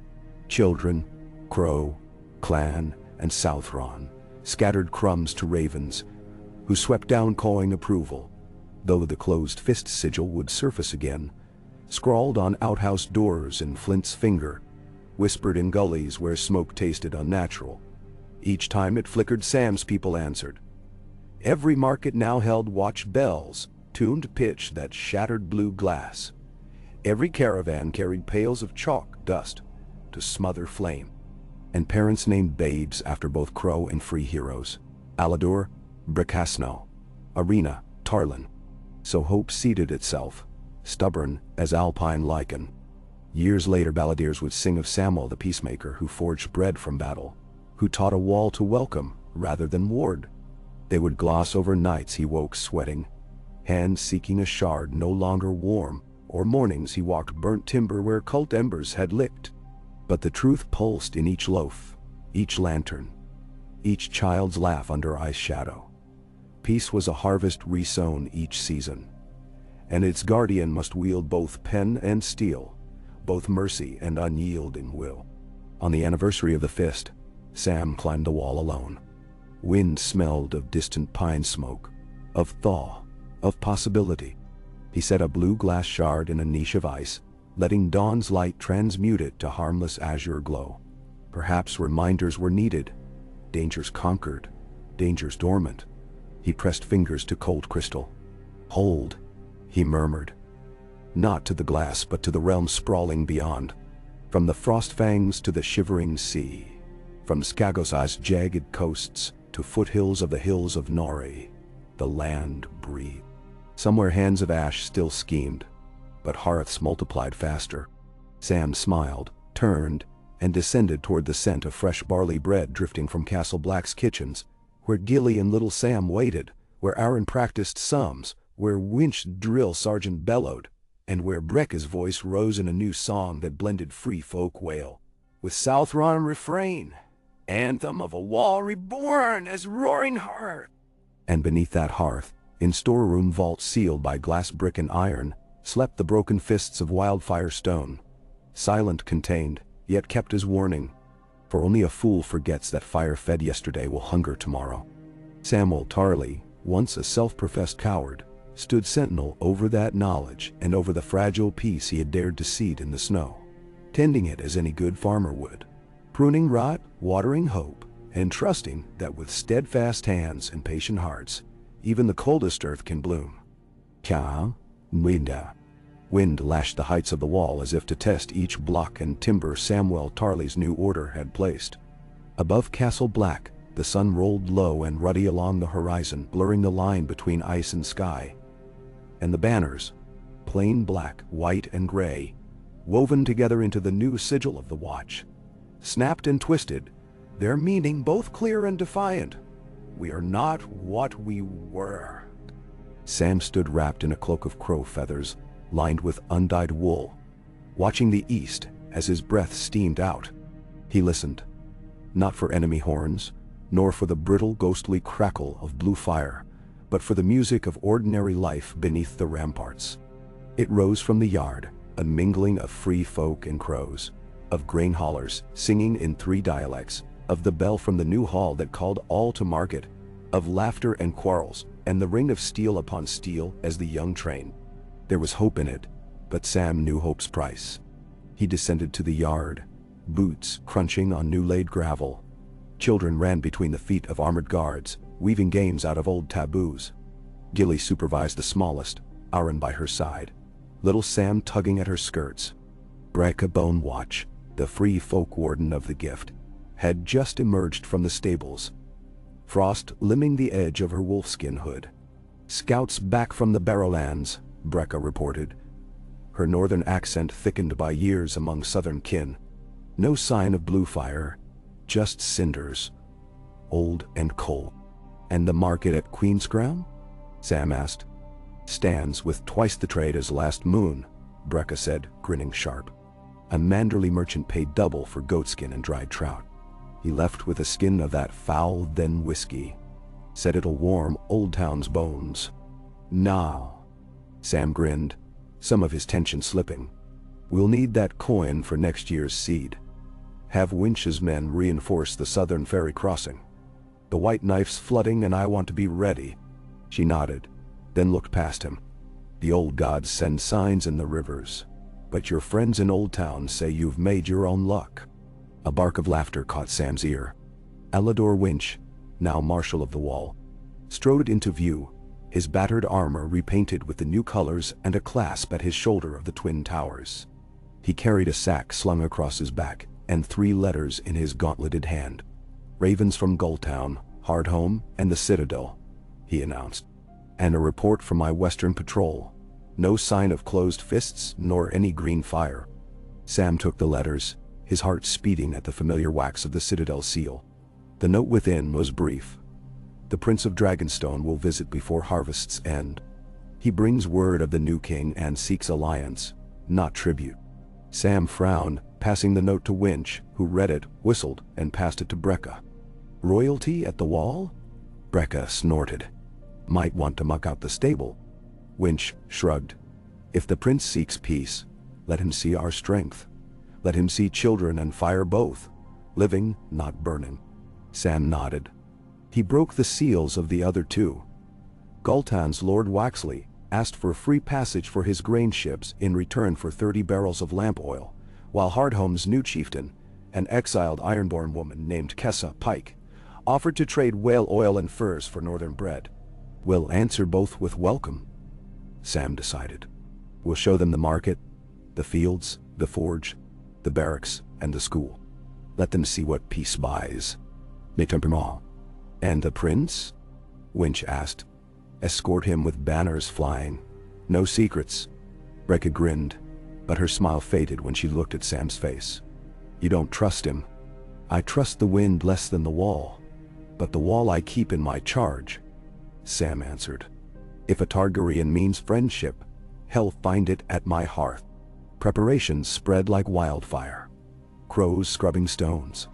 Children, Crow, Clan, and Southron scattered crumbs to ravens, who swept down cawing approval, though the closed fist sigil would surface again, scrawled on outhouse doors in Flint's finger, whispered in gullies where smoke tasted unnatural. Each time it flickered, Sam's people answered. Every market now held watch bells, tuned pitch that shattered blue glass. Every caravan carried pails of chalk dust to smother flame. And parents named babes after both Crow and free heroes. Aladur, Bricasno, Arena, Tarlin. So hope seeded itself, stubborn as alpine lichen. Years later Balladeers would sing of Samwell the peacemaker who forged bread from battle, who taught a wall to welcome rather than ward. They would gloss over nights he woke sweating, hands seeking a shard no longer warm, or mornings he walked burnt timber where cult embers had licked. But the truth pulsed in each loaf, each lantern, each child's laugh under ice shadow. Peace was a harvest resown each season, and its guardian must wield both pen and steel, both mercy and unyielding will. On the anniversary of the fist, Sam climbed the wall alone. Wind smelled of distant pine smoke, of thaw, of possibility. He set a blue glass shard in a niche of ice, letting dawn's light transmute it to harmless azure glow. Perhaps reminders were needed. Dangers conquered, dangers dormant. He pressed fingers to cold crystal. Hold, he murmured. not to the glass but to the realm sprawling beyond. From the frost fangs to the shivering sea, from Skagos's jagged coasts to foothills of the hills of Nori, the land breathed. Somewhere hands of ash still schemed, but hearths multiplied faster. Sam smiled, turned, and descended toward the scent of fresh barley bread drifting from Castle Black's kitchens, where Gilly and little Sam waited, where Aaron practiced sums, where Winch drill sergeant bellowed, and where Brecca's voice rose in a new song that blended free folk wail with Southron refrain, anthem of a wall reborn as roaring hearth. And beneath that hearth, in storeroom vaults sealed by glass, brick, and iron, slept the broken fists of Wildfire Stone, silent, contained, yet kept as warning, for only a fool forgets that fire fed yesterday will hunger tomorrow. Samwell Tarly, once a self-professed coward, stood sentinel over that knowledge and over the fragile peace he had dared to seed in the snow, tending it as any good farmer would, pruning rot, watering hope, and trusting that with steadfast hands and patient hearts, even the coldest earth can bloom. Ka, Mwinda. Wind lashed the heights of the wall as if to test each block and timber Samwell Tarly's new order had placed. Above Castle Black, the sun rolled low and ruddy along the horizon, blurring the line between ice and sky. And the banners, plain black, white, and gray, woven together into the new sigil of the watch, snapped and twisted, their meaning both clear and defiant. We are not what we were. Sam stood wrapped in a cloak of crow feathers, lined with undyed wool, watching the east as his breath steamed out. He listened, not for enemy horns, nor for the brittle, ghostly crackle of blue fire, but for the music of ordinary life beneath the ramparts. It rose from the yard, a mingling of free folk and crows, of grain haulers singing in 3 dialects, of the bell from the new hall that called all to market, of laughter and quarrels, and the ring of steel upon steel as the young train. There was hope in it, but Sam knew hope's price. He descended to the yard, boots crunching on new-laid gravel. Children ran between the feet of armored guards, weaving games out of old taboos. Gilly supervised the smallest, Aaron by her side, little Sam tugging at her skirts. Brecca Bonewatch, the free folk warden of the gift, had just emerged from the stables, frost limbing the edge of her wolfskin hood. Scouts back from the Barrowlands, Brecca reported, her northern accent thickened by years among southern kin. No sign of blue fire, just cinders, old and cold. And the market at Queenscrown? Sam asked. Stands with twice the trade as last moon, Brecca said, grinning sharp. A Manderley merchant paid double for goatskin and dried trout. He left with a skin of that foul then whiskey. Said it'll warm Old Town's bones. Now. Sam grinned, some of his tension slipping. We'll need that coin for next year's seed. Have Winch's men reinforce the southern ferry crossing. The white knife's flooding and I want to be ready. She nodded, then looked past him. The old gods send signs in the rivers, but your friends in Old Town say you've made your own luck. A bark of laughter caught Sam's ear. Alador Winch, now Marshal of the Wall, strode into view, his battered armor repainted with the new colors and a clasp at his shoulder of the twin towers. He carried a sack slung across his back and 3 letters in his gauntleted hand. Ravens from Gulltown, Hardhome, and the Citadel, he announced. And a report from my western patrol. No sign of closed fists nor any green fire. Sam took the letters, his heart speeding at the familiar wax of the Citadel seal. The note within was brief. The Prince of Dragonstone will visit before harvest's end. He brings word of the new king and seeks alliance, not tribute. Sam frowned, passing the note to Winch, who read it, whistled, and passed it to Brecca. Royalty at the wall? Brecca snorted. Might want to muck out the stable. Winch shrugged. If the prince seeks peace, let him see our strength. Let him see children and fire both, living, not burning. Sam nodded. He broke the seals of the other 2. Gulltown's Lord Waxley asked for free passage for his grain ships in return for 30 barrels of lamp oil, while Hardhome's new chieftain, an exiled Ironborn woman named Kessa Pike, offered to trade whale oil and furs for northern bread. We'll answer both with welcome, Sam decided. We'll show them the market, the fields, the forge, the barracks, and the school. Let them see what peace buys. Mais tempérament. And the prince? Winch asked. Escort him with banners flying. No secrets. Brecca grinned, but her smile faded when she looked at Sam's face. You don't trust him. I trust the wind less than the wall, but the wall I keep in my charge, Sam answered. If a Targaryen means friendship, hell find it at my hearth. Preparations spread like wildfire. Crows scrubbing stones.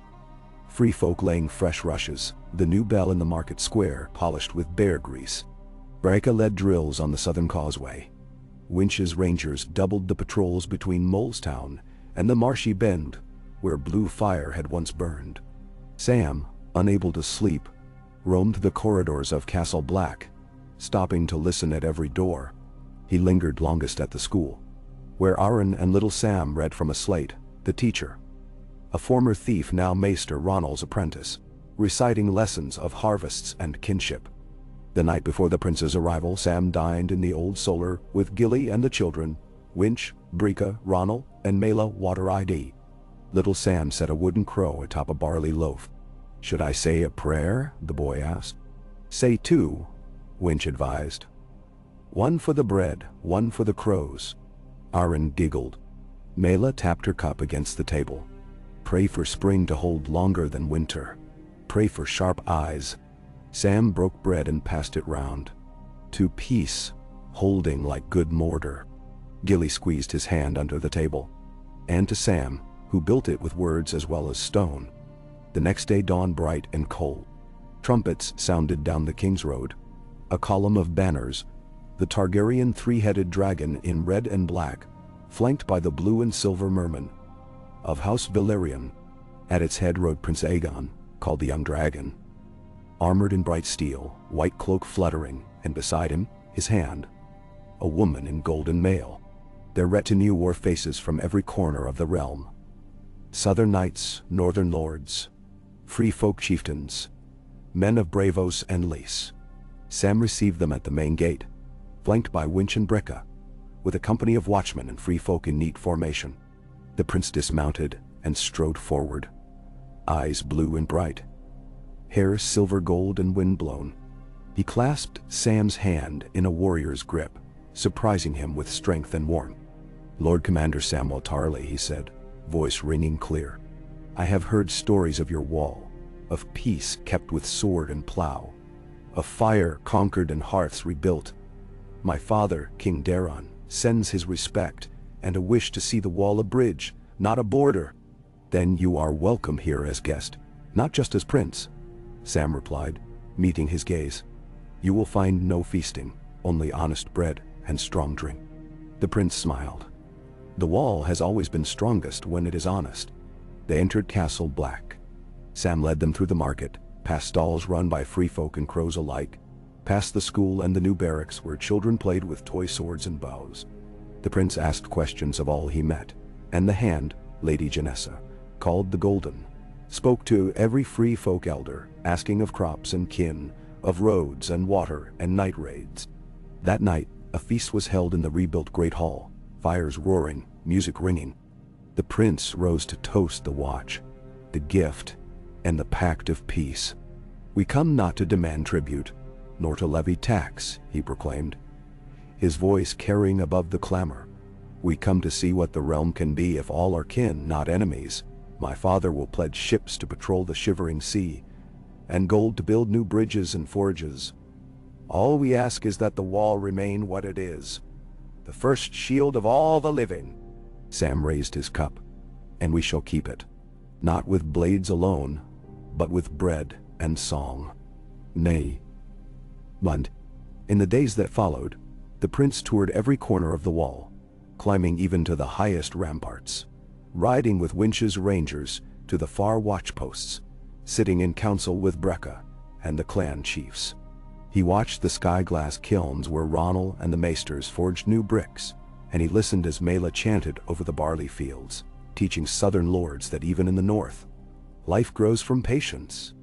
Free folk laying fresh rushes, the new bell in the market square polished with bear grease. Brecca led drills on the southern causeway. Winch's rangers doubled the patrols between Molestown and the marshy bend, where blue fire had once burned. Sam, unable to sleep, roamed the corridors of Castle Black, stopping to listen at every door. He lingered longest at the school, where Arryn and little Sam read from a slate, the teacher, a former thief now Maester Ronald's apprentice, reciting lessons of harvests and kinship. The night before the prince's arrival, Sam dined in the old solar with Gilly and the children, Winch, Brecca, Ronald, and Mela Water-ID. Little Sam set a wooden crow atop a barley loaf. Should I say a prayer? The boy asked. Say two, Winch advised. One for the bread, one for the crows. Arryn giggled. Mela tapped her cup against the table. Pray for spring to hold longer than winter. Pray for sharp eyes. Sam broke bread and passed it round. To peace, holding like good mortar. Gilly squeezed his hand under the table. And to Sam, who built it with words as well as stone. The next day dawned bright and cold. Trumpets sounded down the King's Road. A column of banners, the Targaryen three-headed dragon in red and black, flanked by the blue and silver merman of House Valyrian. At its head rode Prince Aegon, called the Young Dragon, armored in bright steel, white cloak fluttering, and beside him, his hand, a woman in golden mail. Their retinue wore faces from every corner of the realm. Southern knights, northern lords, free folk chieftains, men of Bravos and Lys. Sam received them at the main gate, flanked by Winch and Brecca, with a company of watchmen and free folk in neat formation. The prince dismounted and strode forward, eyes blue and bright, hair silver gold and wind-blown. He clasped Sam's hand in a warrior's grip, surprising him with strength and warmth. Lord Commander Samwell Tarly, he said, voice ringing clear. I have heard stories of your wall, of peace kept with sword and plow, of fire conquered and hearths rebuilt. My father, King Daeron, sends his respect and a wish to see the wall a bridge, not a border. Then you are welcome here as guest, not just as prince, Sam replied, meeting his gaze. You will find no feasting, only honest bread and strong drink. The prince smiled. The wall has always been strongest when it is honest. They entered Castle Black. Sam led them through the market, past stalls run by free folk and crows alike, past the school and the new barracks where children played with toy swords and bows. The prince asked questions of all he met, and the hand, Lady Janessa, called the Golden, spoke to every free folk elder, asking of crops and kin, of roads and water and night raids. That night, a feast was held in the rebuilt Great Hall, fires roaring, music ringing. The prince rose to toast the watch, the gift, and the pact of peace. We come not to demand tribute, nor to levy tax, he proclaimed, his voice carrying above the clamor. We come to see what the realm can be if all are kin, not enemies. My father will pledge ships to patrol the shivering sea, and gold to build new bridges and forges. All we ask is that the wall remain what it is, the first shield of all the living. Sam raised his cup, and we shall keep it, not with blades alone, but with bread and song. Nay, Mund. In the days that followed, the prince toured every corner of the wall, climbing even to the highest ramparts, riding with Winch's rangers to the far watchposts, sitting in council with Brecca and the clan chiefs. He watched the sky-glass kilns where Ronald and the maesters forged new bricks, and he listened as Mela chanted over the barley fields, teaching southern lords that even in the north, life grows from patience.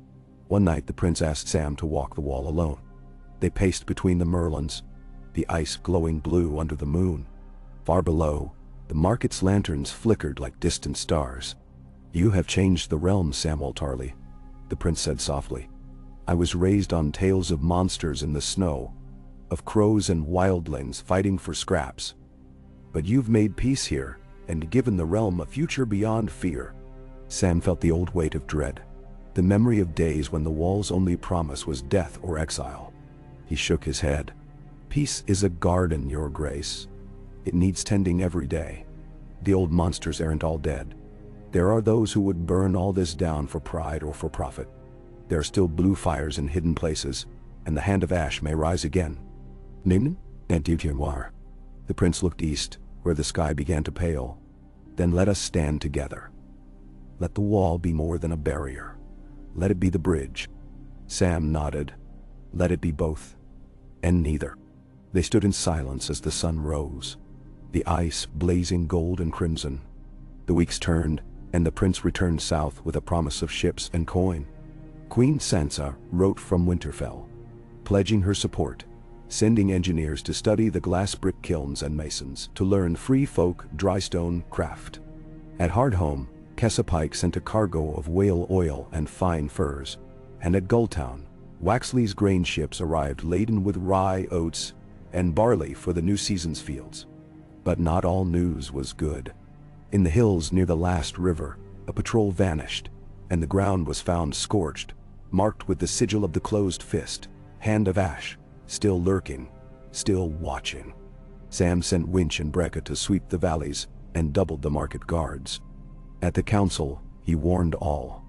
One night the prince asked Sam to walk the wall alone. They paced between the merlons, the ice glowing blue under the moon. Far below, the market's lanterns flickered like distant stars. "You have changed the realm, Samwell Tarly," the prince said softly. "I was raised on tales of monsters in the snow, of crows and wildlings fighting for scraps. But you've made peace here, and given the realm a future beyond fear." Sam felt the old weight of dread, the memory of days when the wall's only promise was death or exile. He shook his head. "Peace is a garden, Your Grace. It needs tending every day. The old monsters aren't all dead. There are those who would burn all this down for pride or for profit. There are still blue fires in hidden places, and the hand of ash may rise again." "Nimn and Dutianoir." The prince looked east, where the sky began to pale. "Then let us stand together. Let the wall be more than a barrier. Let it be the bridge." Sam nodded. "Let it be both. And neither." They stood in silence as the sun rose, the ice blazing gold and crimson. The weeks turned, and the prince returned south with a promise of ships and coin. Queen Sansa wrote from Winterfell, pledging her support, sending engineers to study the glass brick kilns and masons to learn free folk drystone craft. At Hardhome, Kessa Pike sent a cargo of whale oil and fine furs, and at Gulltown, Waxley's grain ships arrived laden with rye, oats, and barley for the new season's fields. But not all news was good. In the hills near the last river, a patrol vanished, and the ground was found scorched, marked with the sigil of the closed fist, hand of ash, still lurking, still watching. Sam sent Winch and Brecca to sweep the valleys and doubled the market guards. At the council, he warned all.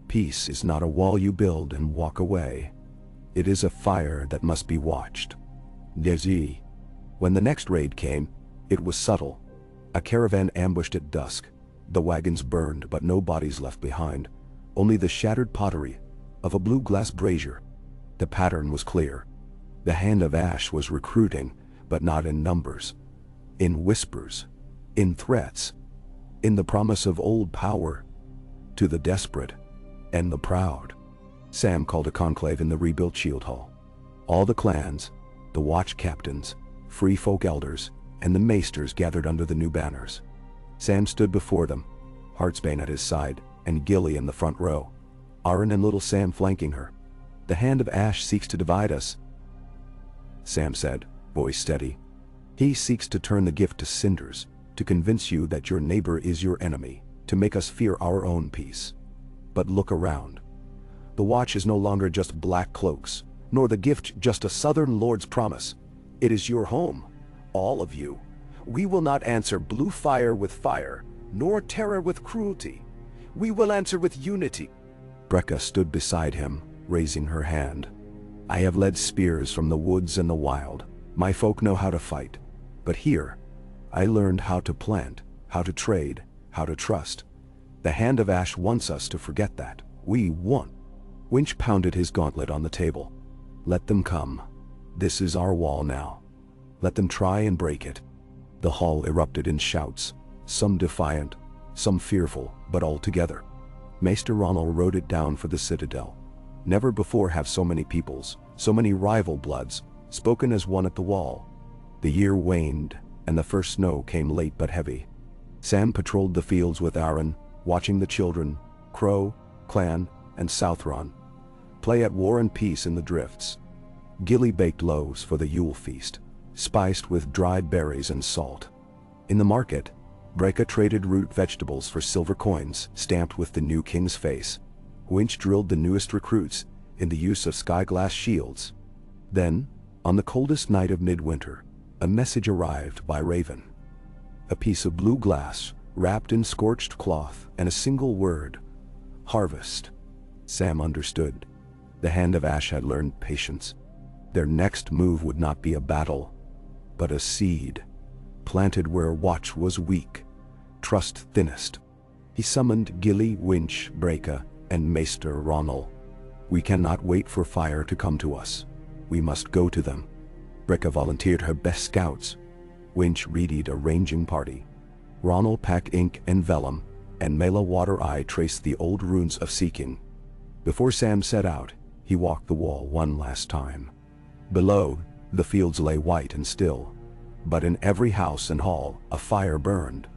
Peace is not a wall you build and walk away. It is a fire that must be watched. Desi. When the next raid came, it was subtle. A caravan ambushed at dusk. The wagons burned, but no bodies left behind, only the shattered pottery of a blue glass brazier. The pattern was clear. The hand of ash was recruiting, but not in numbers. In whispers, in threats, in the promise of old power to the desperate and the proud. Sam called a conclave in the rebuilt Shield Hall. All the clans, the watch captains, free folk elders, and the maesters gathered under the new banners. Sam stood before them, Heartsbane at his side, and Gilly in the front row, Arryn and little Sam flanking her. "The hand of ash seeks to divide us," Sam said, voice steady. "He seeks to turn the gift to cinders, to convince you that your neighbor is your enemy, to make us fear our own peace. But look around. The watch is no longer just black cloaks, nor the gift just a southern lord's promise. It is your home, all of you. We will not answer blue fire with fire, nor terror with cruelty. We will answer with unity." Brecca stood beside him, raising her hand. "I have led spears from the woods and the wild. My folk know how to fight. But here, I learned how to plant, how to trade, how to trust. The hand of ash wants us to forget that. We won." Winch pounded his gauntlet on the table. "Let them come. This is our wall now. Let them try and break it." The hall erupted in shouts, some defiant, some fearful, but all together. Maester Ronald wrote it down for the citadel. Never before have so many peoples, so many rival bloods, spoken as one at the wall. The year waned, and the first snow came late but heavy. Sam patrolled the fields with Arryn, watching the children, Crow, Clan, and Southron, play at war and peace in the drifts. Gilly baked loaves for the Yule feast, spiced with dried berries and salt. In the market, Brecca traded root vegetables for silver coins stamped with the new king's face. Winch drilled the newest recruits in the use of sky-glass shields. Then, on the coldest night of midwinter, a message arrived by Raven. A piece of blue glass, wrapped in scorched cloth, and a single word: harvest. Sam understood. The hand of ash had learned patience. Their next move would not be a battle, but a seed, planted where watch was weak, trust thinnest. He summoned Gilly, Winch, Brecca, and Maester Ronald. "We cannot wait for fire to come to us. We must go to them." Brecca volunteered her best scouts. Winch readied a ranging party. Ronald packed ink and vellum, and Mela Water-Eye traced the old runes of seeking. Before Sam set out, he walked the wall one last time. Below, the fields lay white and still. But in every house and hall a fire burned,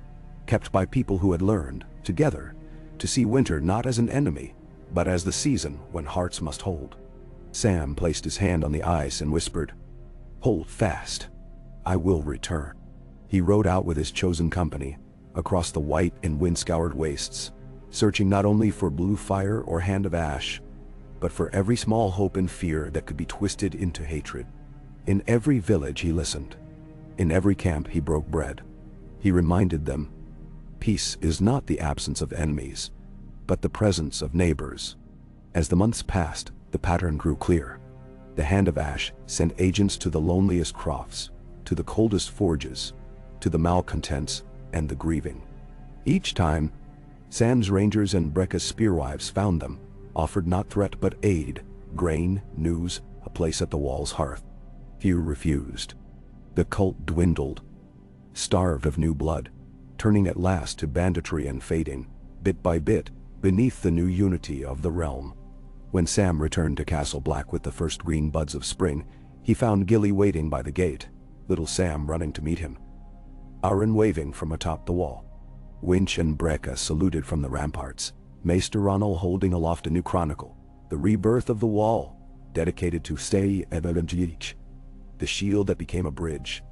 kept by people who had learned, together, to see winter not as an enemy, but as the season when hearts must hold. Sam placed his hand on the ice and whispered, "Hold fast. I will return." He rode out with his chosen company, across the white and wind-scoured wastes, searching not only for blue fire or hand of ash, but for every small hope and fear that could be twisted into hatred. In every village he listened. In every camp he broke bread. He reminded them, peace is not the absence of enemies, but the presence of neighbors. As the months passed, the pattern grew clear. The hand of ash sent agents to the loneliest crofts, to the coldest forges, to the malcontents and the grieving. Each time, Sam's rangers and Brecca's spearwives found them, offered not threat but aid, grain, news, a place at the wall's hearth. Few refused. The cult dwindled, starved of new blood, turning at last to banditry and fading, bit by bit, beneath the new unity of the realm. When Sam returned to Castle Black with the first green buds of spring, he found Gilly waiting by the gate, little Sam running to meet him, Aron waving from atop the wall. Winch and Brecca saluted from the ramparts, Maester Ronald holding aloft a new chronicle, the rebirth of the wall, dedicated to Stay Evelynjich, the shield that became a bridge.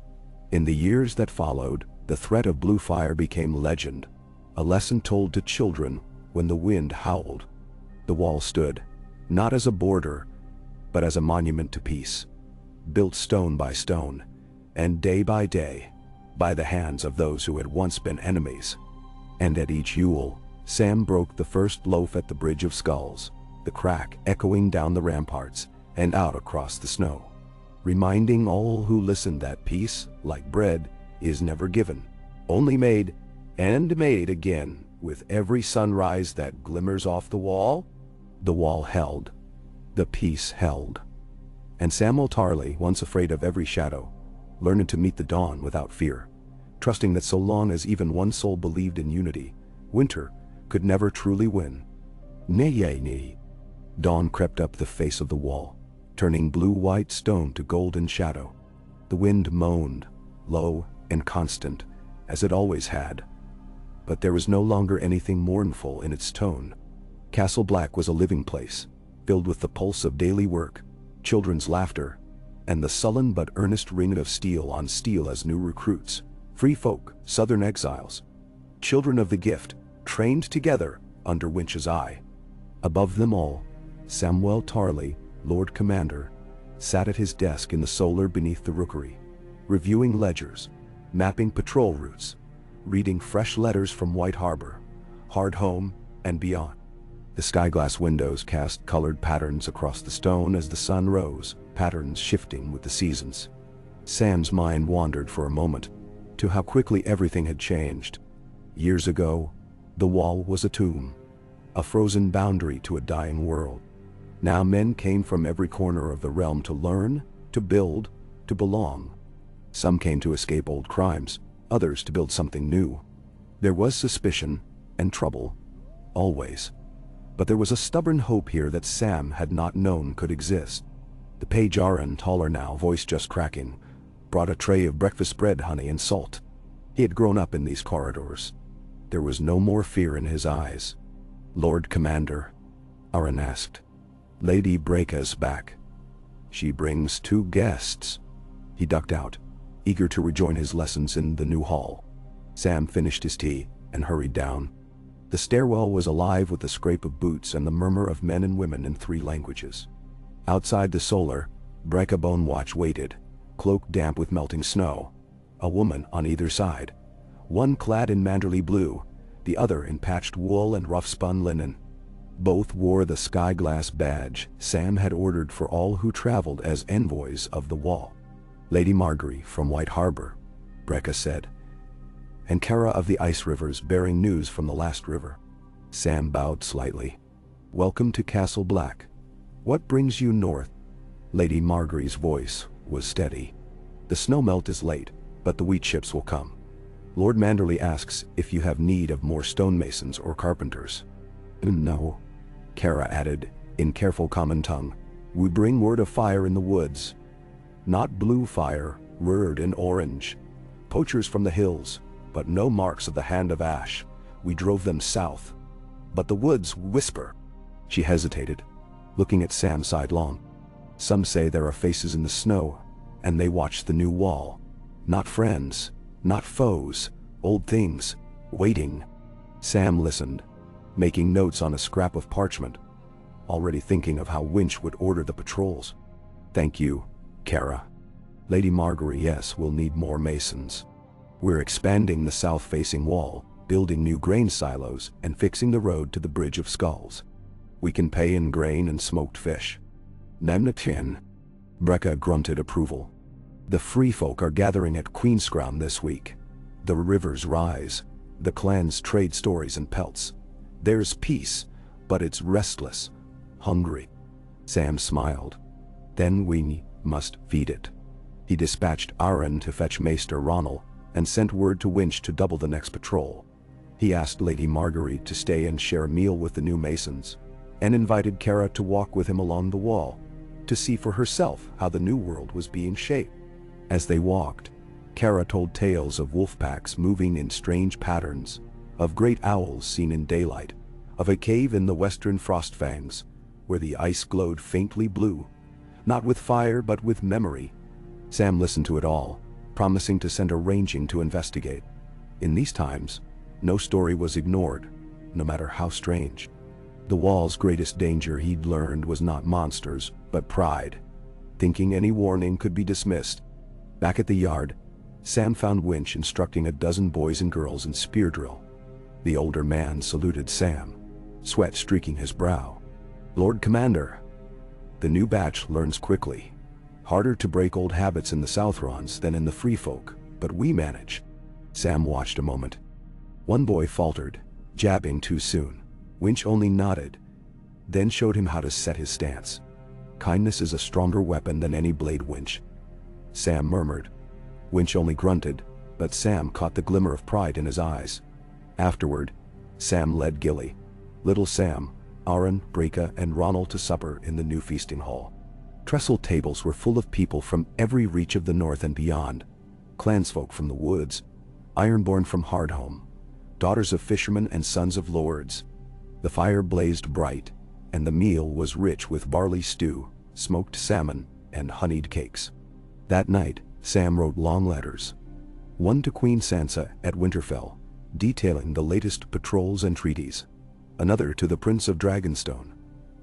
In the years that followed, the threat of blue fire became legend, a lesson told to children when the wind howled. The wall stood, not as a border, but as a monument to peace, built stone by stone, and day by day, by the hands of those who had once been enemies. And at each Yule, Sam broke the first loaf at the Bridge of Skulls, the crack echoing down the ramparts and out across the snow, reminding all who listened that peace, like bread, is never given, only made, and made again with every sunrise that glimmers off the wall. The wall held. The peace held. And Samwell Tarly, once afraid of every shadow, learned to meet the dawn without fear, trusting that so long as even one soul believed in unity, winter could never truly win. Nay. Dawn crept up the face of the wall, turning blue-white stone to golden shadow. The wind moaned, low and constant, as it always had. But there was no longer anything mournful in its tone. Castle Black was a living place, filled with the pulse of daily work, children's laughter, and the sullen but earnest ring of steel on steel as new recruits, free folk, southern exiles, children of the gift, trained together under Winch's eye. Above them all, Samwell Tarly, Lord Commander, sat at his desk in the solar beneath the rookery, reviewing ledgers, mapping patrol routes, reading fresh letters from White Harbor, Hardhome, and beyond. The skyglass windows cast colored patterns across the stone as the sun rose, patterns shifting with the seasons. Sam's mind wandered for a moment to how quickly everything had changed. Years ago, the wall was a tomb, a frozen boundary to a dying world. Now men came from every corner of the realm to learn, to build, to belong. Some came to escape old crimes, others to build something new. There was suspicion and trouble, always. But there was a stubborn hope here that Sam had not known could exist. The page Aron, taller now, voice just cracking, brought a tray of breakfast bread, honey, and salt. He had grown up in these corridors. There was no more fear in his eyes. "Lord Commander," Aron asked, "Lady Brecca's back. She brings 2 guests." He ducked out, eager to rejoin his lessons in the new hall. Sam finished his tea and hurried down. The stairwell was alive with the scrape of boots and the murmur of men and women in 3 languages. Outside the solar, Brecca Bonewatch waited, cloak damp with melting snow, a woman on either side, one clad in manderly blue, the other in patched wool and rough-spun linen. Both wore the skyglass badge Sam had ordered for all who traveled as envoys of the wall. "Lady Margaery from White Harbor," Brecca said, "and Kara of the Ice Rivers bearing news from the last river." Sam bowed slightly. "Welcome to Castle Black. What brings you north?" Lady Margaery's voice was steady. "The snowmelt is late, but the wheat ships will come. Lord Manderly asks if you have need of more stonemasons or carpenters." "No," Kara added, in careful common tongue. "We bring word of fire in the woods. Not blue fire, word in orange, Poachers from the hills, but no marks of the hand of Ash. We drove them south. But the woods whisper. She hesitated, looking at Sam sidelong. Some say there are faces in the snow, and they watch the new wall. Not friends, not foes, old things, waiting. Sam listened, making notes on a scrap of parchment, already thinking of how Winch would order the patrols. Thank you, Kara. Lady Margaery, yes, will need more masons. We're expanding the south-facing wall, building new grain silos, and fixing the road to the Bridge of Skulls. We can pay in grain and smoked fish. Namnatin. Brecca grunted approval. The free folk are gathering at Queenscrown this week. The rivers rise. The clans trade stories and pelts. There's peace, but it's restless, hungry. Sam smiled. Then we must feed it. He dispatched Aaron to fetch Maester Ronald, and sent word to Winch to double the next patrol. He asked Lady Margaery to stay and share a meal with the new masons, and invited Kara to walk with him along the wall, to see for herself how the new world was being shaped. As they walked, Kara told tales of wolf packs moving in strange patterns, of great owls seen in daylight, of a cave in the western Frostfangs, where the ice glowed faintly blue, not with fire but with memory. Sam listened to it all, promising to send a ranging to investigate. In these times, no story was ignored, no matter how strange. The wall's greatest danger, he'd learned, was not monsters, but pride, thinking any warning could be dismissed. Back at the yard, Sam found Winch instructing a dozen boys and girls in spear drill. The older man saluted Sam, sweat streaking his brow. Lord Commander. The new batch learns quickly. Harder to break old habits in the Southrons than in the Free Folk, but we manage. Sam watched a moment. One boy faltered, jabbing too soon. Winch only nodded, then showed him how to set his stance. Kindness is a stronger weapon than any blade, Winch. Sam murmured. Winch only grunted, but Sam caught the glimmer of pride in his eyes. Afterward, Sam led Gilly, little Sam, Aaron, Brecca, and Ronald to supper in the new feasting hall. Trestle tables were full of people from every reach of the north and beyond. Clansfolk from the woods, Ironborn from Hardhome, daughters of fishermen and sons of lords. The fire blazed bright, and the meal was rich with barley stew, smoked salmon, and honeyed cakes. That night, Sam wrote long letters. One to Queen Sansa at Winterfell, detailing the latest patrols and treaties. Another to the Prince of Dragonstone,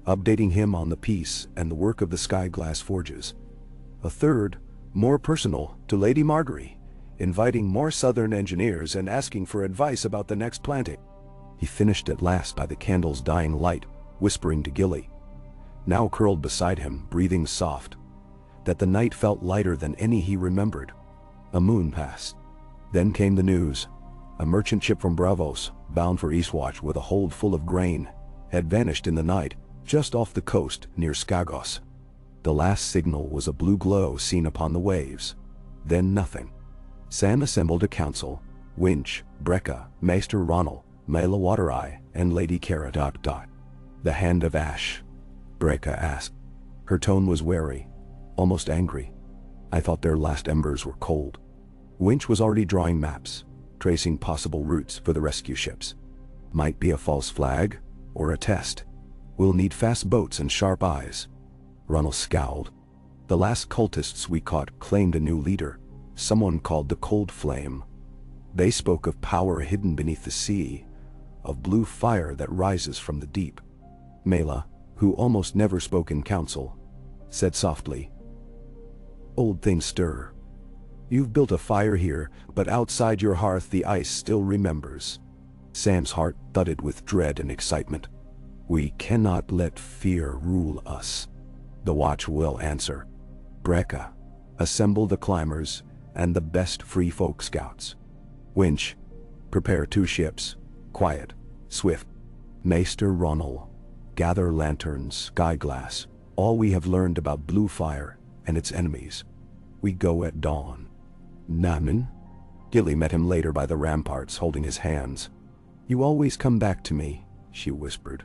updating him on the peace and the work of the Skyglass Forges. A third, more personal, to Lady Margaery, inviting more southern engineers and asking for advice about the next planting. He finished at last by the candle's dying light, whispering to Gilly, now curled beside him, breathing soft, that the night felt lighter than any he remembered. A moon passed. Then came the news. A merchant ship from Braavos, bound for Eastwatch with a hold full of grain, had vanished in the night, just off the coast near Skagos. The last signal was a blue glow seen upon the waves. Then nothing. Sam assembled a council. Winch, Brecca, Maester Ronald, Mela Watereye, and Lady Kara. The hand of Ash? Brecca asked. Her tone was wary, almost angry. I thought their last embers were cold. Winch was already drawing maps, tracing possible routes for the rescue ships. Might be a false flag, or a test. We'll need fast boats and sharp eyes. Ronald scowled. The last cultists we caught claimed a new leader, someone called the Cold Flame. They spoke of power hidden beneath the sea, of blue fire that rises from the deep. Mela, who almost never spoke in council, said softly, Old things stir. You've built a fire here, but outside your hearth the ice still remembers. Sam's heart thudded with dread and excitement. We cannot let fear rule us. The Watch will answer. Brecca, assemble the climbers and the best free folk scouts. Winch, prepare 2 ships, quiet, swift. Maester Ronald, gather lanterns, skyglass, all we have learned about blue fire and its enemies. We go at dawn. Namin? Gilly met him later by the ramparts, holding his hands. You always come back to me, she whispered.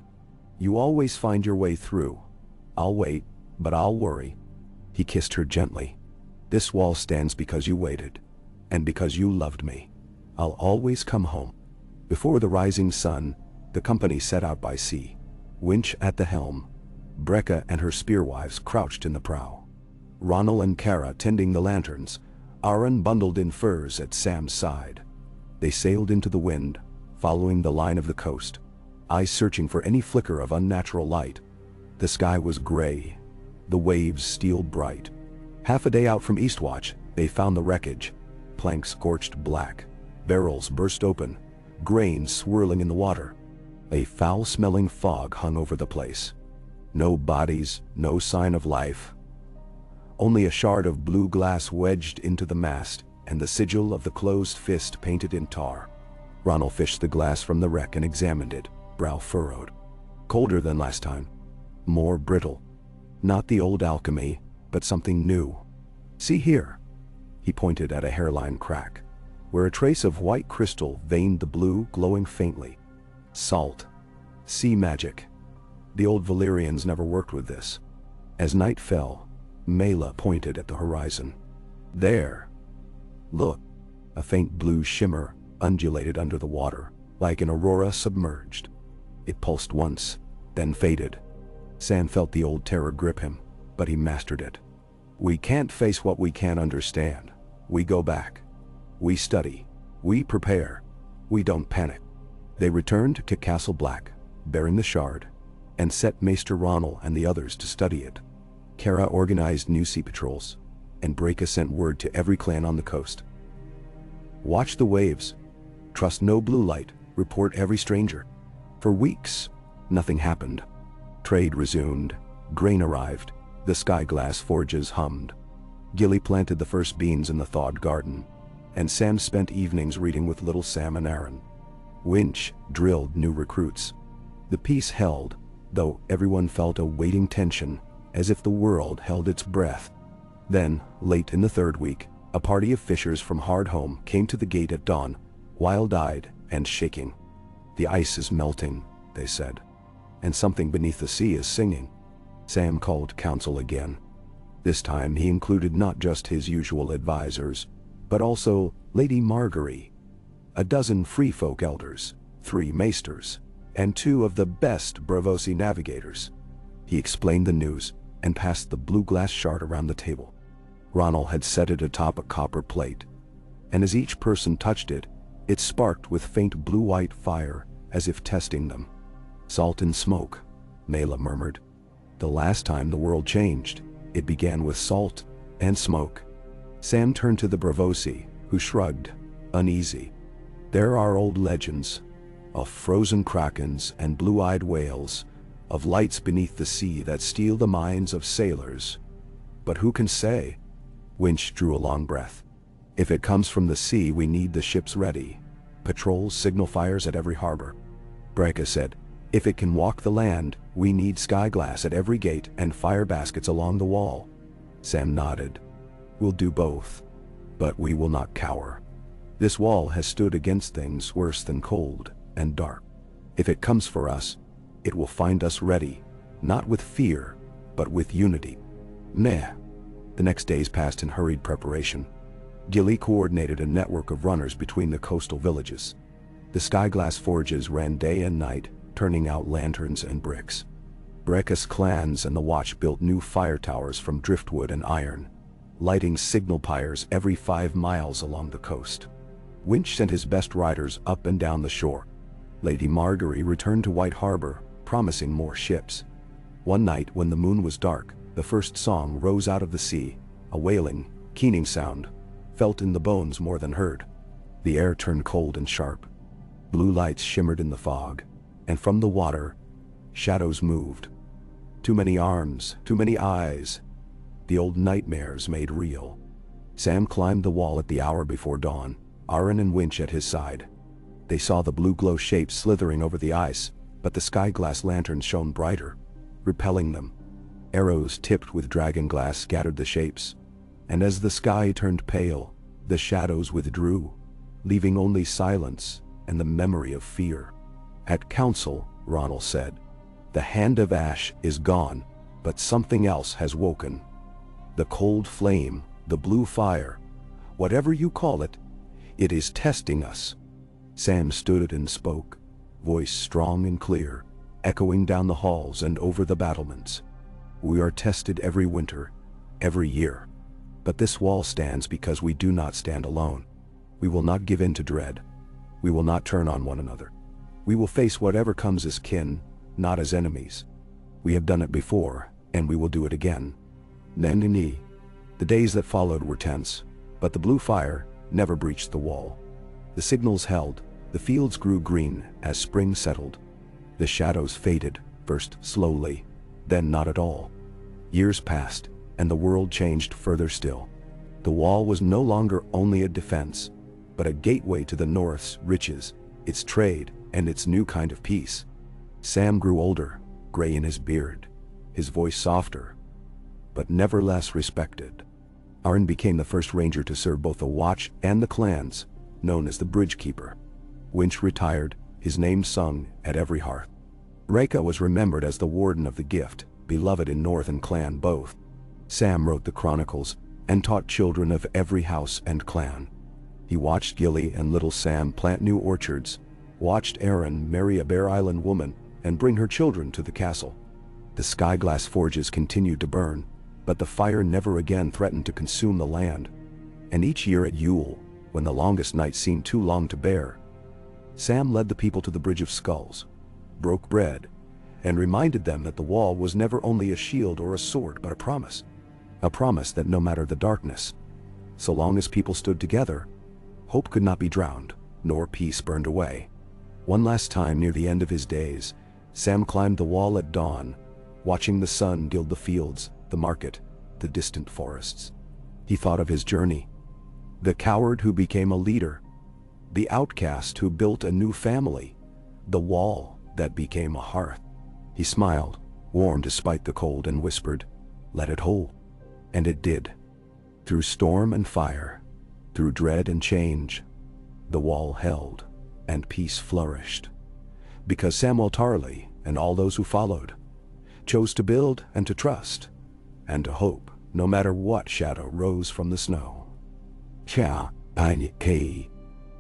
You always find your way through. I'll wait, but I'll worry. He kissed her gently. This wall stands because you waited. And because you loved me, I'll always come home." Before the rising sun, the company set out by sea. Winch at the helm, Brecca and her spearwives crouched in the prow, Ronald and Kara tending the lanterns, Aaron bundled in furs at Sam's side. They sailed into the wind, following the line of the coast, eyes searching for any flicker of unnatural light. The sky was gray, the waves steel bright. Half a day out from Eastwatch, they found the wreckage, planks scorched black, barrels burst open, grain swirling in the water. A foul-smelling fog hung over the place. No bodies, no sign of life. Only a shard of blue glass wedged into the mast, and the sigil of the closed fist painted in tar. Ronald fished the glass from the wreck and examined it, brow furrowed. Colder than last time. More brittle. Not the old alchemy, but something new. "See here." He pointed at a hairline crack, where a trace of white crystal veined the blue, glowing faintly. Salt. Sea magic. The old Valyrians never worked with this. As night fell, Mela pointed at the horizon. "There. Look." A faint blue shimmer undulated under the water, like an aurora submerged. It pulsed once, then faded. Sam felt the old terror grip him, but he mastered it. "We can't face what we can't understand. We go back. We study. We prepare. We don't panic." They returned to Castle Black, bearing the shard, and set Maester Ronald and the others to study it. Kara organized new sea patrols, and Brecca sent word to every clan on the coast. "Watch the waves. Trust no blue light. Report every stranger." For weeks, nothing happened. Trade resumed, grain arrived, the Skyglass forges hummed. Gilly planted the first beans in the thawed garden, and Sam spent evenings reading with little Sam and Aaron. Winch drilled new recruits. The peace held, though everyone felt a waiting tension, as if the world held its breath. Then, late in the third week, a party of fishers from Hardhome came to the gate at dawn, wild-eyed and shaking. "The ice is melting," they said, "and something beneath the sea is singing." Sam called council again. This time he included not just his usual advisors, but also Lady Margaery, a dozen free folk elders, 3 maesters, and 2 of the best Braavosi navigators. He explained the news and passed the blue glass shard around the table. Ronald had set it atop a copper plate, and as each person touched it, it sparked with faint blue-white fire, as if testing them. "Salt and smoke," Mela murmured. "The last time the world changed, it began with salt and smoke." Sam turned to the Braavosi, who shrugged, uneasy. "There are old legends, of frozen krakens and blue-eyed whales, of lights beneath the sea that steal the minds of sailors. But who can say?" Winch drew a long breath. "If it comes from the sea, we need the ships ready. Patrols, signal fires at every harbor." Brecca said, "If it can walk the land, we need skyglass at every gate and fire baskets along the wall." Sam nodded. "We'll do both. But we will not cower. This wall has stood against things worse than cold and dark. If it comes for us, it will find us ready, not with fear, but with unity." Meh. The next days passed in hurried preparation. Gilly coordinated a network of runners between the coastal villages. The Skyglass forges ran day and night, turning out lanterns and bricks. Brecca's clans and the Watch built new fire towers from driftwood and iron, lighting signal pyres every 5 miles along the coast. Winch sent his best riders up and down the shore. Lady Margaery returned to White Harbor, promising more ships. One night when the moon was dark, the first song rose out of the sea, a wailing, keening sound, felt in the bones more than heard. The air turned cold and sharp. Blue lights shimmered in the fog, and from the water, shadows moved. Too many arms, too many eyes. The old nightmares made real. Sam climbed the wall at the hour before dawn, Aaron and Winch at his side. They saw the blue glow shapes slithering over the ice, but the skyglass lanterns shone brighter, repelling them. Arrows tipped with dragon glass scattered the shapes, and as the sky turned pale, the shadows withdrew, leaving only silence and the memory of fear. At council, Ronald said, "The hand of ash is gone, but something else has woken. The cold flame, the blue fire, whatever you call it, It is testing us. Sam stood and spoke, voice strong and clear, echoing down the halls and over the battlements. We are tested every winter, every year. But this wall stands because we do not stand alone. We will not give in to dread. We will not turn on one another. We will face whatever comes as kin, not as enemies. We have done it before, and we will do it again. Nandini. The days that followed were tense, but the blue fire never breached the wall. The signals held, the fields grew green as spring settled. The shadows faded, first slowly, then not at all. Years passed, and the world changed further still. The wall was no longer only a defense, but a gateway to the North's riches, its trade, and its new kind of peace. Sam grew older, gray in his beard, his voice softer, but never less respected. Arn became the first ranger to serve both the Watch and the clans, known as the Bridge Keeper. Winch retired, his name sung at every hearth. Reka was remembered as the Warden of the Gift, beloved in North and clan both. Sam wrote the chronicles and taught children of every house and clan. He watched Gilly and little Sam plant new orchards, watched Erin marry a Bear Island woman and bring her children to the castle. The Skyglass forges continued to burn, but the fire never again threatened to consume the land. And each year at Yule, when the longest night seemed too long to bear, Sam led the people to the Bridge of Skulls, broke bread, and reminded them that the wall was never only a shield or a sword but a promise. A promise that no matter the darkness, so long as people stood together, hope could not be drowned, nor peace burned away. One last time near the end of his days, Sam climbed the wall at dawn, watching the sun gild the fields, the market, the distant forests. He thought of his journey. The coward who became a leader, the outcast who built a new family, the wall that became a hearth. He smiled, warm despite the cold, and whispered, "Let it hold." And it did. Through storm and fire, through dread and change, the wall held, and peace flourished. Because Samwell Tarly, and all those who followed, chose to build and to trust, and to hope, no matter what shadow rose from the snow. Cha, Pine K.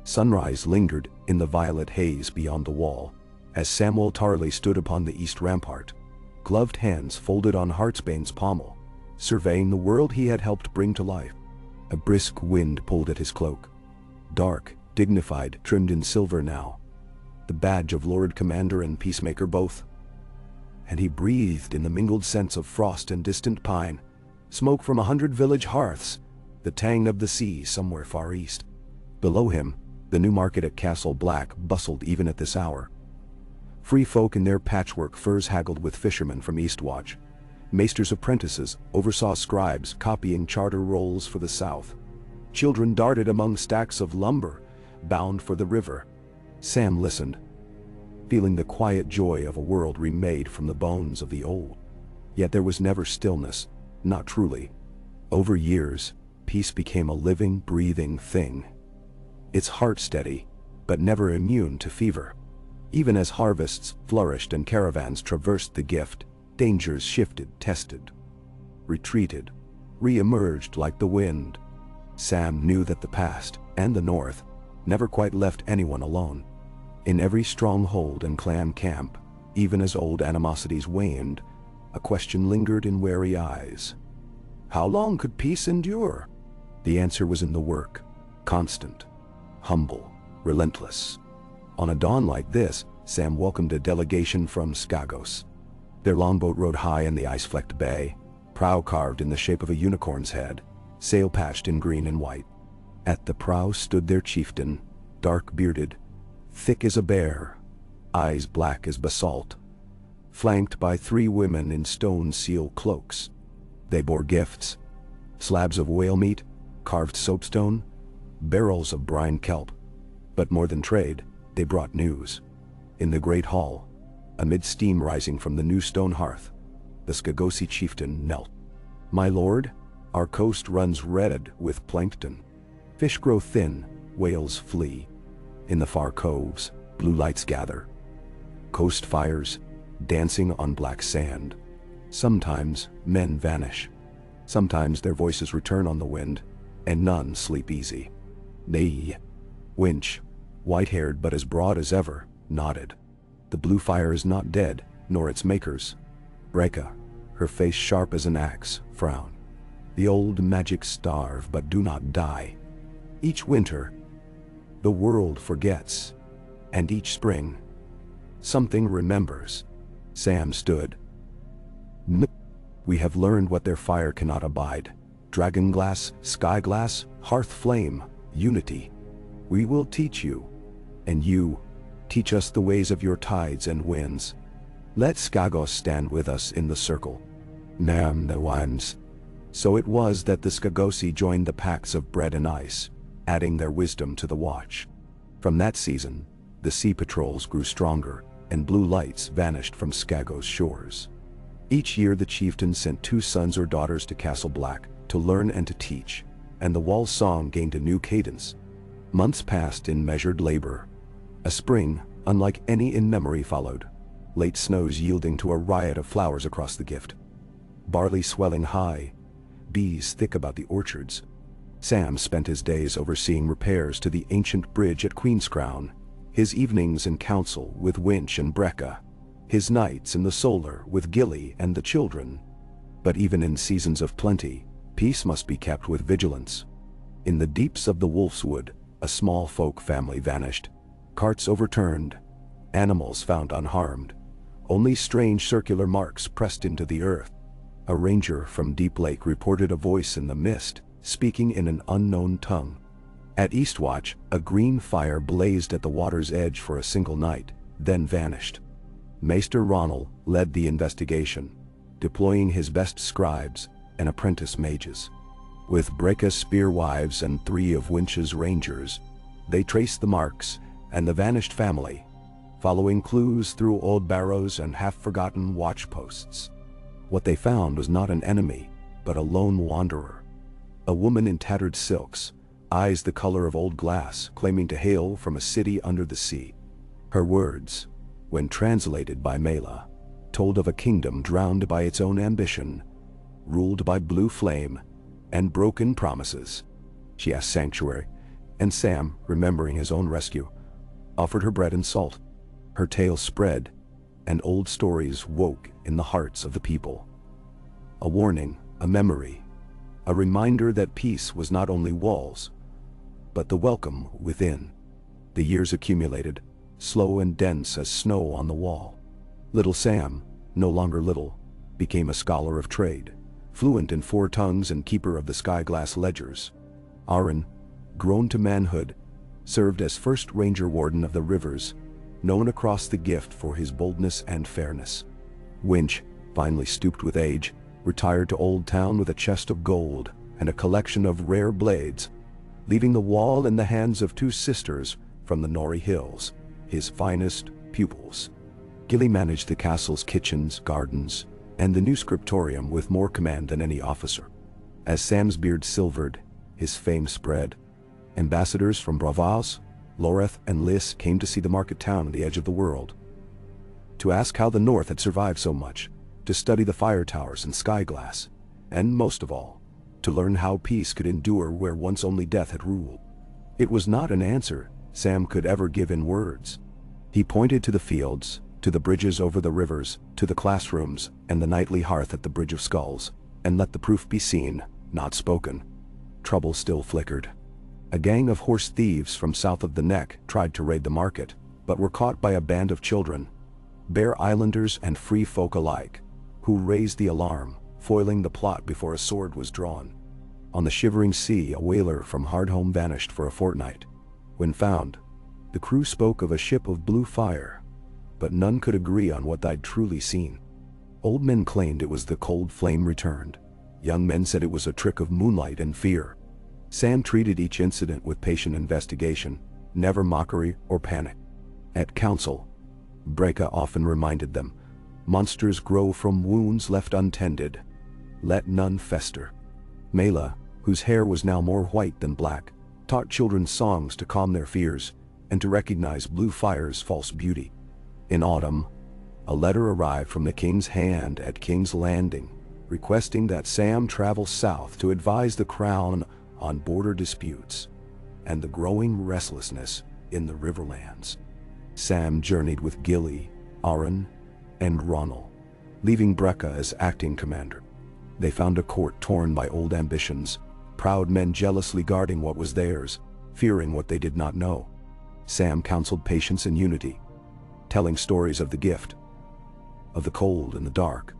Sunrise lingered in the violet haze beyond the wall, as Samwell Tarly stood upon the east rampart, gloved hands folded on Heartsbane's pommel, surveying the world he had helped bring to life. A brisk wind pulled at his cloak, dark, dignified, trimmed in silver now, the badge of Lord Commander and Peacemaker both. And he breathed in the mingled scents of frost and distant pine, smoke from 100 village hearths, the tang of the sea somewhere far east. Below him, the new market at Castle Black bustled even at this hour. Free folk in their patchwork furs haggled with fishermen from Eastwatch. Maester's apprentices oversaw scribes copying charter rolls for the south. Children darted among stacks of lumber, bound for the river. Sam listened, feeling the quiet joy of a world remade from the bones of the old. Yet there was never stillness, not truly. Over years, peace became a living, breathing thing. Its heart steady, but never immune to fever. Even as harvests flourished and caravans traversed the gift, dangers shifted, tested, retreated, re-emerged like the wind. Sam knew that the past, and the North, never quite left anyone alone. In every stronghold and clan camp, even as old animosities waned, a question lingered in wary eyes. How long could peace endure? The answer was in the work, constant, humble, relentless. On a dawn like this, Sam welcomed a delegation from Skagos. Their longboat rode high in the ice-flecked bay, prow carved in the shape of a unicorn's head, sail patched in green and white. At the prow stood their chieftain, dark-bearded, thick as a bear, eyes black as basalt, flanked by 3 women in stone seal cloaks. They bore gifts: slabs of whale meat, carved soapstone, barrels of brine kelp. But more than trade, they brought news. In the great hall, amid steam rising from the new stone hearth, the Skagosi chieftain knelt. "My lord, our coast runs red with plankton. Fish grow thin, whales flee. In the far coves, blue lights gather. Coast fires, dancing on black sand. Sometimes men vanish. Sometimes their voices return on the wind, and none sleep easy. Nay, Winch, white-haired but as broad as ever, nodded. The blue fire is not dead, nor its makers. Breka, her face sharp as an axe, frowned. The old magic starve but do not die. Each winter, the world forgets, and each spring, something remembers. Sam stood. We have learned what their fire cannot abide. Dragonglass, skyglass, hearth flame, unity. We will teach you, and you, teach us the ways of your tides and winds. Let Skagos stand with us in the circle. Nam the ones. So it was that the Skagosi joined the packs of bread and ice, adding their wisdom to the watch. From that season, the sea patrols grew stronger, and blue lights vanished from Skagos shores. Each year the chieftain sent 2 sons or daughters to Castle Black to learn and to teach, and the wall's song gained a new cadence. Months passed in measured labor. A spring, unlike any in memory, followed, late snows yielding to a riot of flowers across the gift. Barley swelling high, bees thick about the orchards. Sam spent his days overseeing repairs to the ancient bridge at Queen's Crown, his evenings in council with Winch and Breka, his nights in the solar with Gilly and the children. But even in seasons of plenty, peace must be kept with vigilance. In the deeps of the Wolf's Wood, a small folk family vanished, carts overturned, animals found unharmed, only strange circular marks pressed into the earth. A ranger from Deep Lake reported a voice in the mist, speaking in an unknown tongue. At Eastwatch, a green fire blazed at the water's edge for a single night, then vanished. Maester Ronald led the investigation, deploying his best scribes and apprentice mages. With Breka's spearwives and 3 of Winch's rangers, they traced the marks and the vanished family, following clues through old barrows and half-forgotten watchposts. What they found was not an enemy, but a lone wanderer. A woman in tattered silks, eyes the color of old glass, claiming to hail from a city under the sea. Her words, when translated by Mela, told of a kingdom drowned by its own ambition, ruled by blue flame and broken promises. She asked sanctuary, and Sam, remembering his own rescue, offered her bread and salt. Her tale spread, and old stories woke in the hearts of the people. A warning, a memory, a reminder that peace was not only walls, but the welcome within. The years accumulated, slow and dense as snow on the wall. Little Sam, no longer little, became a scholar of trade, fluent in 4 tongues and keeper of the Skyglass ledgers. Aaron, grown to manhood, served as first ranger warden of the rivers, known across the gift for his boldness and fairness. Winch, finally stooped with age, retired to Old Town with a chest of gold and a collection of rare blades, leaving the wall in the hands of 2 sisters from the Nori Hills, his finest pupils. Gilly managed the castle's kitchens, gardens, and the new scriptorium with more command than any officer. As Sam's beard silvered, his fame spread. Ambassadors from Bravos, Loreth, and Lys came to see the market town on the edge of the world, to ask how the North had survived so much, to study the fire towers and Skyglass, and most of all, to learn how peace could endure where once only death had ruled. It was not an answer Sam could ever give in words. He pointed to the fields, to the bridges over the rivers, to the classrooms, and the nightly hearth at the Bridge of Skulls, and let the proof be seen, not spoken. Trouble still flickered. A gang of horse thieves from south of the Neck tried to raid the market, but were caught by a band of children, Bear Islanders and free folk alike, who raised the alarm, foiling the plot before a sword was drawn. On the shivering sea, a whaler from Hardhome vanished for a fortnight. When found, the crew spoke of a ship of blue fire, but none could agree on what they'd truly seen. Old men claimed it was the cold flame returned. Young men said it was a trick of moonlight and fear. Sam treated each incident with patient investigation, never mockery or panic. At council, Breka often reminded them, monsters grow from wounds left untended. Let none fester. Mela, whose hair was now more white than black, taught children songs to calm their fears and to recognize blue fire's false beauty. In autumn, a letter arrived from the king's hand at King's Landing, requesting that Sam travel south to advise the crown on border disputes. and the growing restlessness in the Riverlands. Sam journeyed with Gilly, Aaron, and Ronald, leaving Brecca as acting commander. They found a court torn by old ambitions, proud men jealously guarding what was theirs, fearing what they did not know. Sam counseled patience and unity, telling stories of the gift, of the cold and the dark,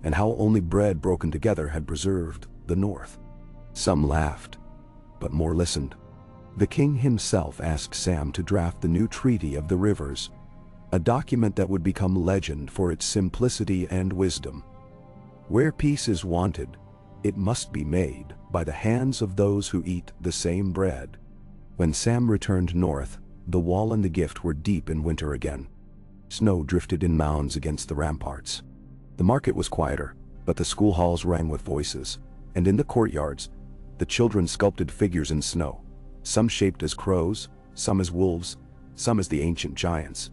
and how only bread broken together had preserved the North. Some laughed, but more listened. The king himself asked Sam to draft the new Treaty of the Rivers, a document that would become legend for its simplicity and wisdom. Where peace is wanted, it must be made by the hands of those who eat the same bread. When Sam returned north, the wall and the gift were deep in winter again. Snow drifted in mounds against the ramparts. The market was quieter, but the school halls rang with voices, and in the courtyards, the children sculpted figures in snow, some shaped as crows, some as wolves, some as the ancient giants.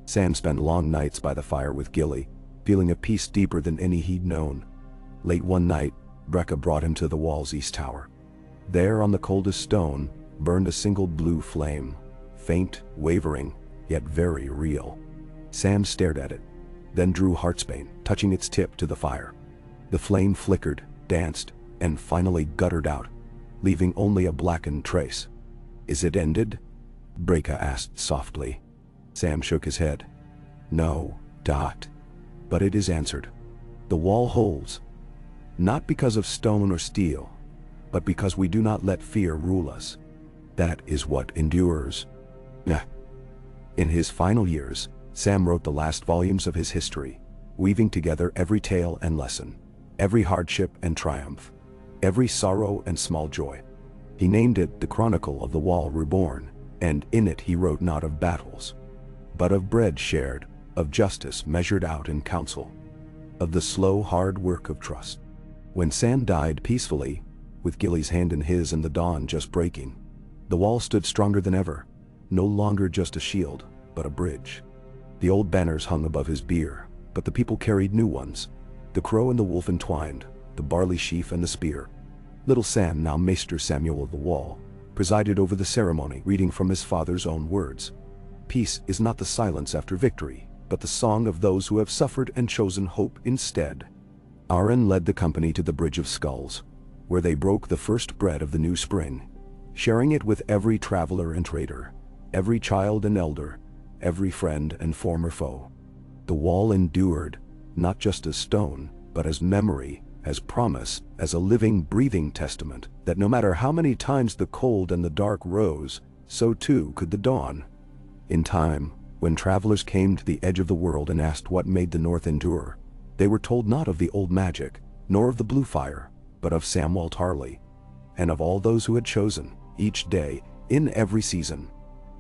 Sam spent long nights by the fire with Gilly, feeling a peace deeper than any he'd known. Late one night, Brecca brought him to the wall's east tower. There on the coldest stone burned a single blue flame, faint, wavering, yet very real. Sam stared at it, then drew Heartsbane, touching its tip to the fire. The flame flickered, danced, and finally guttered out, leaving only a blackened trace. "Is it ended?" Brecca asked softly. Sam shook his head. "No, Dot. But it is answered. The wall holds, not because of stone or steel, but because we do not let fear rule us. That is what endures." In his final years, Sam wrote the last volumes of his history, weaving together every tale and lesson, every hardship and triumph, every sorrow and small joy. He named it the Chronicle of the Wall Reborn, and in it he wrote not of battles, but of bread shared, of justice measured out in council, of the slow, hard work of trust. When Sam died peacefully, with Gilly's hand in his and the dawn just breaking, the wall stood stronger than ever, no longer just a shield, but a bridge. The old banners hung above his bier, but the people carried new ones. The crow and the wolf entwined, the barley sheaf and the spear. Little Sam, now Maester Samuel of the Wall, presided over the ceremony, reading from his father's own words. Peace is not the silence after victory, but the song of those who have suffered and chosen hope instead. Aaron led the company to the Bridge of Skulls, where they broke the first bread of the new spring, sharing it with every traveler and trader, every child and elder, every friend and former foe. The wall endured, not just as stone, but as memory, as promise, as a living, breathing testament that no matter how many times the cold and the dark rose, so too could the dawn. In time, when travelers came to the edge of the world and asked what made the North endure, they were told not of the old magic, nor of the blue fire, but of Samwell Tarly, and of all those who had chosen, each day, in every season,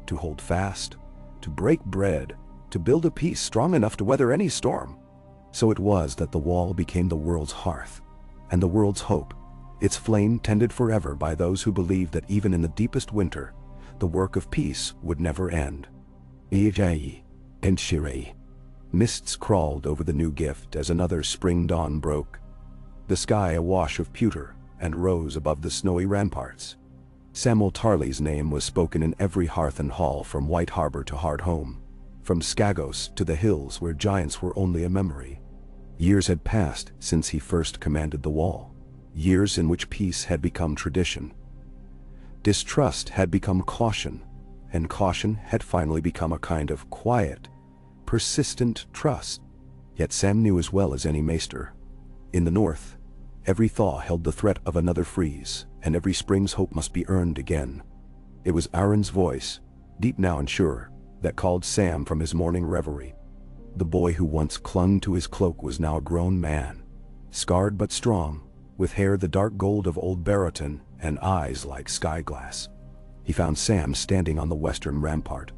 to hold fast, to break bread, to build a peace strong enough to weather any storm. So it was that the wall became the world's hearth, and the world's hope, its flame tended forever by those who believed that even in the deepest winter, the work of peace would never end. Ejai and Shirei. Mists crawled over the new gift as another spring dawn broke, the sky awash of pewter and rose above the snowy ramparts. Samwell Tarly's name was spoken in every hearth and hall from White Harbor to Hardhome, from Skagos to the hills where giants were only a memory. Years had passed since he first commanded the wall, years in which peace had become tradition. Distrust had become caution, and caution had finally become a kind of quiet, persistent trust. Yet Sam knew as well as any maester. In the north, every thaw held the threat of another freeze, and every spring's hope must be earned again. It was Aaron's voice, deep now and sure, that called Sam from his morning reverie. The boy who once clung to his cloak was now a grown man, scarred but strong, with hair the dark gold of old Barroton and eyes like sky glass. He found Sam standing on the western rampart,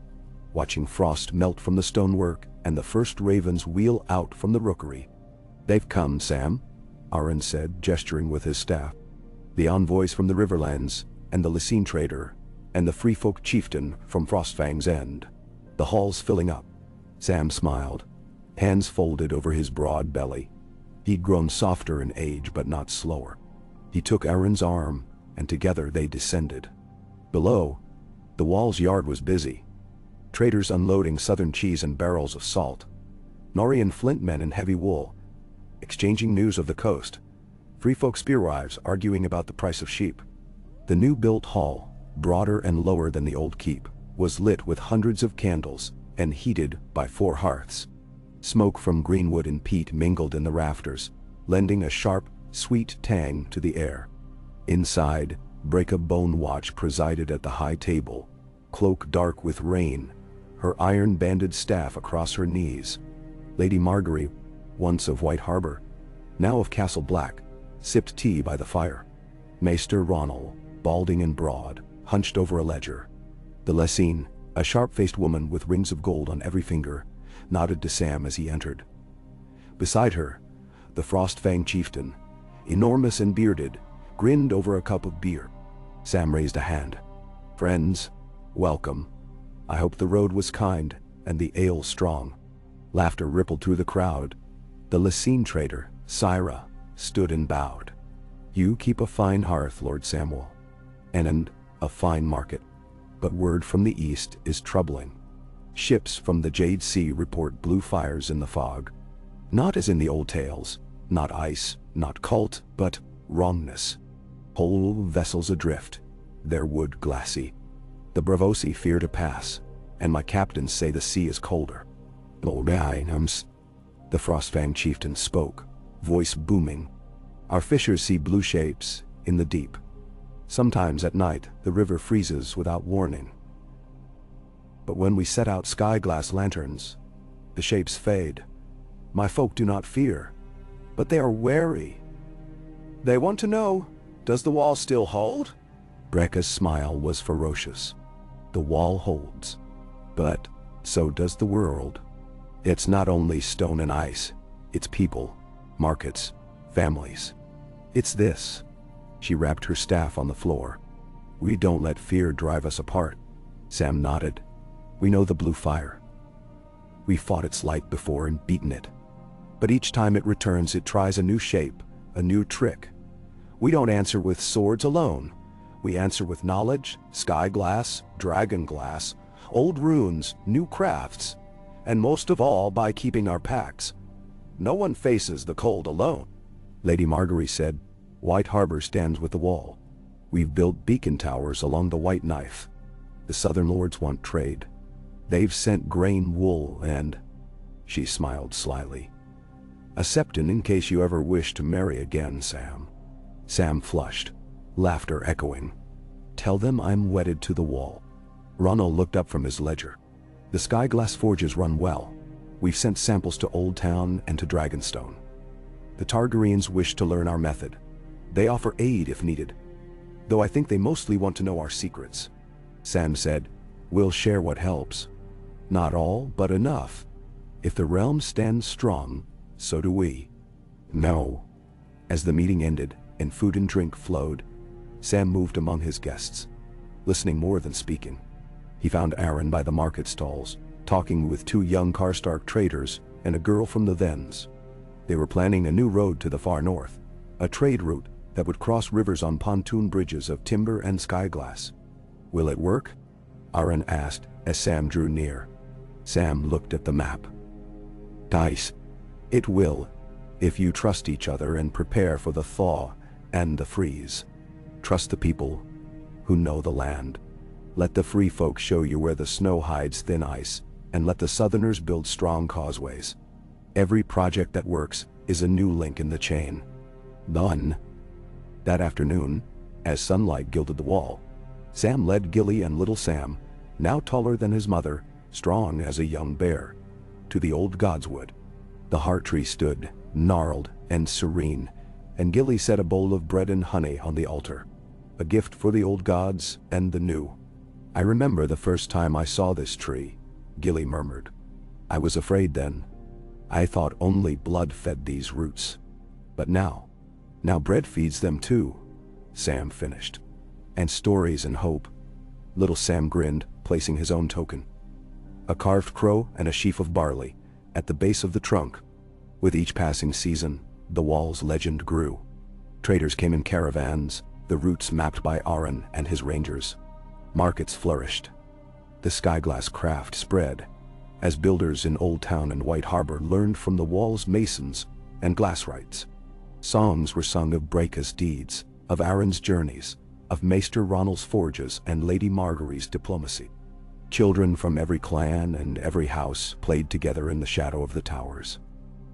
watching frost melt from the stonework and the first ravens wheel out from the rookery. "They've come, Sam," Aaron said, gesturing with his staff. "The envoys from the Riverlands, and the Lysine trader, and the free folk chieftain from Frostfang's End." The hall's filling up. Sam smiled, hands folded over his broad belly. He'd grown softer in age but not slower. He took Aaron's arm, and together they descended. Below, the wall's yard was busy. Traders unloading southern cheese and barrels of salt. Nori and Flint men in heavy wool, exchanging news of the coast. Free folk spearwives arguing about the price of sheep. The new-built hall, broader and lower than the old keep, was lit with hundreds of candles and heated by 4 hearths. Smoke from greenwood and peat mingled in the rafters, lending a sharp, sweet tang to the air. Inside, Breaka Bone Watch presided at the high table, cloak dark with rain, her iron-banded staff across her knees. Lady Margaery, once of White Harbor, now of Castle Black, sipped tea by the fire. Maester Ronal, balding and broad, hunched over a ledger. The Lessene, a sharp-faced woman with rings of gold on every finger, nodded to Sam as he entered. Beside her, the Frostfang chieftain, enormous and bearded, grinned over a cup of beer. Sam raised a hand. "Friends, welcome. I hope the road was kind and the ale strong." Laughter rippled through the crowd. The Lessene trader, Syra, stood and bowed. "You keep a fine hearth, Lord Samwell, and a fine market. But word from the east is troubling. Ships from the Jade Sea report blue fires in the fog. Not as in the old tales, not ice, not cult, but wrongness. Whole vessels adrift, their wood glassy. The Bravosi fear to pass, and my captains say the sea is colder." The Frostfang chieftain spoke, voice booming. "Our fishers see blue shapes in the deep. Sometimes at night the river freezes without warning. But when we set out sky-glass lanterns, the shapes fade. My folk do not fear, but they are wary. They want to know, does the wall still hold?" Breaka's smile was ferocious. "The wall holds, but so does the world. It's not only stone and ice, it's people, markets, families. It's this." She rapped her staff on the floor. "We don't let fear drive us apart." Sam nodded. "We know the blue fire. We fought its light before and beaten it. But each time it returns, it tries a new shape, a new trick. We don't answer with swords alone. We answer with knowledge, sky glass, dragon glass, old runes, new crafts, and most of all by keeping our packs. No one faces the cold alone." Lady Margaery said, "White Harbor stands with the wall. We've built beacon towers along the White Knife. The southern lords want trade. They've sent grain, wool, and..." She smiled slyly. "A septon in case you ever wish to marry again, Sam." Sam flushed, laughter echoing. "Tell them I'm wedded to the wall." Ronald looked up from his ledger. "The Skyglass forges run well. We've sent samples to Old Town and to Dragonstone. The Targaryens wish to learn our method. They offer aid if needed, though I think they mostly want to know our secrets." Sam said, "We'll share what helps. Not all, but enough. If the realm stands strong, so do we." "No." As the meeting ended and food and drink flowed, Sam moved among his guests, listening more than speaking. He found Aaron by the market stalls, talking with 2 young Karstark traders and a girl from the Thens. They were planning a new road to the far north, a trade route that would cross rivers on pontoon bridges of timber and skyglass. "Will it work?" Aaron asked as Sam drew near. Sam looked at the map. "Dice. It will, if you trust each other and prepare for the thaw and the freeze. Trust the people who know the land. Let the free folk show you where the snow hides thin ice, and let the southerners build strong causeways. Every project that works is a new link in the chain." Done. That afternoon, as sunlight gilded the wall, Sam led Gilly and little Sam, now taller than his mother, strong as a young bear, to the old godswood. The heart tree stood, gnarled and serene, and Gilly set a bowl of bread and honey on the altar, a gift for the old gods and the new. "I remember the first time I saw this tree," Gilly murmured. "I was afraid then. I thought only blood fed these roots. But now bread feeds them too," Sam finished. "And stories and hope." Little Sam grinned, placing his own token. A carved crow and a sheaf of barley at the base of the trunk. With each passing season, the wall's legend grew. Traders came in caravans, the routes mapped by Aaron and his rangers. Markets flourished. The skyglass craft spread, as builders in Old Town and White Harbor learned from the wall's masons and glasswrights. Songs were sung of Breca's deeds, of Aaron's journeys, of Maester Ronald's forges and Lady Margaery's diplomacy. Children from every clan and every house played together in the shadow of the towers.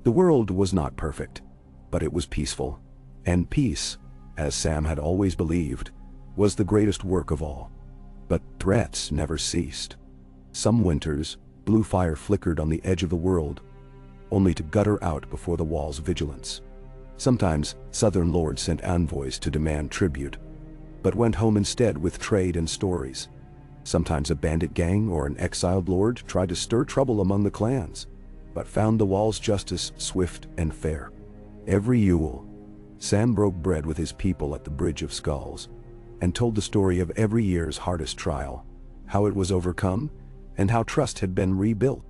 The world was not perfect, but it was peaceful, and peace, as Sam had always believed, was the greatest work of all. But threats never ceased. Some winters, blue fire flickered on the edge of the world, only to gutter out before the wall's vigilance. Sometimes southern lords sent envoys to demand tribute, but went home instead with trade and stories. Sometimes a bandit gang or an exiled lord tried to stir trouble among the clans, but found the wall's justice swift and fair. Every Yule, Sam broke bread with his people at the Bridge of Skulls, and told the story of every year's hardest trial, how it was overcome, and how trust had been rebuilt.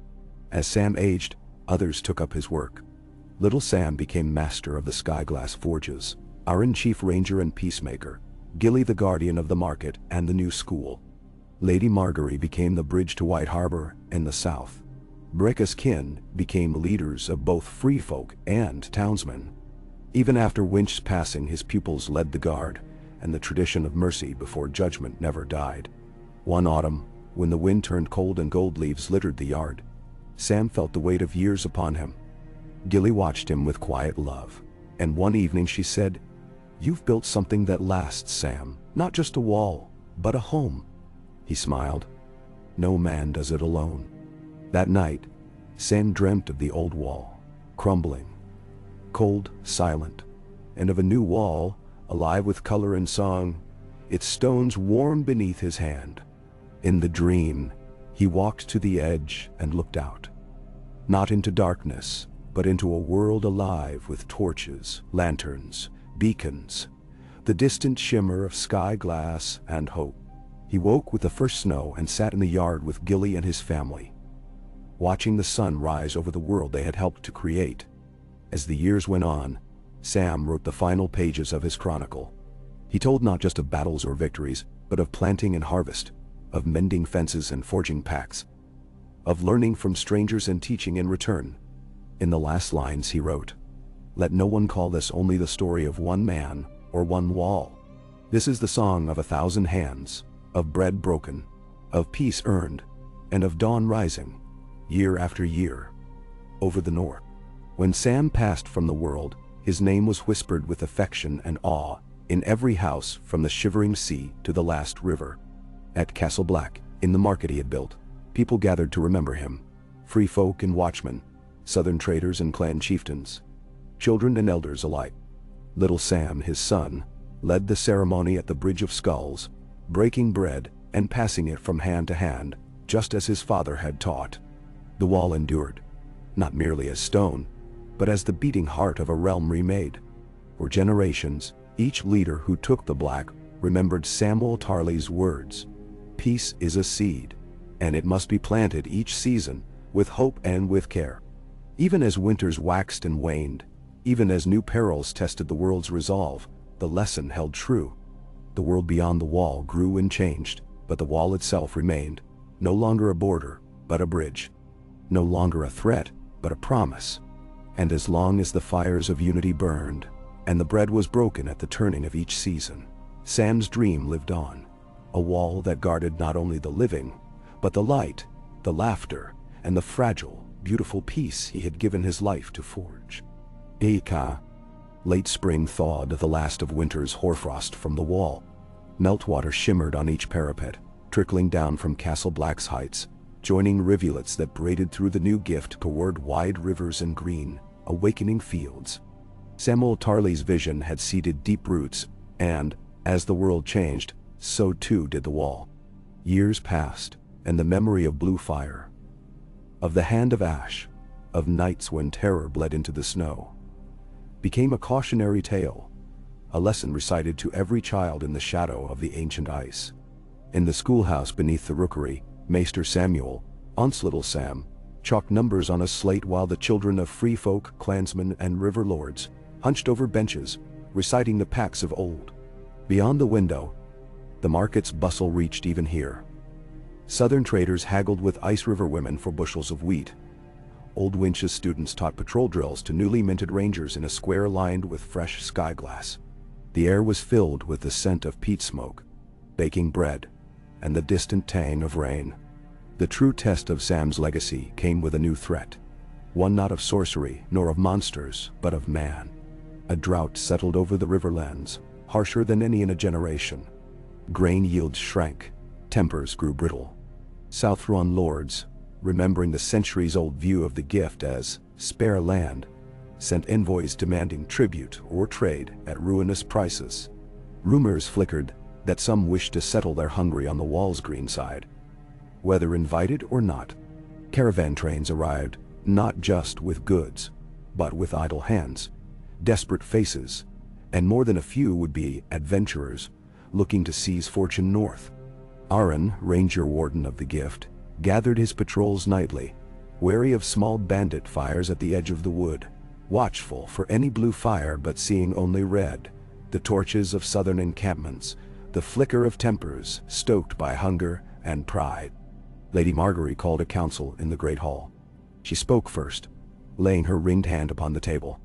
As Sam aged, others took up his work. Little Sam became master of the Skyglass forges, Aaron chief ranger and peacemaker, Gilly the guardian of the market and the new school. Lady Margaery became the bridge to White Harbor and the south. Breca's kin became leaders of both free folk and townsmen. Even after Winch's passing, his pupils led the guard, and the tradition of mercy before judgment never died. One autumn, when the wind turned cold and gold leaves littered the yard, Sam felt the weight of years upon him. Gilly watched him with quiet love, and one evening she said, "You've built something that lasts, Sam. Not just a wall, but a home." He smiled. "No man does it alone." That night, Sam dreamt of the old wall, crumbling, cold, silent, and of a new wall, alive with color and song, its stones warm beneath his hand. In the dream, he walked to the edge and looked out. Not into darkness, but into a world alive with torches, lanterns, beacons, the distant shimmer of sky glass and hope. He woke with the first snow and sat in the yard with Gilly and his family, watching the sun rise over the world they had helped to create. As the years went on, Sam wrote the final pages of his chronicle. He told not just of battles or victories, but of planting and harvest, of mending fences and forging packs, of learning from strangers and teaching in return. In the last lines he wrote, "Let no one call this only the story of one man or one wall. This is the song of 1,000 hands, of bread broken, of peace earned, and of dawn rising, year after year, over the north." When Sam passed from the world, his name was whispered with affection and awe in every house from the shivering sea to the last river. At Castle Black, in the market he had built, people gathered to remember him, free folk and watchmen, southern traders and clan chieftains, children and elders alike. Little Sam, his son, led the ceremony at the Bridge of Skulls, breaking bread and passing it from hand to hand, just as his father had taught. The wall endured, not merely as stone, but as the beating heart of a realm remade. For generations, each leader who took the Black remembered Samwell Tarly's words, "Peace is a seed, and it must be planted each season with hope and with care." Even as winters waxed and waned, even as new perils tested the world's resolve, the lesson held true. The world beyond the wall grew and changed, but the wall itself remained, no longer a border, but a bridge. No longer a threat, but a promise. And as long as the fires of unity burned, and the bread was broken at the turning of each season, Sam's dream lived on. A wall that guarded not only the living, but the light, the laughter, and the fragile, beautiful peace he had given his life to forge. Eka. Late spring thawed the last of winter's hoarfrost from the wall. Meltwater shimmered on each parapet, trickling down from Castle Black's heights, joining rivulets that braided through the new gift toward wide rivers and green, awakening fields. Samwell Tarly's vision had seeded deep roots, and, as the world changed, so too did the wall. Years passed, and the memory of blue fire, of the hand of ash, of nights when terror bled into the snow, became a cautionary tale, a lesson recited to every child in the shadow of the ancient ice. In the schoolhouse beneath the rookery, Maester Samuel, Aunt's little Sam, chalked numbers on a slate while the children of free folk, clansmen, and river lords hunched over benches, reciting the pacts of old. Beyond the window, The market's bustle reached even here. Southern traders haggled with Ice River women for bushels of wheat. Old Winch's students taught patrol drills to newly minted rangers in a square lined with fresh sky glass. The air was filled with the scent of peat smoke, baking bread, and the distant tang of rain. The true test of Sam's legacy came with a new threat. One not of sorcery nor of monsters, but of man. A drought settled over the riverlands, harsher than any in a generation. Grain yields shrank, tempers grew brittle. Southron lords, remembering the centuries-old view of the gift as spare land, sent envoys demanding tribute or trade at ruinous prices. Rumors flickered that some wished to settle their hungry on the wall's green side. Whether invited or not, caravan trains arrived, not just with goods, but with idle hands, desperate faces, and more than a few would-be adventurers looking to seize fortune north. Aaron, ranger warden of the gift, gathered his patrols nightly, wary of small bandit fires at the edge of the wood, watchful for any blue fire but seeing only red, the torches of southern encampments, the flicker of tempers stoked by hunger and pride. Lady Margaery called a council in the great hall. She spoke first, laying her ringed hand upon the table.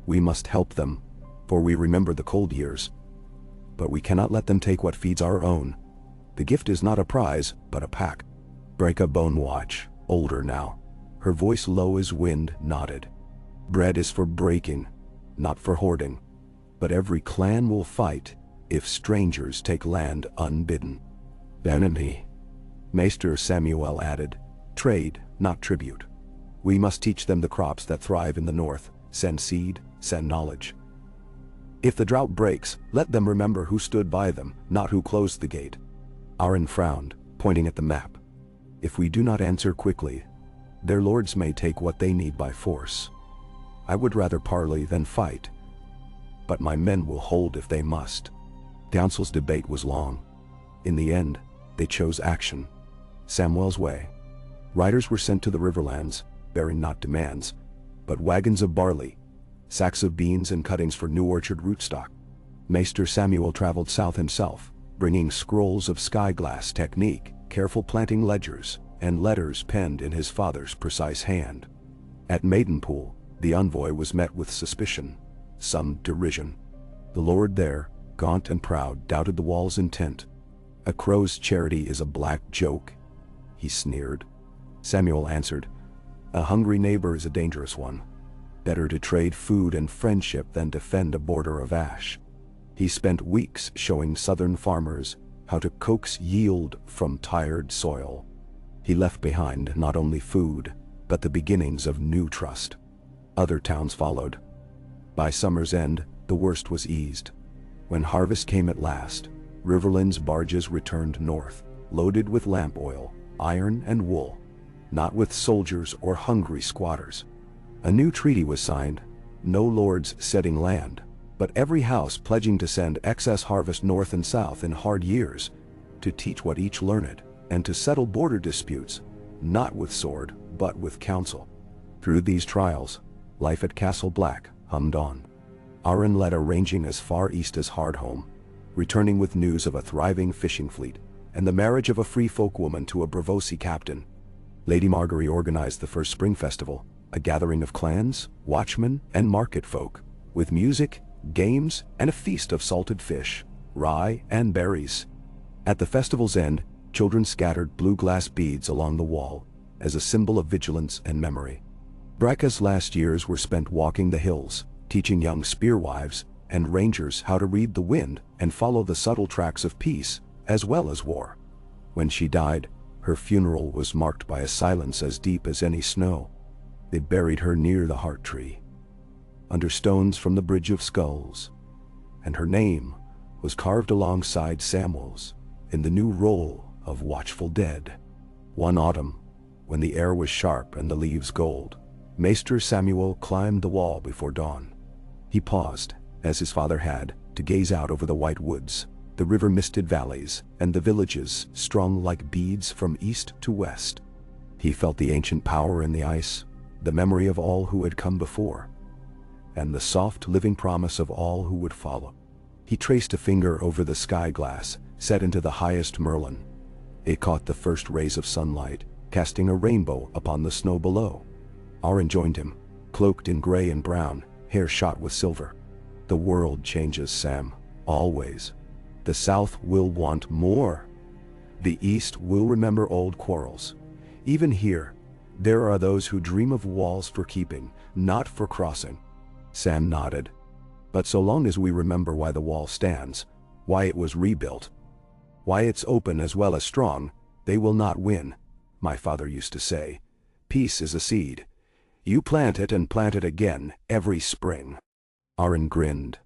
We must help them, for we remember the cold years. But we cannot let them take what feeds our own. The gift is not a prize, but a pack. Breaka Bone Watch, older now, her voice low as wind, nodded. Bread is for breaking, not for hoarding. But every clan will fight if strangers take land unbidden. Vanity. Maester Samuel added, trade, not tribute. We must teach them the crops that thrive in the north, send seed, send knowledge. If the drought breaks, let them remember who stood by them, not who closed the gate. Aaron frowned, pointing at the map. If we do not answer quickly, their lords may take what they need by force. I would rather parley than fight, but my men will hold if they must. Council's debate was long. In the end, they chose action. Samwell's way. Riders were sent to the riverlands, bearing not demands, but wagons of barley, sacks of beans and cuttings for new orchard rootstock. Maester Samuel traveled south himself, bringing scrolls of sky-glass technique, careful planting ledgers, and letters penned in his father's precise hand. At Maidenpool, the envoy was met with suspicion, some derision. The lord there, gaunt and proud, doubted the wall's intent. A crow's charity is a black joke, he sneered. Samuel answered, a hungry neighbor is a dangerous one. Better to trade food and friendship than defend a border of ash. He spent weeks showing southern farmers how to coax yield from tired soil. He left behind not only food, but the beginnings of new trust. Other towns followed. By summer's end, the worst was eased. When harvest came at last, Riverland's barges returned north, loaded with lamp oil, iron and wool, not with soldiers or hungry squatters. A new treaty was signed, no lords setting land, but every house pledging to send excess harvest north and south in hard years, to teach what each learned, and to settle border disputes, not with sword, but with counsel. Through these trials, life at Castle Black hummed on. Aaron led a ranging as far east as Hardhome, returning with news of a thriving fishing fleet, and the marriage of a free folk woman to a Braavosi captain. Lady Margaery organized the first spring festival, a gathering of clans, watchmen, and market folk, with music, games, and a feast of salted fish, rye, and berries. At the festival's end, children scattered blue glass beads along the wall, as a symbol of vigilance and memory. Breaka's last years were spent walking the hills, teaching young spearwives and rangers how to read the wind and follow the subtle tracks of peace, as well as war. When she died, her funeral was marked by a silence as deep as any snow. They buried her near the heart tree, under stones from the Bridge of Skulls, and her name was carved alongside Samwell's in the new roll of Watchful Dead. One autumn, when the air was sharp and the leaves gold, Maester Samuel climbed the wall before dawn. He paused, as his father had, to gaze out over the white woods, the river-misted valleys, and the villages strung like beads from east to west. He felt the ancient power in the ice, the memory of all who had come before, and the soft living promise of all who would follow. He traced a finger over the sky glass, set into the highest Merlin. It caught the first rays of sunlight, casting a rainbow upon the snow below. Aron joined him, cloaked in gray and brown, hair shot with silver. The world changes, Sam, always. The South will want more. The East will remember old quarrels. Even here, there are those who dream of walls for keeping, not for crossing. Sam nodded. But so long as we remember why the wall stands, why it was rebuilt, why it's open as well as strong, they will not win. My father used to say, peace is a seed. You plant it and plant it again every spring. Aron grinned.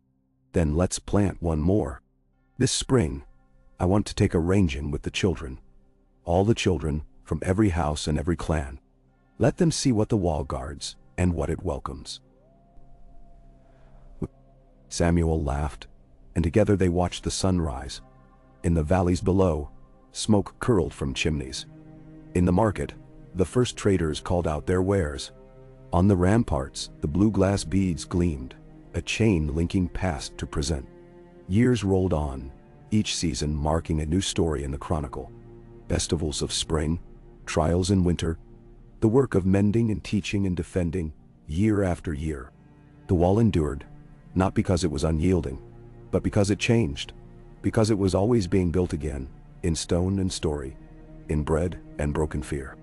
Then let's plant one more. This spring, I want to take a ranging with the children. All the children from every house and every clan. Let them see what the wall guards and what it welcomes. Samuel laughed, and together they watched the sun rise. In the valleys below, smoke curled from chimneys. In the market, the first traders called out their wares. On the ramparts, the blue glass beads gleamed, a chain linking past to present. Years rolled on, each season marking a new story in the chronicle. Festivals of spring, trials in winter, the work of mending and teaching and defending, year after year. The wall endured, not because it was unyielding, but because it changed, because it was always being built again, in stone and story, in bread and broken fear.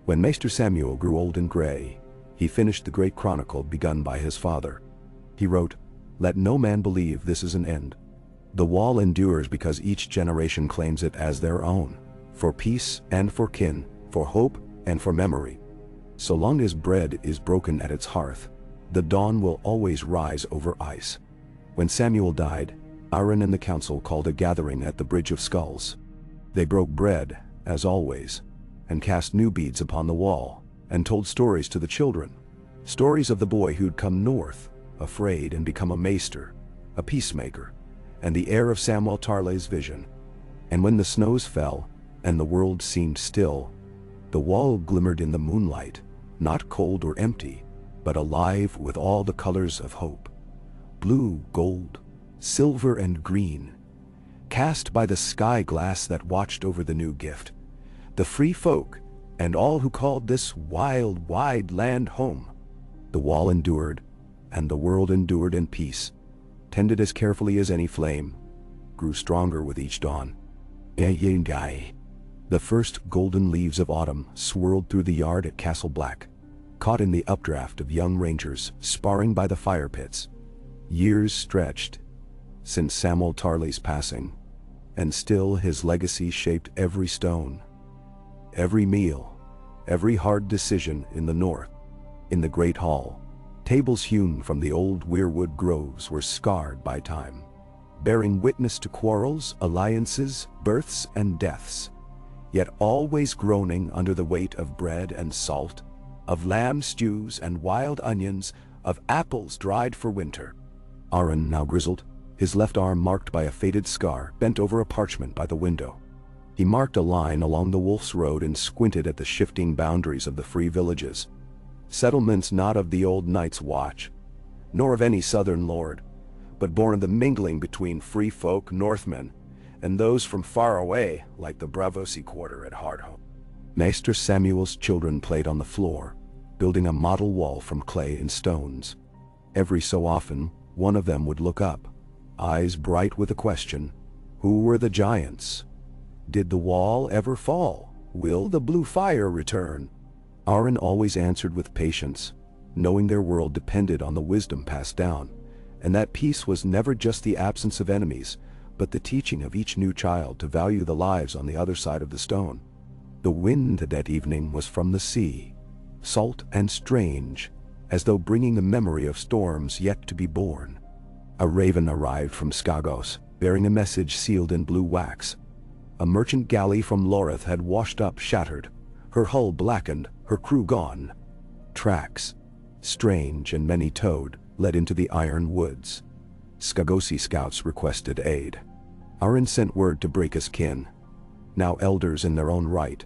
When Maester Samuel grew old and gray, he finished the great chronicle begun by his father. He wrote, "Let no man believe this is an end. The wall endures because each generation claims it as their own, for peace and for kin, for hope and for memory. So long as bread is broken at its hearth, the dawn will always rise over ice." When Samuel died, Aron and the council called a gathering at the Bridge of Skulls. They broke bread, as always, and cast new beads upon the wall, and told stories to the children. Stories of the boy who'd come north, afraid, and become a maester, a peacemaker, and the heir of Samwell Tarly's vision. And when the snows fell, and the world seemed still, the wall glimmered in the moonlight, not cold or empty, but alive with all the colors of hope. Blue, gold, silver, and green, cast by the sky glass that watched over the new gift. The free folk, and all who called this wild, wide land home. The wall endured, and the world endured in peace, tended as carefully as any flame, grew stronger with each dawn. The first golden leaves of autumn swirled through the yard at Castle Black, caught in the updraft of young rangers sparring by the fire pits. Years stretched since Samwell Tarly's passing, and still his legacy shaped every stone, every meal, every hard decision in the north. In the great hall, tables hewn from the old weirwood groves were scarred by time, bearing witness to quarrels, alliances, births, and deaths, yet always groaning under the weight of bread and salt, of lamb stews and wild onions, of apples dried for winter. Aron, now grizzled, his left arm marked by a faded scar, bent over a parchment by the window. He marked a line along the Wolf's Road and squinted at the shifting boundaries of the free villages. Settlements not of the old Night's Watch, nor of any southern lord, but born of the mingling between free folk Northmen and those from far away, like the Bravosi quarter at Hardhome. Maester Samuel's children played on the floor, building a model wall from clay and stones. Every so often, one of them would look up, eyes bright with a question: who were the giants? Did the wall ever fall? Will the blue fire return? Aron always answered with patience, knowing their world depended on the wisdom passed down, and that peace was never just the absence of enemies, but the teaching of each new child to value the lives on the other side of the stone. The wind that evening was from the sea, salt and strange, as though bringing the memory of storms yet to be born. A raven arrived from Skagos, bearing a message sealed in blue wax. A merchant galley from Loreth had washed up shattered, her hull blackened, her crew gone. Tracks, strange and many-toed, led into the iron woods. Skagosi scouts requested aid. Aron sent word to Breakus kin, now elders in their own right,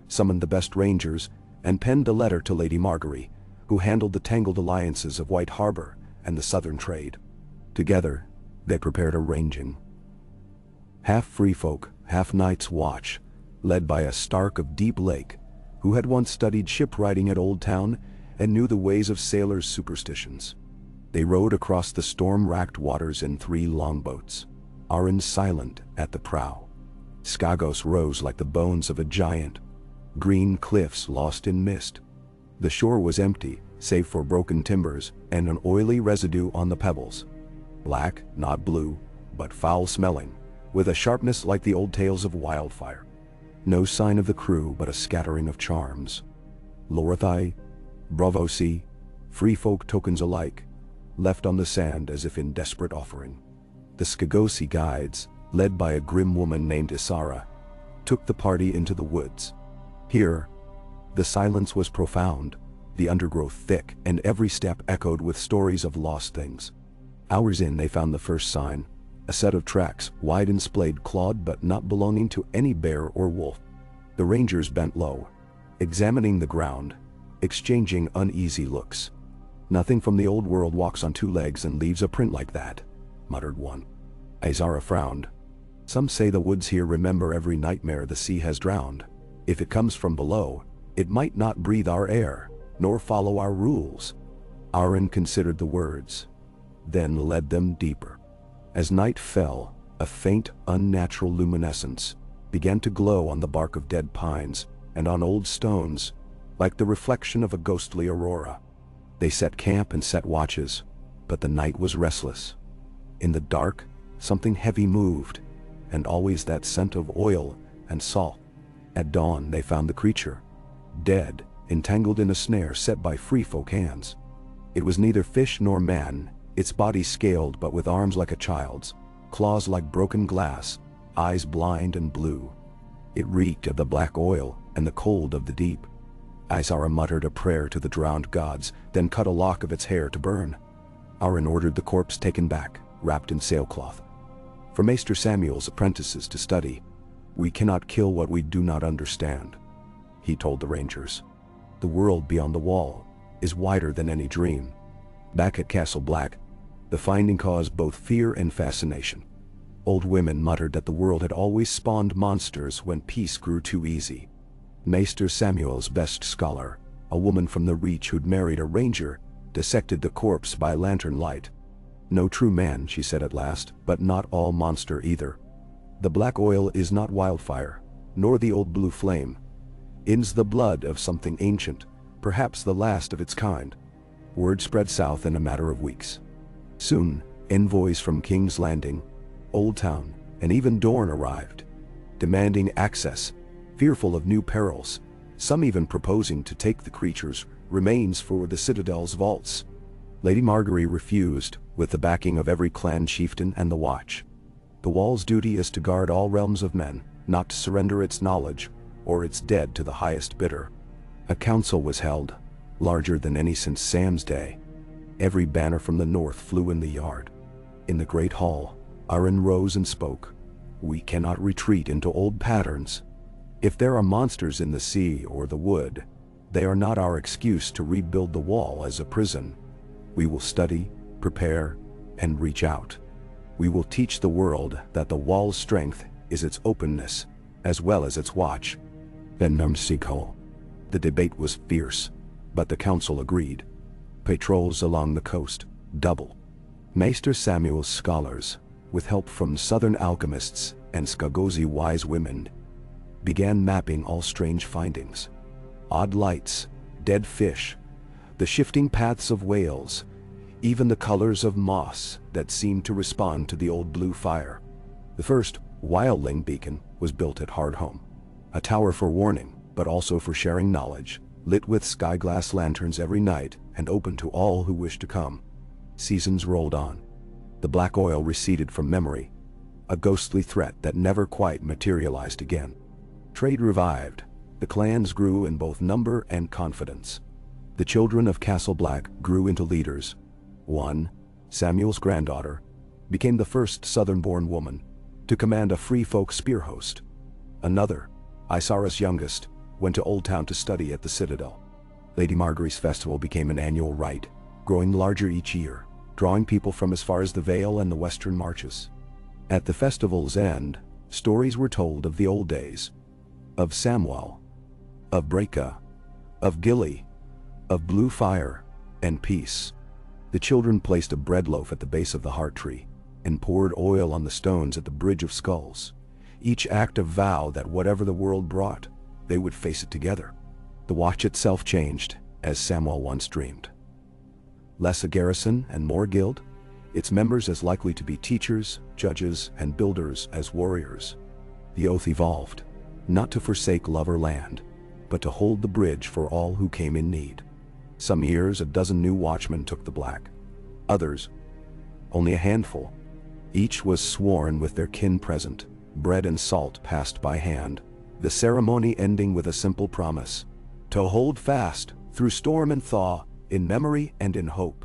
summoned the best rangers, and penned a letter to Lady Margaery, who handled the tangled alliances of White Harbor and the southern trade. Together, they prepared a ranging. half free folk, half Night's Watch, led by a Stark of Deep Lake, who had once studied shipwriting at Old Town and knew the ways of sailors' superstitions. They rowed across the storm-racked waters in 3 longboats, Aran silent at the prow. Skagos rose like the bones of a giant, green cliffs lost in mist. The shore was empty, save for broken timbers and an oily residue on the pebbles. Black, not blue, but foul-smelling, with a sharpness like the old tales of wildfire. No sign of the crew but a scattering of charms. Lorathai, Bravosi, free folk tokens alike, left on the sand as if in desperate offering. The Skagosi guides, led by a grim woman named Isara, took the party into the woods. Here, the silence was profound, the undergrowth thick, and every step echoed with stories of lost things. Hours in, they found the first sign, a set of tracks, wide and splayed, clawed but not belonging to any bear or wolf. The rangers bent low, examining the ground, exchanging uneasy looks. "Nothing from the old world walks on 2 legs and leaves a print like that," muttered one. Isara frowned. "Some say the woods here remember every nightmare the sea has drowned. If it comes from below, it might not breathe our air, nor follow our rules." Aran considered the words, then led them deeper. As night fell, a faint, unnatural luminescence began to glow on the bark of dead pines and on old stones, like the reflection of a ghostly aurora. They set camp and set watches, but the night was restless. In the dark, something heavy moved, and always that scent of oil and salt. At dawn, they found the creature, dead, entangled in a snare set by free folk hands. It was neither fish nor man, its body scaled but with arms like a child's, claws like broken glass, eyes blind and blue. It reeked of the black oil and the cold of the deep. Isara muttered a prayer to the drowned gods, then cut a lock of its hair to burn. Aran ordered the corpse taken back, wrapped in sailcloth. For Maester Samuel's apprentices to study, "We cannot kill what we do not understand," he told the rangers. "The world beyond the wall is wider than any dream." Back at Castle Black, the finding caused both fear and fascination. Old women muttered that the world had always spawned monsters when peace grew too easy. Maester Samuel's best scholar, a woman from the Reach who'd married a ranger, dissected the corpse by lantern light. "No true man," she said at last, "but not all monster either. The black oil is not wildfire, nor the old blue flame. It's the blood of something ancient, perhaps the last of its kind." Word spread south in a matter of weeks. Soon, envoys from King's Landing, Old Town, and even Dorne arrived, demanding access, fearful of new perils, some even proposing to take the creature's remains for the Citadel's vaults. Lady Margaery refused, with the backing of every clan chieftain and the Watch. The Wall's duty is to guard all realms of men, not to surrender its knowledge or its dead to the highest bidder. A council was held, larger than any since Sam's day. Every banner from the north flew in the yard. In the great hall, Aran rose and spoke. "We cannot retreat into old patterns. If there are monsters in the sea or the wood, they are not our excuse to rebuild the wall as a prison. We will study, prepare, and reach out. We will teach the world that the wall's strength is its openness, as well as its watch." The debate was fierce, but the council agreed. Patrols along the coast, double. Maester Samuel's scholars, with help from southern alchemists and Skagosi wise women, began mapping all strange findings. Odd lights, dead fish, the shifting paths of whales, even the colors of moss that seemed to respond to the old blue fire. The first wildling beacon was built at Hardhome, a tower for warning, but also for sharing knowledge, lit with skyglass lanterns every night and open to all who wished to come. Seasons rolled on. The black oil receded from memory, a ghostly threat that never quite materialized again. Trade revived. The clans grew in both number and confidence. The children of Castle Black grew into leaders. One, Samuel's granddaughter, became the first southern-born woman to command a free folk spear host. Another, Isara's youngest, went to Old Town to study at the Citadel. Lady Margaery's festival became an annual rite, growing larger each year, drawing people from as far as the Vale and the Western Marches. At the festival's end, Stories were told of the old days, of Samuel, of Breka, of Gilly, of blue fire and peace. The children placed a bread loaf at the base of the heart tree and poured oil on the stones at the bridge of skulls. Each act a vow that whatever the world brought, they would face it together. The watch itself changed, as Samuel once dreamed. Less a garrison and more guild, its members as likely to be teachers, judges, and builders as warriors. The oath evolved, not to forsake love or land, but to hold the bridge for all who came in need. Some years a dozen new watchmen took the black. Others, only a handful. Each was sworn with their kin present, bread and salt passed by hand, the ceremony ending with a simple promise: to hold fast, through storm and thaw, in memory and in hope.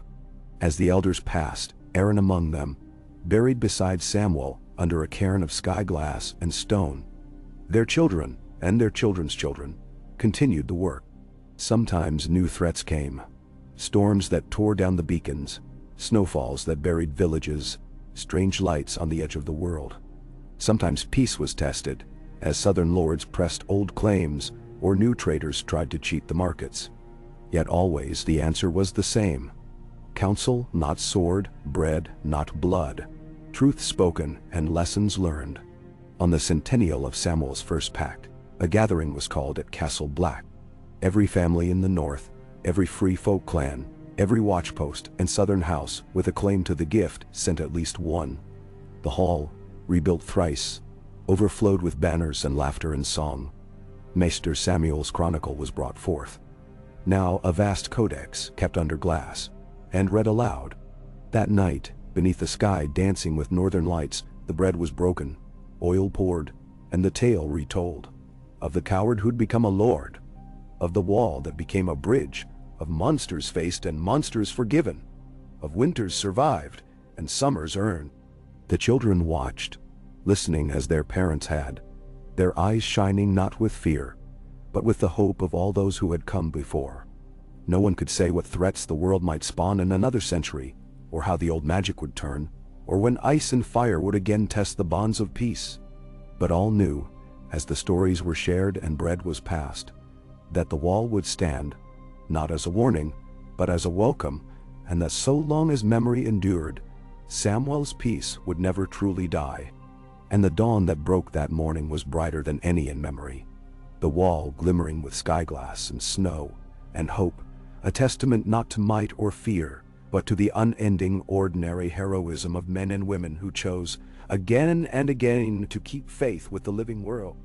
As the elders passed, Aaron among them, buried beside Samuel under a cairn of sky glass and stone, their children, and their children's children, continued the work. Sometimes new threats came. Storms that tore down the beacons, snowfalls that buried villages, strange lights on the edge of the world. Sometimes peace was tested, as southern lords pressed old claims or new traders tried to cheat the markets. Yet always the answer was the same: counsel, not sword; bread, not blood; truth spoken and lessons learned. On the centennial of Samuel's first pact, a gathering was called at Castle Black. Every family in the north, every free folk clan, every watchpost and southern house with a claim to the gift sent at least one. The hall, rebuilt thrice, overflowed with banners and laughter and song. Maester Samuel's chronicle was brought forth, now a vast codex kept under glass, and read aloud. That night, beneath the sky dancing with northern lights, the bread was broken, oil poured, and the tale retold. Of the coward who'd become a lord, of the wall that became a bridge, of monsters faced and monsters forgiven, of winters survived and summers earned. The children watched, listening as their parents had, their eyes shining not with fear, but with the hope of all those who had come before. No one could say what threats the world might spawn in another century, or how the old magic would turn, or when ice and fire would again test the bonds of peace. But all knew, as the stories were shared and bread was passed, that the wall would stand, not as a warning, but as a welcome, and that so long as memory endured, Samuel's peace would never truly die. And the dawn that broke that morning was brighter than any in memory, the wall glimmering with skyglass and snow and hope, a testament not to might or fear, but to the unending ordinary heroism of men and women who chose again and again to keep faith with the living world.